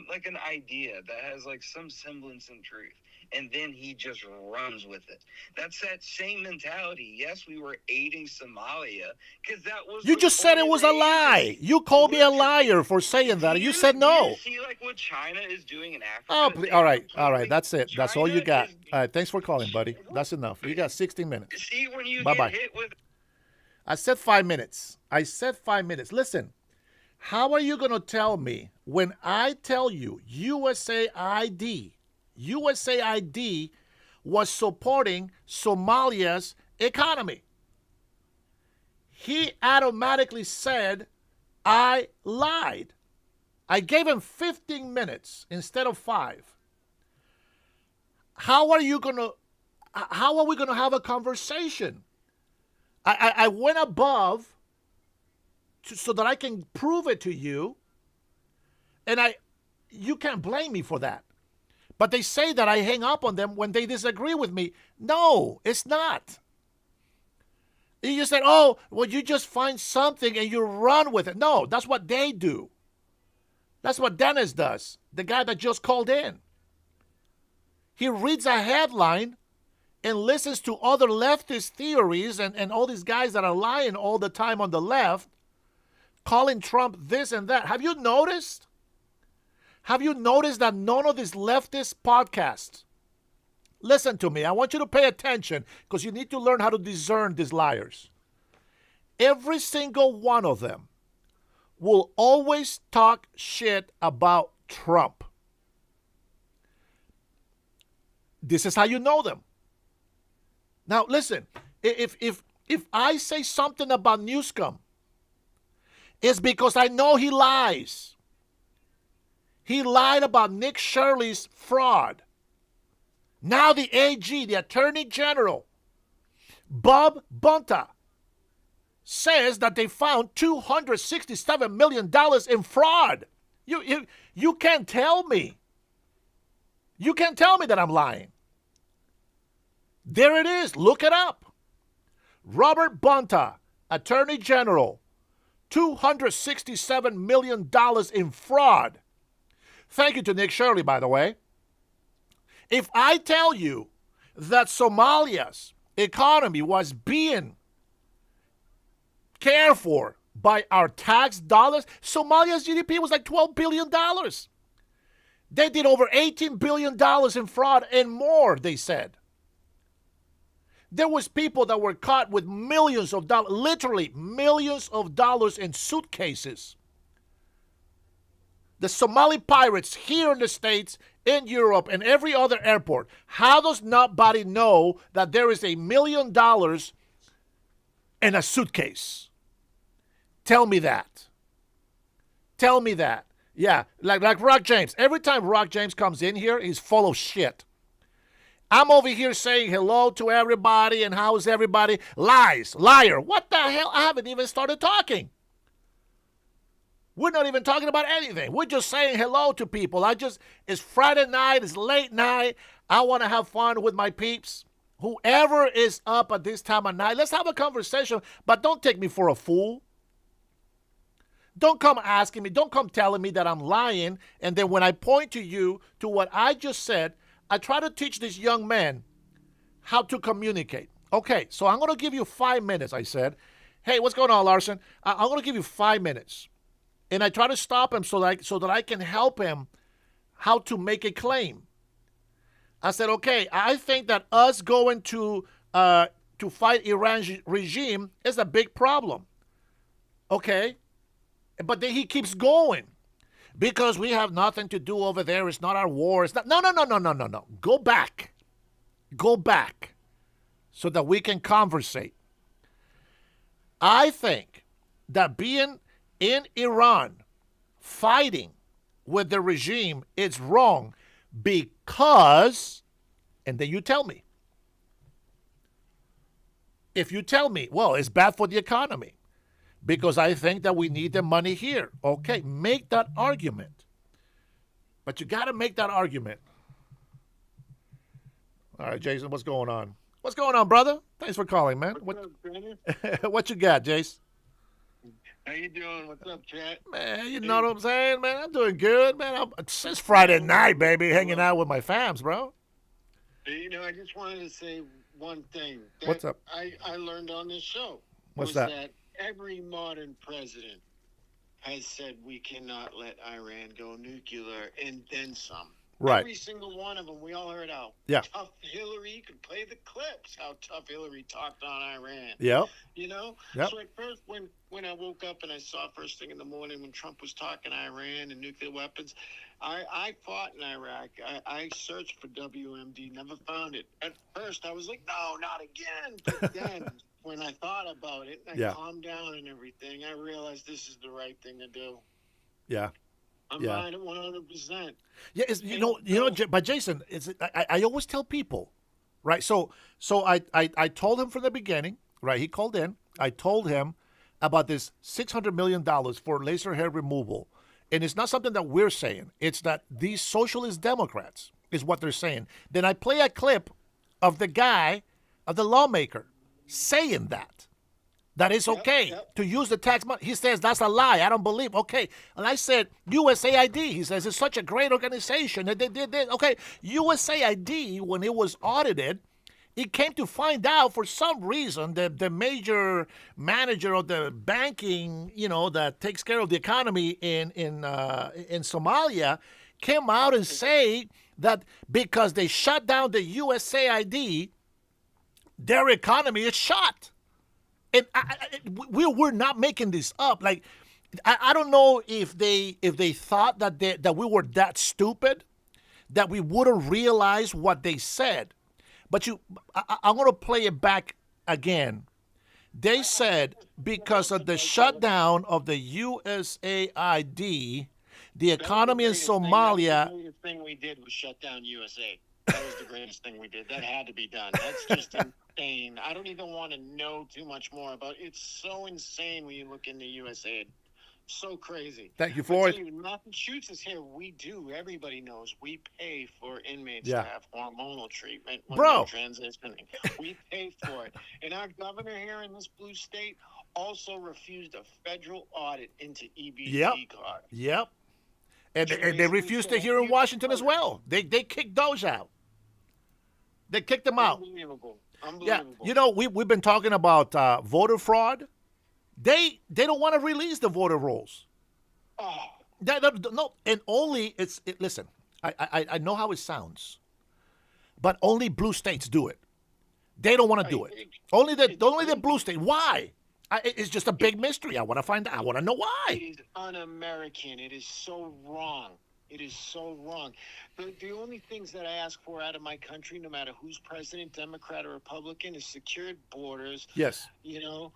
like an idea that has like some semblance in truth, and then he just runs with it. That's that same mentality. Yes, we were aiding Somalia because that was. You just said it was a lie. You called me a liar for saying that. You said no. You see, like what China is doing in Africa. Oh, please. All right. That's it. That's all you got. All right, thanks for calling, buddy. That's enough. You got 60 minutes. See, when you Bye-bye. get hit with. I said 5 minutes. Listen, how are you going to tell me when I tell you USAID was supporting Somalia's economy? He automatically said I lied. I gave him 15 minutes instead of 5. How are we going to have a conversation? I went above so that I can prove it to you, and you can't blame me for that. But they say that I hang up on them when they disagree with me. No, it's not. You said, oh, well, you just find something and you run with it. No, that's what they do. That's what Dennis does, the guy that just called in. He reads a headline and listens to other leftist theories and all these guys that are lying all the time on the left, calling Trump this and that. Have you noticed? Have you noticed that none of these leftist podcasts, listen to me, I want you to pay attention because you need to learn how to discern these liars. Every single one of them will always talk shit about Trump. This is how you know them. Now, listen, if I say something about Newscomb, it's because I know he lies. He lied about Nick Shirley's fraud. Now the AG, the Attorney General, Bob Bunta, says that they found $267 million in fraud. You can't tell me. You can't tell me that I'm lying. There it is. Look it up. Robert Bonta, Attorney General, $267 million in fraud. Thank you to Nick Shirley, by the way. If I tell you that Somalia's economy was being cared for by our tax dollars, Somalia's GDP was like $12 billion. They did over $18 billion in fraud and more, they said. There was people that were caught with millions of dollars, literally millions of dollars in suitcases. The Somali pirates here in the States, in Europe, and every other airport. How does nobody know that there is $1 million in a suitcase? Tell me that. Tell me that. Yeah, like Rock James. Every time Rock James comes in here, he's full of shit. I'm over here saying hello to everybody and how's everybody? Lies, liar. What the hell? I haven't even started talking. We're not even talking about anything. We're just saying hello to people. It's Friday night, it's late night. I want to have fun with my peeps. Whoever is up at this time of night, let's have a conversation, but don't take me for a fool. Don't come asking me, don't come telling me that I'm lying, and then when I point to you to what I just said, I try to teach this young man how to communicate. Okay, so I'm going to give you 5 minutes, I said. Hey, what's going on, Larson? I'm going to give you 5 minutes. And I try to stop him so that I can help him how to make a claim. I said, okay, I think that us going to fight Iran's regime is a big problem. Okay? But then he keeps going. Because we have nothing to do over there. It's not our war. It's not. No. Go back. Go back. So that we can conversate. I think that being in Iran, fighting with the regime, it's wrong because, and then you tell me. If you tell me, well, it's bad for the economy. Because I think that we need the money here. Okay, make that argument. But you got to make that argument. All right, Jason, what's going on? What's going on, brother? Thanks for calling, man. What you got, Jace? How you doing? What's up, chat? Man, you know what I'm saying, man? I'm doing good, man. It's Friday night, baby, hanging out with my fams, bro. You know, I just wanted to say one thing. That What's up? I learned on this show. What's was that? every modern president has said we cannot let Iran go nuclear, and then some. Right. Every single one of them. We all heard how tough Hillary. You could play the clips. How tough Hillary talked on Iran. Yep. You know. Yep. So at first, when I woke up and I saw first thing in the morning when Trump was talking Iran and nuclear weapons, I fought in Iraq. I searched for WMD, never found it. At first, I was like, no, not again. But then, when I thought about it, and I calmed down and everything, I realized this is the right thing to do. Yeah. I'm behind it 100%. Yeah, but Jason, I always tell people, right? So I told him from the beginning, right? He called in. I told him about this $600 million for laser hair removal. And it's not something that we're saying. It's that these socialist Democrats is what they're saying. Then I play a clip of the guy, of the lawmaker, saying that it's okay to use the tax money. He says that's a lie. I don't believe. Okay. And I said, USAID. He says it's such a great organization that they did this. Okay. USAID, when it was audited, it came to find out for some reason that the major manager of the banking, that takes care of the economy in Somalia, came out and say that because they shut down the USAID, their economy is shot. And we're not making this up. Like, I don't know if they thought that we were that stupid that we wouldn't realize what they said. But I'm going to play it back again. They said because of the shutdown of the USAID, the economy in Somalia. The greatest thing we did was shut down USA. That was the greatest thing we did. That had to be done. That's just insane. I don't even want to know too much more about it. It's so insane when you look into USAID. So crazy. Thank you, Floyd. Massachusetts here, we do. Everybody knows we pay for inmates to have hormonal treatment when Bro. they're transitioning. We pay for it. And our governor here in this blue state also refused a federal audit into EBT card. Yep. And they refused to here in Washington as well. They kicked those out. They kicked them out. Unbelievable. Yeah. We've been talking about voter fraud. They don't want to release the voter rolls. Oh. No, and only listen. I know how it sounds, but only blue states do it. They don't want to do it. Only the blue state. Why? It's just a big mystery. I want to find out. I want to know why. It is un-American. It is so wrong. It is so wrong. The only things that I ask for out of my country, no matter who's president, Democrat or Republican, is secured borders. Yes. The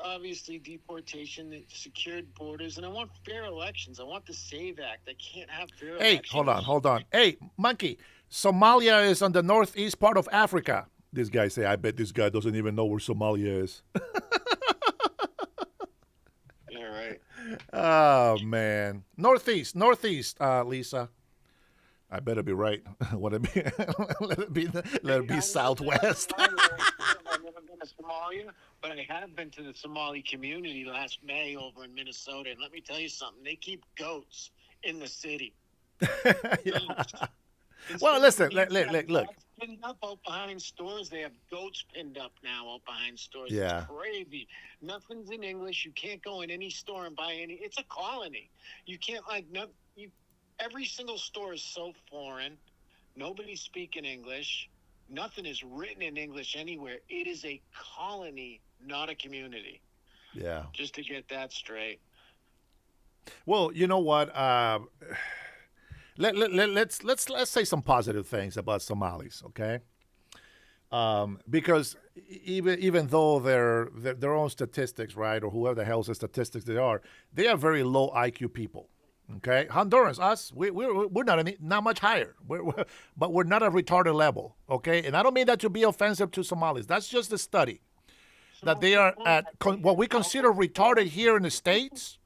obviously deportation, the secured borders, and I want fair elections. I want the SAVE Act. I can't have fair elections. Hey, hold on. Hey, monkey, Somalia is on the northeast part of Africa. This guy say, I bet this guy doesn't even know where Somalia is. Yeah, right. Oh, man. Northeast, Lisa. I better be right. Let it be southwest. I've never been to Somalia, but I have been to the Somali community last May over in Minnesota. And let me tell you something. They keep goats in the city. Well, listen, look. Pinned up out behind stores. They have goats pinned up now out behind stores. Yeah. It's crazy. Nothing's in English. You can't go in any store and buy any. It's a colony. You can't every single store is so foreign. Nobody's speaking English. Nothing is written in English anywhere. It is a colony, not a community. Yeah. Just to get that straight. Well, you know what? Let's say some positive things about Somalis, okay? Because even though their own statistics, right, or whoever the hell's the statistics they are very low IQ people. Okay, Hondurans, us, we're not much higher, but we're not a retarded level. Okay, and I don't mean that to be offensive to Somalis. That's just a study that they are at what we consider retarded here in the States.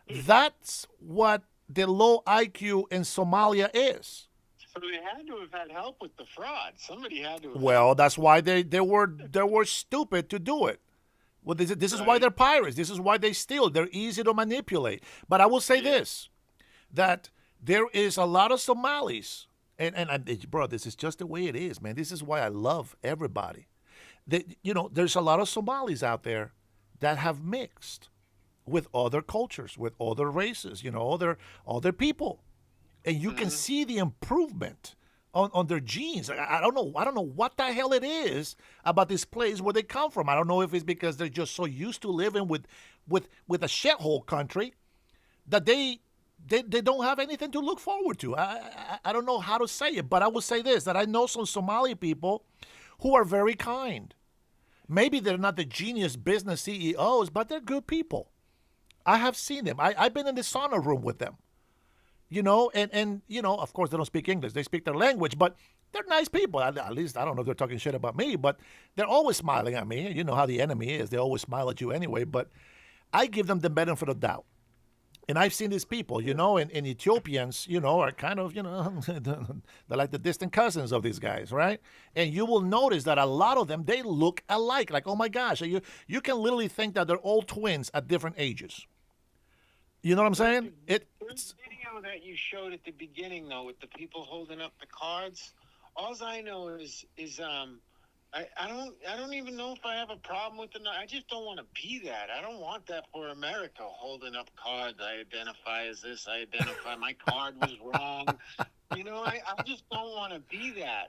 That's what the low IQ in Somalia is. So they had to have had help with the fraud. Somebody had to have. Well, that's why they were stupid to do it. Well, this is why they're pirates. This is why they steal. They're easy to manipulate. But I will say this, that there is a lot of Somalis, and bro, this is just the way it is, man. This is why I love everybody. There's a lot of Somalis out there that have mixed with other cultures, with other races, other people. And you can see the improvement on their genes. I don't know what the hell it is about this place where they come from. I don't know if it's because they're just so used to living with a shithole country that they don't have anything to look forward to. I don't know how to say it, but I will say this, that I know some Somali people who are very kind. Maybe they're not the genius business CEOs, but they're good people. I have seen them. I've been in the sauna room with them. And of course, they don't speak English. They speak their language, but they're nice people. At least, I don't know if they're talking shit about me, but they're always smiling at me. You know how the enemy is. They always smile at you anyway, but I give them the benefit of the doubt. And I've seen these people, and Ethiopians, are kind of, they're like the distant cousins of these guys, right? And you will notice that a lot of them, they look alike. Like, oh my gosh, you can literally think that they're all twins at different ages. You know what I'm saying? The video that you showed at the beginning, though, with the people holding up the cards, all I know is I don't even know if I have a problem with it. I just don't want to be that. I don't want that for America, holding up cards. I identify as this. I identify my card was wrong. I just don't want to be that.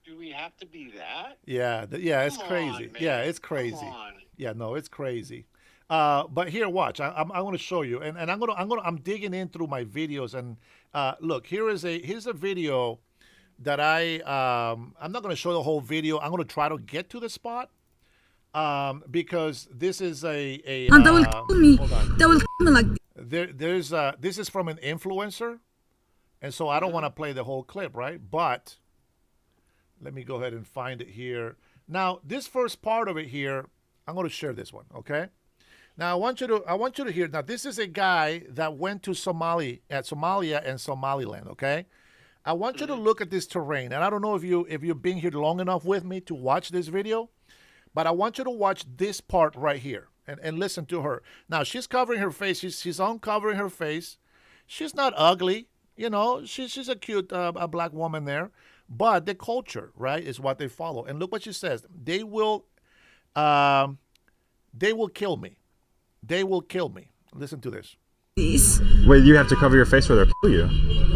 Do we have to be that? Yeah, it's crazy. Yeah, it's crazy. Yeah, no, it's crazy. But here, watch. I'm going to show you, and I'm digging in through my videos, and look, here's a video that I'm not going to show the whole video. I'm going to try to get to the spot because this is hold on. This is from an influencer, and so I don't want to play the whole clip, right? But let me go ahead and find it here. Now, this first part of it here, I'm going to share this one, okay? Now I want you to hear. Now this is a guy that went to Somalia and Somaliland. Okay, I want you to look at this terrain, and I don't know if you've been here long enough with me to watch this video, but I want you to watch this part right here and listen to her. Now she's covering her face. She's uncovering her face. She's not ugly, She's a cute a black woman there, but the culture, right, is what they follow. And look what she says. They will kill me. They will kill me. Listen to this. Wait, you have to cover your face or they'll kill you?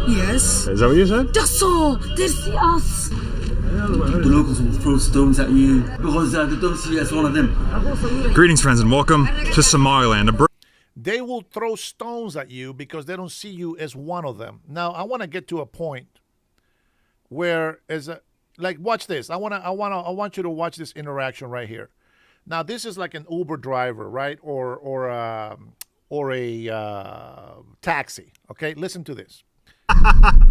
Yes. Is that what you said? Just so they see us. The locals will throw stones at you because they don't see you as one of them. Greetings, friends, and welcome to Somaliland. They will throw stones at you because they don't see you as one of them. Now, I want to get to a point where, watch this. I want you to watch this interaction right here. Now, this is like an Uber driver, right? Or a taxi. Okay, listen to this.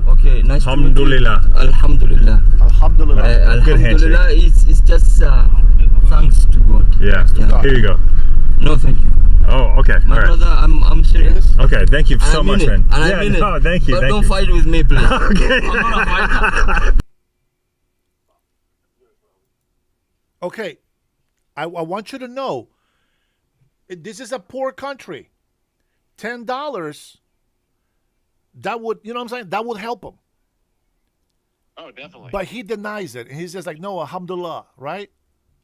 Okay, nice to meet you. Alhamdulillah. Alhamdulillah. Alhamdulillah. Alhamdulillah, it's just thanks to God. Yeah. Here you go. No, thank you. Oh, okay. My all right. brother, I'm serious. Okay, thank you so much, man. And I mean it. No, thank you. But thank don't you. fight with me, please. Okay. I'm gonna fight. Okay. I want you to know, this is a poor country. $10, that would, you know what I'm saying? That would help him. Oh, definitely. But he denies it. And he's just like, no, alhamdulillah, right?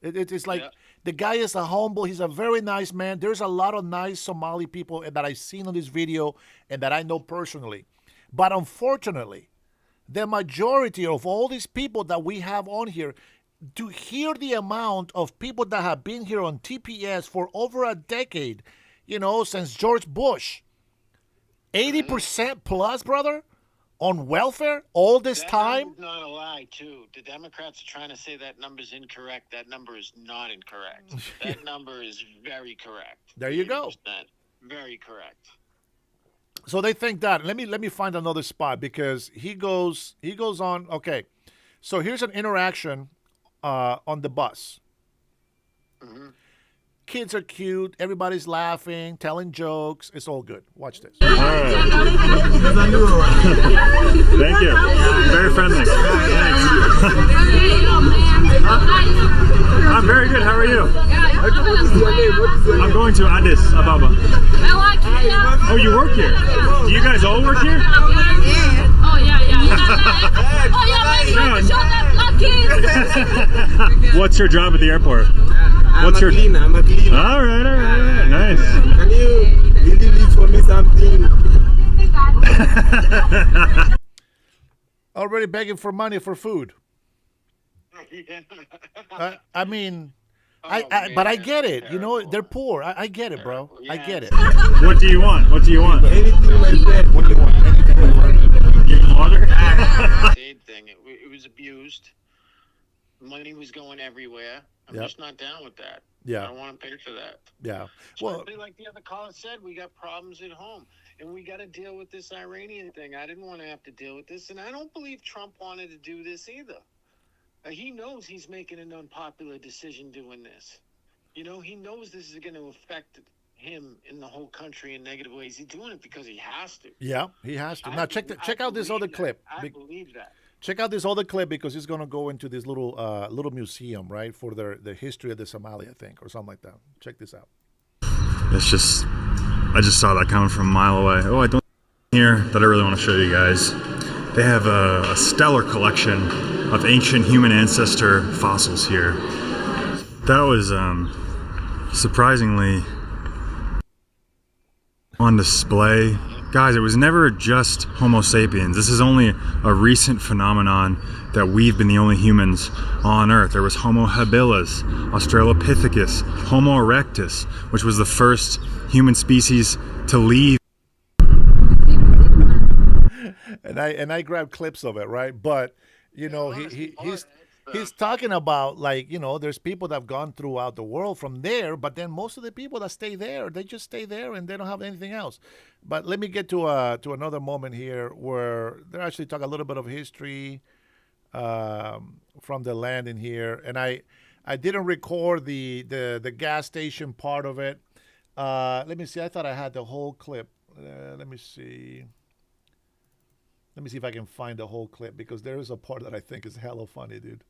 It's like, the guy is a humble, he's a very nice man. There's a lot of nice Somali people that I've seen on this video and that I know personally. But unfortunately, the majority of all these people that we have on here, to hear the amount of people that have been here on TPS for over a decade, since George Bush, 80% plus, brother, on welfare all this time. That's not a lie, too. The Democrats are trying to say that number's incorrect. That number is not incorrect. That number is very correct. There you go. Very correct. So they think that. Let me find another spot because he goes on. Okay, so here's an interaction on the bus. Mm-hmm. Kids are cute. Everybody's laughing, telling jokes. It's all good. Watch this. All right. Thank you. Very friendly. Thanks. I'm very good. How are you? I'm going to Addis Ababa. Oh, you work here? Do you guys all work here? Oh, yeah. Oh, yeah, What's your job at the airport? What's your cleaner? I'm a cleaner. All right, nice. Can you leave for me something? Already begging for money for food. I mean, but I get it. You know, they're poor. I get it, bro. I get it. What do you want? What do you want? Anything, my friend. What do you want? Anything, my friend. Give me water. Same thing. It was abused. Money was going everywhere. I'm Yep. just not down with that. Yeah. I don't want to pay for that. Yeah. Well, Especially like the other caller said, we got problems at home. And we got to deal with this Iranian thing. I didn't want to have to deal with this. And I don't believe Trump wanted to do this either. He knows he's making an unpopular decision doing this. You know, he knows this is going to affect him in the whole country in negative ways. He's doing it because he has to. yeah, he has to. Now check out this other clip. I believe that. Check out this other clip because he's going to go into this little museum, right, for the history of the Somali, I think, or something like that. Check this out. It's just, I just saw that coming from a mile away. Oh, I don't here that I really want to show you guys. They have a stellar collection of ancient human ancestor fossils here. That was surprisingly on display. Guys, it was never just Homo sapiens. This is only a recent phenomenon that we've been the only humans on Earth. There was Homo habilis, Australopithecus, Homo erectus, which was the first human species to leave. And I grabbed clips of it, right? But you know, he's talking about, like, you know, there's people that have gone throughout the world from there, but then most of the people that stay there, they just stay there and they don't have anything else. But let me get to another moment here where they actually talk a little bit of history from the land in here, and I didn't record the gas station part of it. Let me see. I thought I had the whole clip. Let me see. Let me see if I can find the whole clip, because there is a part that I think is hella funny, dude.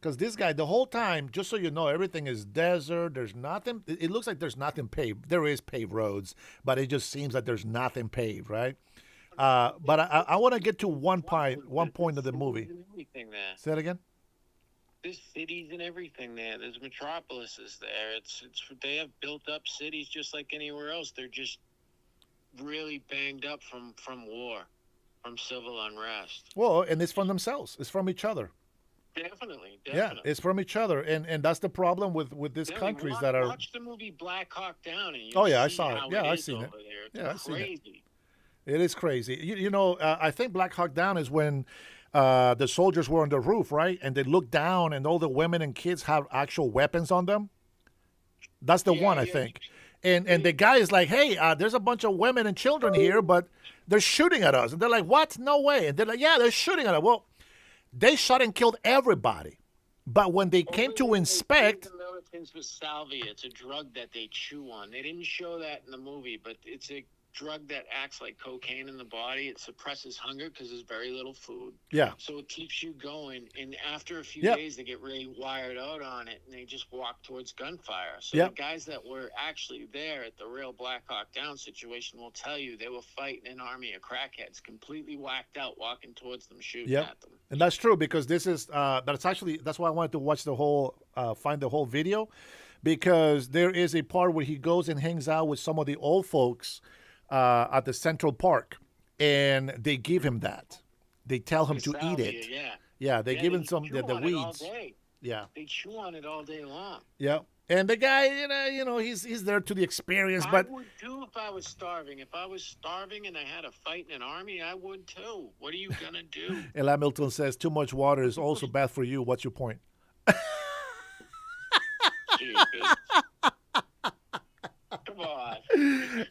Because this guy, the whole time, just so you know, everything is desert. There's nothing. It looks like there's nothing paved. There is paved roads, but it just seems like there's nothing paved, right? But I want to get to one point of the movie. Everything there. Say that again? There's cities and everything there. There's metropolises there. It's they have built up cities just like anywhere else. They're just really banged up from war, from civil unrest. Well, and it's from themselves. It's from each other. Definitely. Yeah, it's from each other, and that's the problem with these countries that are. Watch the movie Black Hawk Down, and Oh yeah, I saw it. Yeah, I've seen it. Yeah, I've seen it. It is crazy. You know, I think Black Hawk Down is when the soldiers were on the roof, right? And they looked down, and all the women and kids have actual weapons on them. That's the one, I think. And the guy is like, hey, there's a bunch of women and children here, but they're shooting at us. And they're like, what? No way. And they're like, yeah, they're shooting at us. Well, they shot and killed everybody. But when they came to inspect... The militants with salvia. It's a drug that they chew on. They didn't show that in the movie, but it's a drug that acts like cocaine in the body. It suppresses hunger because there's very little food. Yeah. So it keeps you going. And after a few days, they get really wired out on it, and they just walk towards gunfire. So the guys that were actually there at the real Black Hawk Down situation will tell you they were fighting an army of crackheads, completely whacked out, walking towards them, shooting at them. And that's true, because this is that's why I wanted to watch the whole find the whole video, because there is a part where he goes and hangs out with some of the old folks at the Central Park, and they give him that. They tell him to eat it. Yeah, they give him some the weeds. Yeah, they chew on it all day long. Yeah, and the guy, you know, he's there to the experience. But I would too if I was starving. If I was starving and I had to fight in an army, I would too. What are you gonna do? And Hamilton says too much water is also bad for you. What's your point? Come on.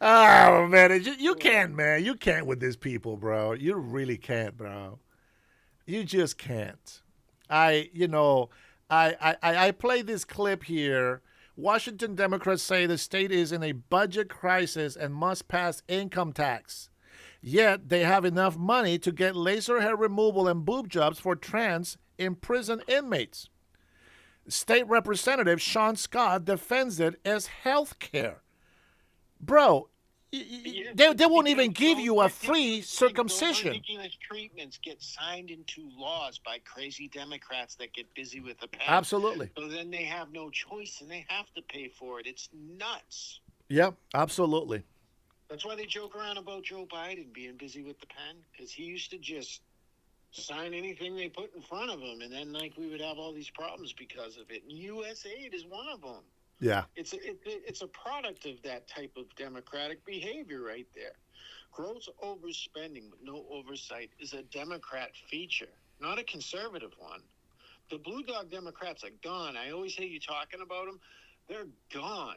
Oh man, you can't, man. You can't with these people, bro. You really can't, bro. You just can't. I play this clip here. Washington Democrats say the state is in a budget crisis and must pass income tax. Yet they have enough money to get laser hair removal and boob jobs for trans imprisoned inmates. State Representative Sean Scott defends it as health care. Bro, they won't even give you a free circumcision. Ridiculous treatments get signed into laws by crazy Democrats that get busy with the pen. Absolutely. So then they have no choice and they have to pay for it. It's nuts. Yep, absolutely. That's why they joke around about Joe Biden being busy with the pen, because he used to just sign anything they put in front of him, and then like we would have all these problems because of it. And USAID is one of them. Yeah. It's a product of that type of democratic behavior right there. Gross overspending with no oversight is a Democrat feature, not a conservative one. The Blue Dog Democrats are gone. I always hear you talking about them. They're gone.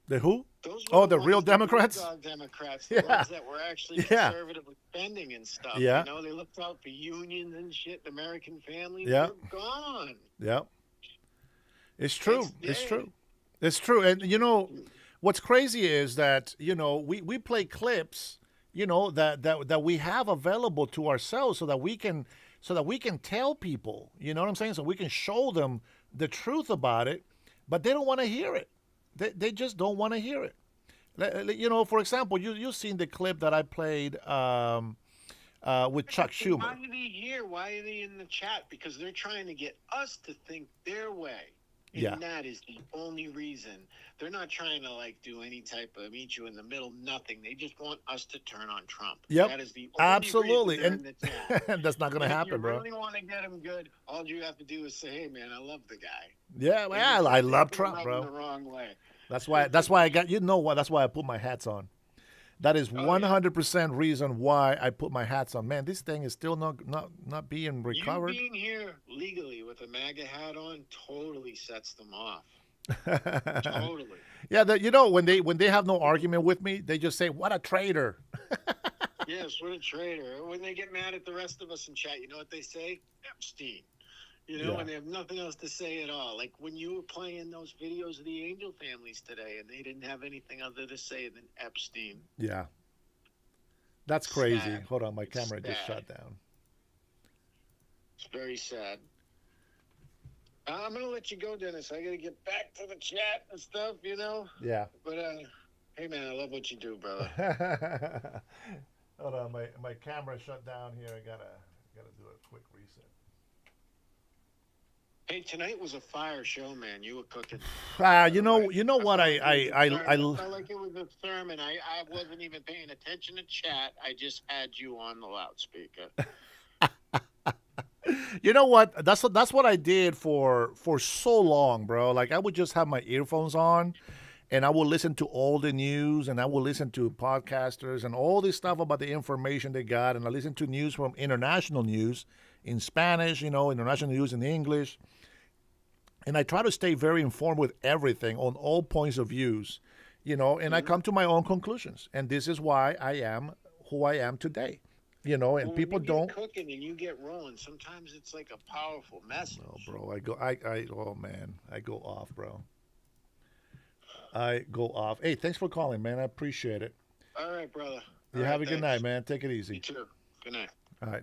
The who? Those Oh, were the real ones, Democrats? The Blue Dog Democrats, the ones that were actually conservative with spending and stuff. Yeah. You know, they looked out for unions and shit, American families. Yeah. They're gone. Yeah. It's true. It's true. It's true. And, you know, what's crazy is that, you know, we play clips, you know, that we have available to ourselves so that we can tell people, you know what I'm saying? So we can show them the truth about it, but they don't want to hear it. They just don't want to hear it. You know, for example, you've seen the clip that I played with Chuck Schumer. Why are they here? Why are they in the chat? Because they're trying to get us to think their way. And that is the only reason. They're not trying to like do any type of meet you in the middle, nothing. They just want us to turn on Trump. Yep. That is the only absolutely. reason they're in the chat. And that's not going to happen, bro. If you really want to get him good, all you have to do is say, "Hey, man, I love the guy." Yeah, well, I love Trump, bro. The wrong way. That's why I got, you know what? That's why I put my hats on. That is 100% reason why I put my hats on. Man, this thing is still not being recovered. You being here legally with a MAGA hat on totally sets them off. Totally. Yeah, you know, when they have no argument with me, they just say, "What a traitor." Yes, what a traitor. When they get mad at the rest of us in chat, you know what they say? Epstein. You know, and they have nothing else to say at all. Like when you were playing those videos of the angel families today, and they didn't have anything other to say than Epstein. Yeah. That's crazy. Sad. Hold on, my camera just shut down. It's very sad. I'm going to let you go, Dennis. I got to get back to the chat and stuff, you know? Yeah. But, hey, man, I love what you do, brother. Hold on, my camera shut down here. I gotta do a quick reset. Hey, tonight was a fire show, man. You were cooking. You know what? I felt like it was a sermon. I wasn't even paying attention to chat. I just had you on the loudspeaker. You know what? That's what I did for so long, bro. Like I would just have my earphones on, and I would listen to all the news, and I would listen to podcasters and all this stuff about the information they got, and I listen to news from international news in Spanish, you know, international news in English, and I try to stay very informed with everything on all points of views, you know, and I come to my own conclusions, and this is why I am who I am today. You know, and people don't cooking and you get rolling. Sometimes it's like a powerful message. Oh, bro, oh man, I go off, bro. I go off. Hey, thanks for calling, man. I appreciate it. All right, brother. You have a good night, man. Take it easy. You too. Good night. All right.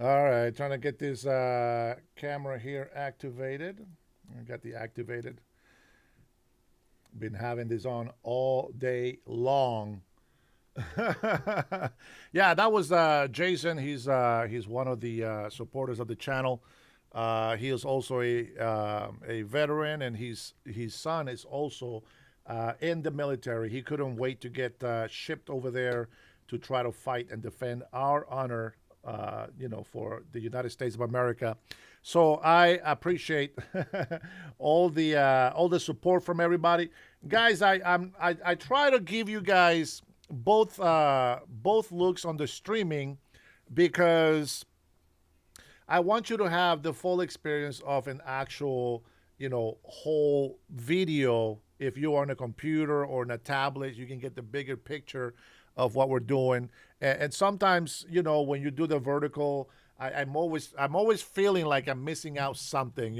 All right, trying to get this camera here activated. I got the activated. Been having this on all day long. Yeah, that was Jason. He's one of the supporters of the channel. He is also a veteran, and his son is also in the military. He couldn't wait to get shipped over there to try to fight and defend our honor, you know, for the United States of America. So I appreciate all the support from everybody, guys. I try to give you guys both looks on the streaming because I want you to have the full experience of an actual, whole video. If you're on a computer or on a tablet, you can get the bigger picture of what we're doing. And sometimes, when you do the vertical, I'm always feeling like I'm missing out something,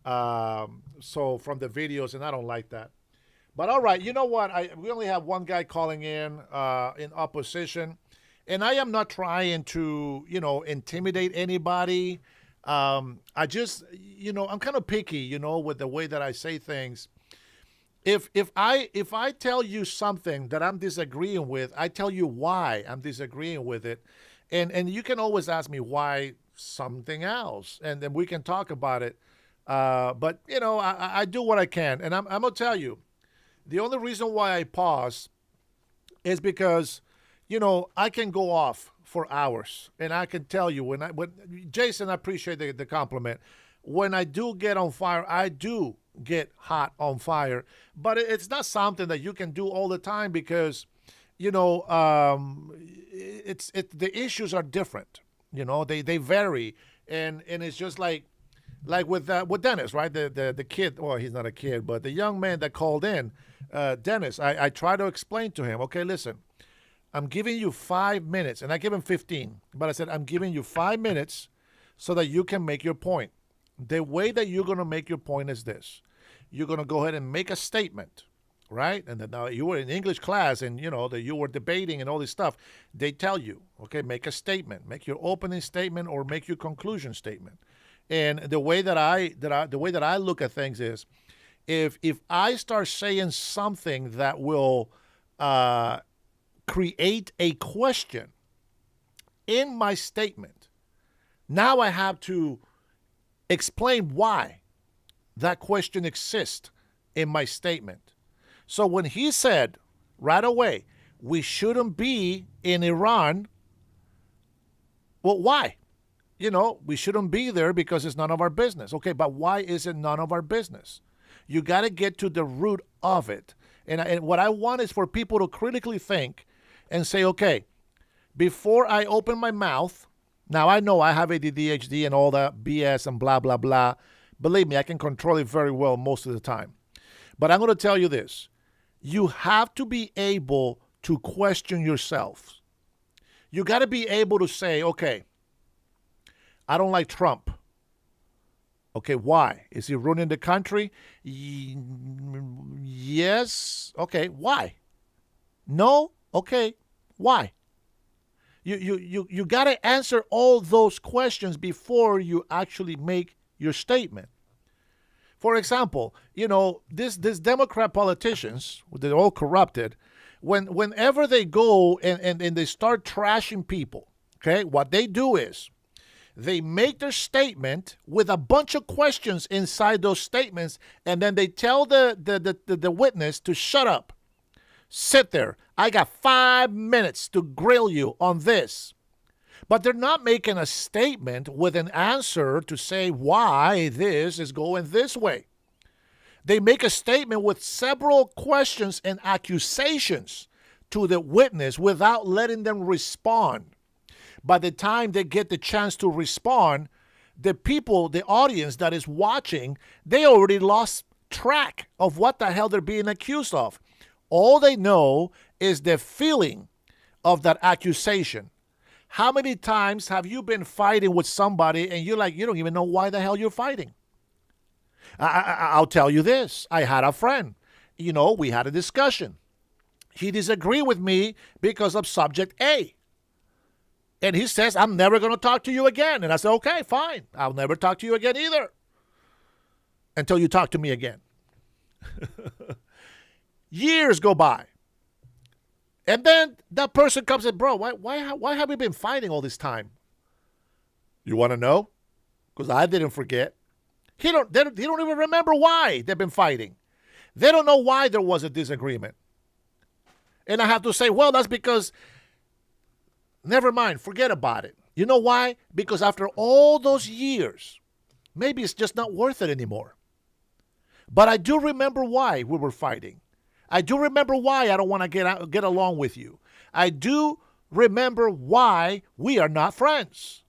so from the videos, and I don't like that. But all right, you know what? We only have one guy calling in opposition, and I am not trying to, intimidate anybody. I just, I'm kind of picky, with the way that I say things. If I tell you something that I'm disagreeing with, I tell you why I'm disagreeing with it, and you can always ask me why something else, and then we can talk about it. But I do what I can, and I'm gonna tell you, the only reason why I pause is because, I can go off for hours, and I can tell you when Jason, I appreciate the compliment. When I do get on fire, I do get hot on fire, but it's not something that you can do all the time because, the issues are different. They vary, and it's just like with Dennis, right? The kid. Well, he's not a kid, but the young man that called in, Dennis. I try to explain to him. Okay, listen, I'm giving you 5 minutes, and I give him 15, but I said I'm giving you 5 minutes so that you can make your point. The way that you're going to make your point is this. You're going to go ahead and make a statement, right? And then now you were in English class and, that you were debating and all this stuff. They tell you, okay, make a statement. Make your opening statement or make your conclusion statement. And the way that I look at things is if I start saying something that will create a question in my statement, now I have to explain why that question exists in my statement. So when he said right away, we shouldn't be in Iran, well, why? We shouldn't be there because it's none of our business. Okay, but why is it none of our business? You got to get to the root of it. And what I want is for people to critically think and say, okay, before I open my mouth, now I know I have ADHD and all that BS and blah, blah, blah. Believe me, I can control it very well most of the time. But I'm going to tell you this. You have to be able to question yourself. You got to be able to say, okay, I don't like Trump. Okay, why? Is he ruining the country? Yes. Okay, why? No? Okay, why? You got to answer all those questions before you actually make your statement. For example, this Democrat politicians, they're all corrupted. Whenever they go and they start trashing people, okay, what they do is they make their statement with a bunch of questions inside those statements, and then they tell the witness to shut up. Sit there. I got 5 minutes to grill you on this. But they're not making a statement with an answer to say why this is going this way. They make a statement with several questions and accusations to the witness without letting them respond. By the time they get the chance to respond, the people, the audience that is watching, they already lost track of what the hell they're being accused of. All they know is the feeling of that accusation. How many times have you been fighting with somebody and you don't even know why the hell you're fighting? I'll tell you this. I had a friend. We had a discussion. He disagreed with me because of subject A. And he says, I'm never going to talk to you again. And I said, okay, fine. I'll never talk to you again either. Until you talk to me again. Years go by. And then that person comes and, bro, why have we been fighting all this time? You want to know? Because I didn't forget. They don't even remember why they've been fighting. They don't know why there was a disagreement. And I have to say, well, that's because, never mind, forget about it. You know why? Because after all those years, maybe it's just not worth it anymore. But I do remember why we were fighting. I do remember why I don't want to get along with you. I do remember why we are not friends.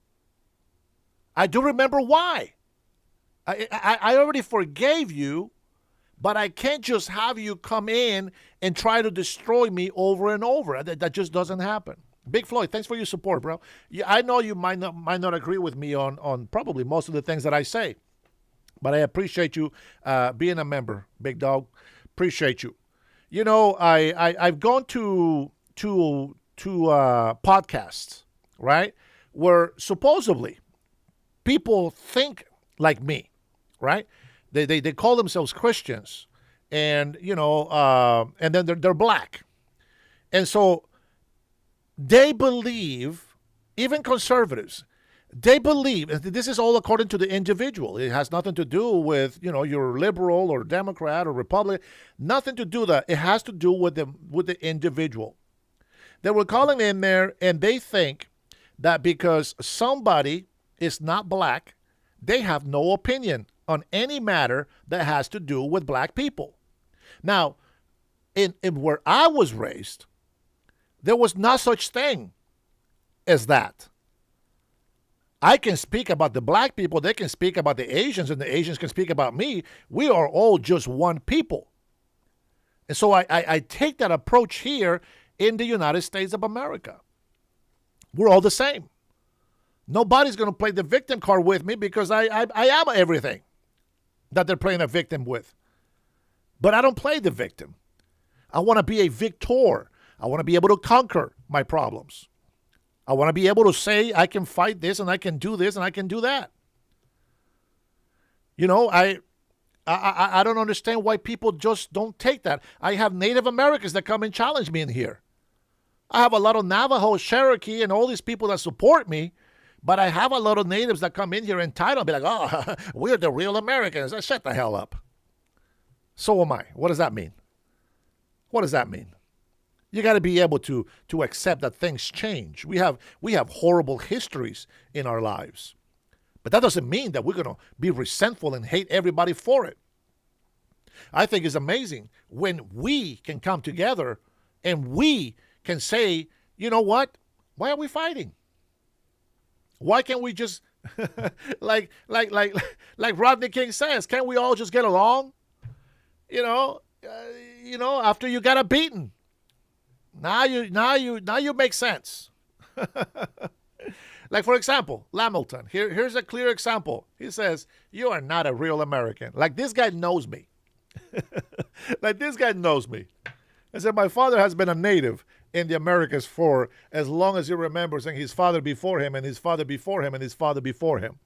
I do remember why. I already forgave you, but I can't just have you come in and try to destroy me over and over. That just doesn't happen. Big Floyd, thanks for your support, bro. Yeah, I know you might not agree with me on probably most of the things that I say, but I appreciate you being a member, Big Dog. Appreciate you. You know, I've gone to podcasts, right, where supposedly people think like me, right? They call themselves Christians, and and then they're black, and so they believe, even conservatives, they believe, and this is all according to the individual. It has nothing to do with you're liberal or Democrat or Republican, nothing to do with that. It has to do with the individual. They were calling in there, and they think that because somebody is not black, they have no opinion on any matter that has to do with black people. Now, in where I was raised, there was no such thing as that. I can speak about the black people, they can speak about the Asians, and the Asians can speak about me. We are all just one people. And so I take that approach here in the United States of America. We're all the same. Nobody's going to play the victim card with me because I am everything that they're playing a victim with. But I don't play the victim. I want to be a victor. I want to be able to conquer my problems. I want to be able to say I can fight this and I can do this and I can do that. I don't understand why people just don't take that. I have Native Americans that come and challenge me in here. I have a lot of Navajo, Cherokee, and all these people that support me, but I have a lot of natives that come in here entitled and be like, oh, we're the real Americans. Shut the hell up. So am I. What does that mean? What does that mean? You got to be able to accept that things change. We have horrible histories in our lives. But that doesn't mean that we're going to be resentful and hate everybody for it. I think it's amazing when we can come together and we can say, you know what? Why are we fighting? Why can't we just, like Rodney King says, can't we all just get along? After you got a beating. Now you make sense. Like, for example, Lamilton. Here's a clear example. He says, you are not a real American. Like, this guy knows me. I said, my father has been a native in the Americas for as long as he remembers, and his father before him, and his father before him, and his father before him.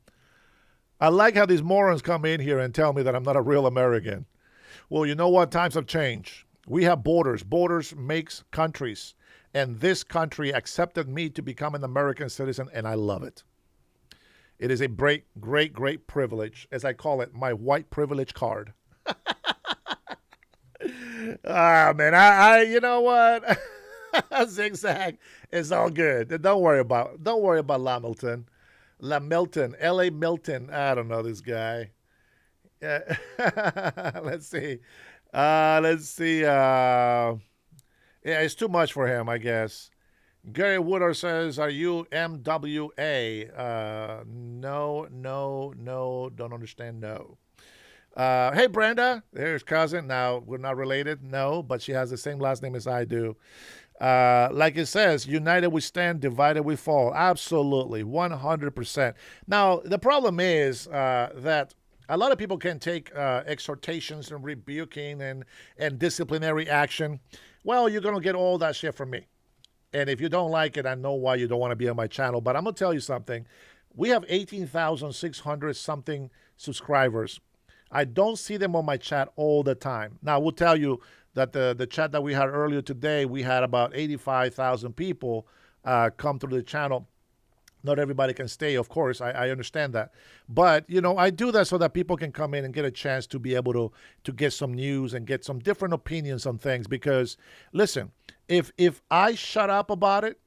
I like how these morons come in here and tell me that I'm not a real American. Well, you know what? Times have changed. We have borders. Borders makes countries. And this country accepted me to become an American citizen, and I love it. It is a great, great, great privilege, as I call it, my white privilege card. Man, you know what? Zigzag is all good. Don't worry about Lamilton. L.A. Milton. I don't know this guy. Let's see. Yeah, it's too much for him, I guess. Gary Woodard says, are you MWA? No, don't understand, no. Hey, Brenda, there's cousin. Now, we're not related, no, but she has the same last name as I do. Like it says, united we stand, divided we fall. Absolutely, 100%. Now, the problem is that a lot of people can take exhortations and rebuking and disciplinary action. Well, you're going to get all that shit from me. And if you don't like it, I know why you don't want to be on my channel. But I'm going to tell you something. We have 18,600 something subscribers. I don't see them on my chat all the time. Now, I will tell you that the chat that we had earlier today, we had about 85,000 people come through the channel. Not everybody can stay, of course. I understand that. But, I do that so that people can come in and get a chance to be able to get some news and get some different opinions on things. Because, listen, if I shut up about it,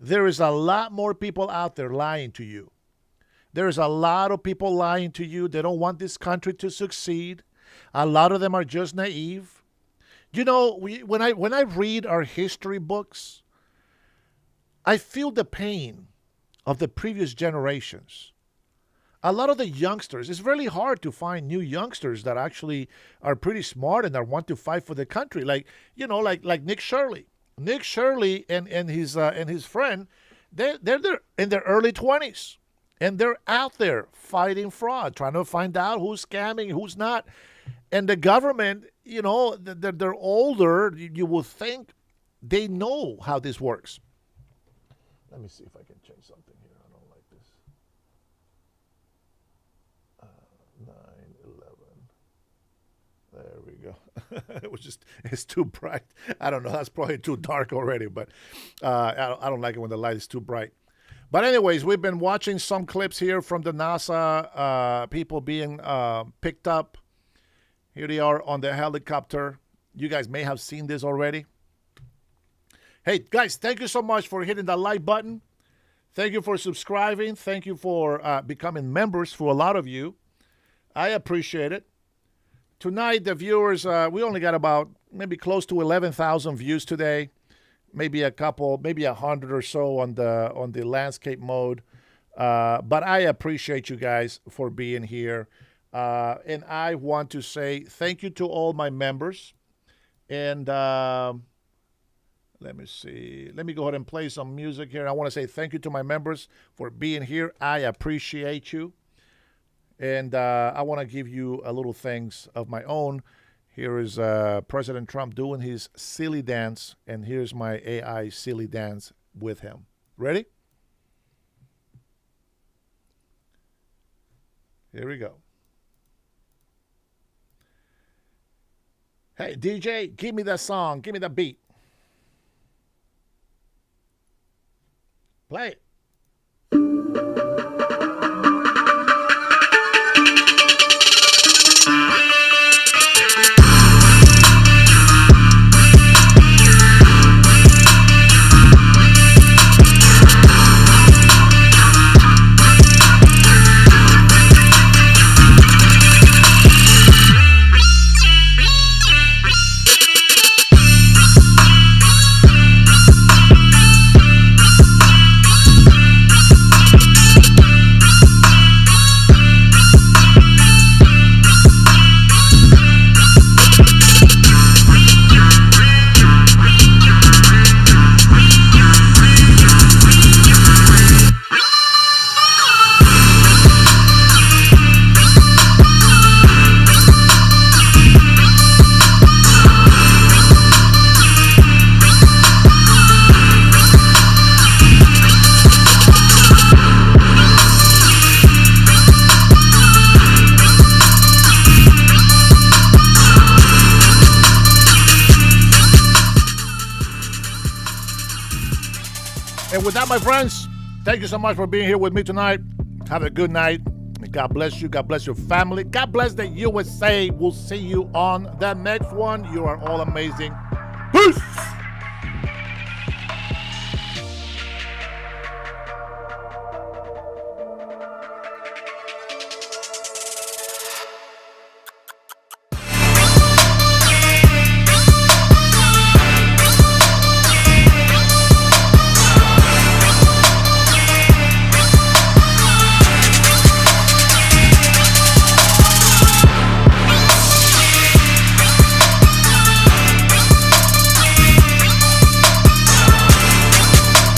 there is a lot more people out there lying to you. There's a lot of people lying to you. They don't want this country to succeed. A lot of them are just naive. When I read our history books, I feel the pain of the previous generations a lot of the youngsters, it's really hard to find new youngsters that actually are pretty smart and that want to fight for the country. Like, you know, like Nick Shirley. Nick Shirley and his friend, they're in their early 20s. And they're out there fighting fraud, trying to find out who's scamming, who's not. And the government, you know, they're older. You will think they know how this works. Let me see if I can change something here. I don't like this. 9/11. There we go. It's too bright. I don't know. That's probably too dark already, but I don't like it when the light is too bright. But anyways, we've been watching some clips here from the NASA people being picked up. Here they are on the helicopter. You guys may have seen this already. Hey, guys, thank you so much for hitting the like button. Thank you for subscribing. Thank you for becoming members for a lot of you. I appreciate it. Tonight, the viewers, we only got about maybe close to 11,000 views today. Maybe a couple, maybe 100 or so on the landscape mode. But I appreciate you guys for being here. And I want to say thank you to all my members. And let me see. Let me go ahead and play some music here. I want to say thank you to my members for being here. I appreciate you. And I want to give you a little things of my own. Here is President Trump doing his silly dance. And here's my AI silly dance with him. Ready? Here we go. Hey, DJ, give me that song. Give me that beat. Play it. And with that, my friends, thank you so much for being here with me tonight. Have a good night. God bless you. God bless your family. God bless the USA. We'll see you on the next one. You are all amazing. Peace.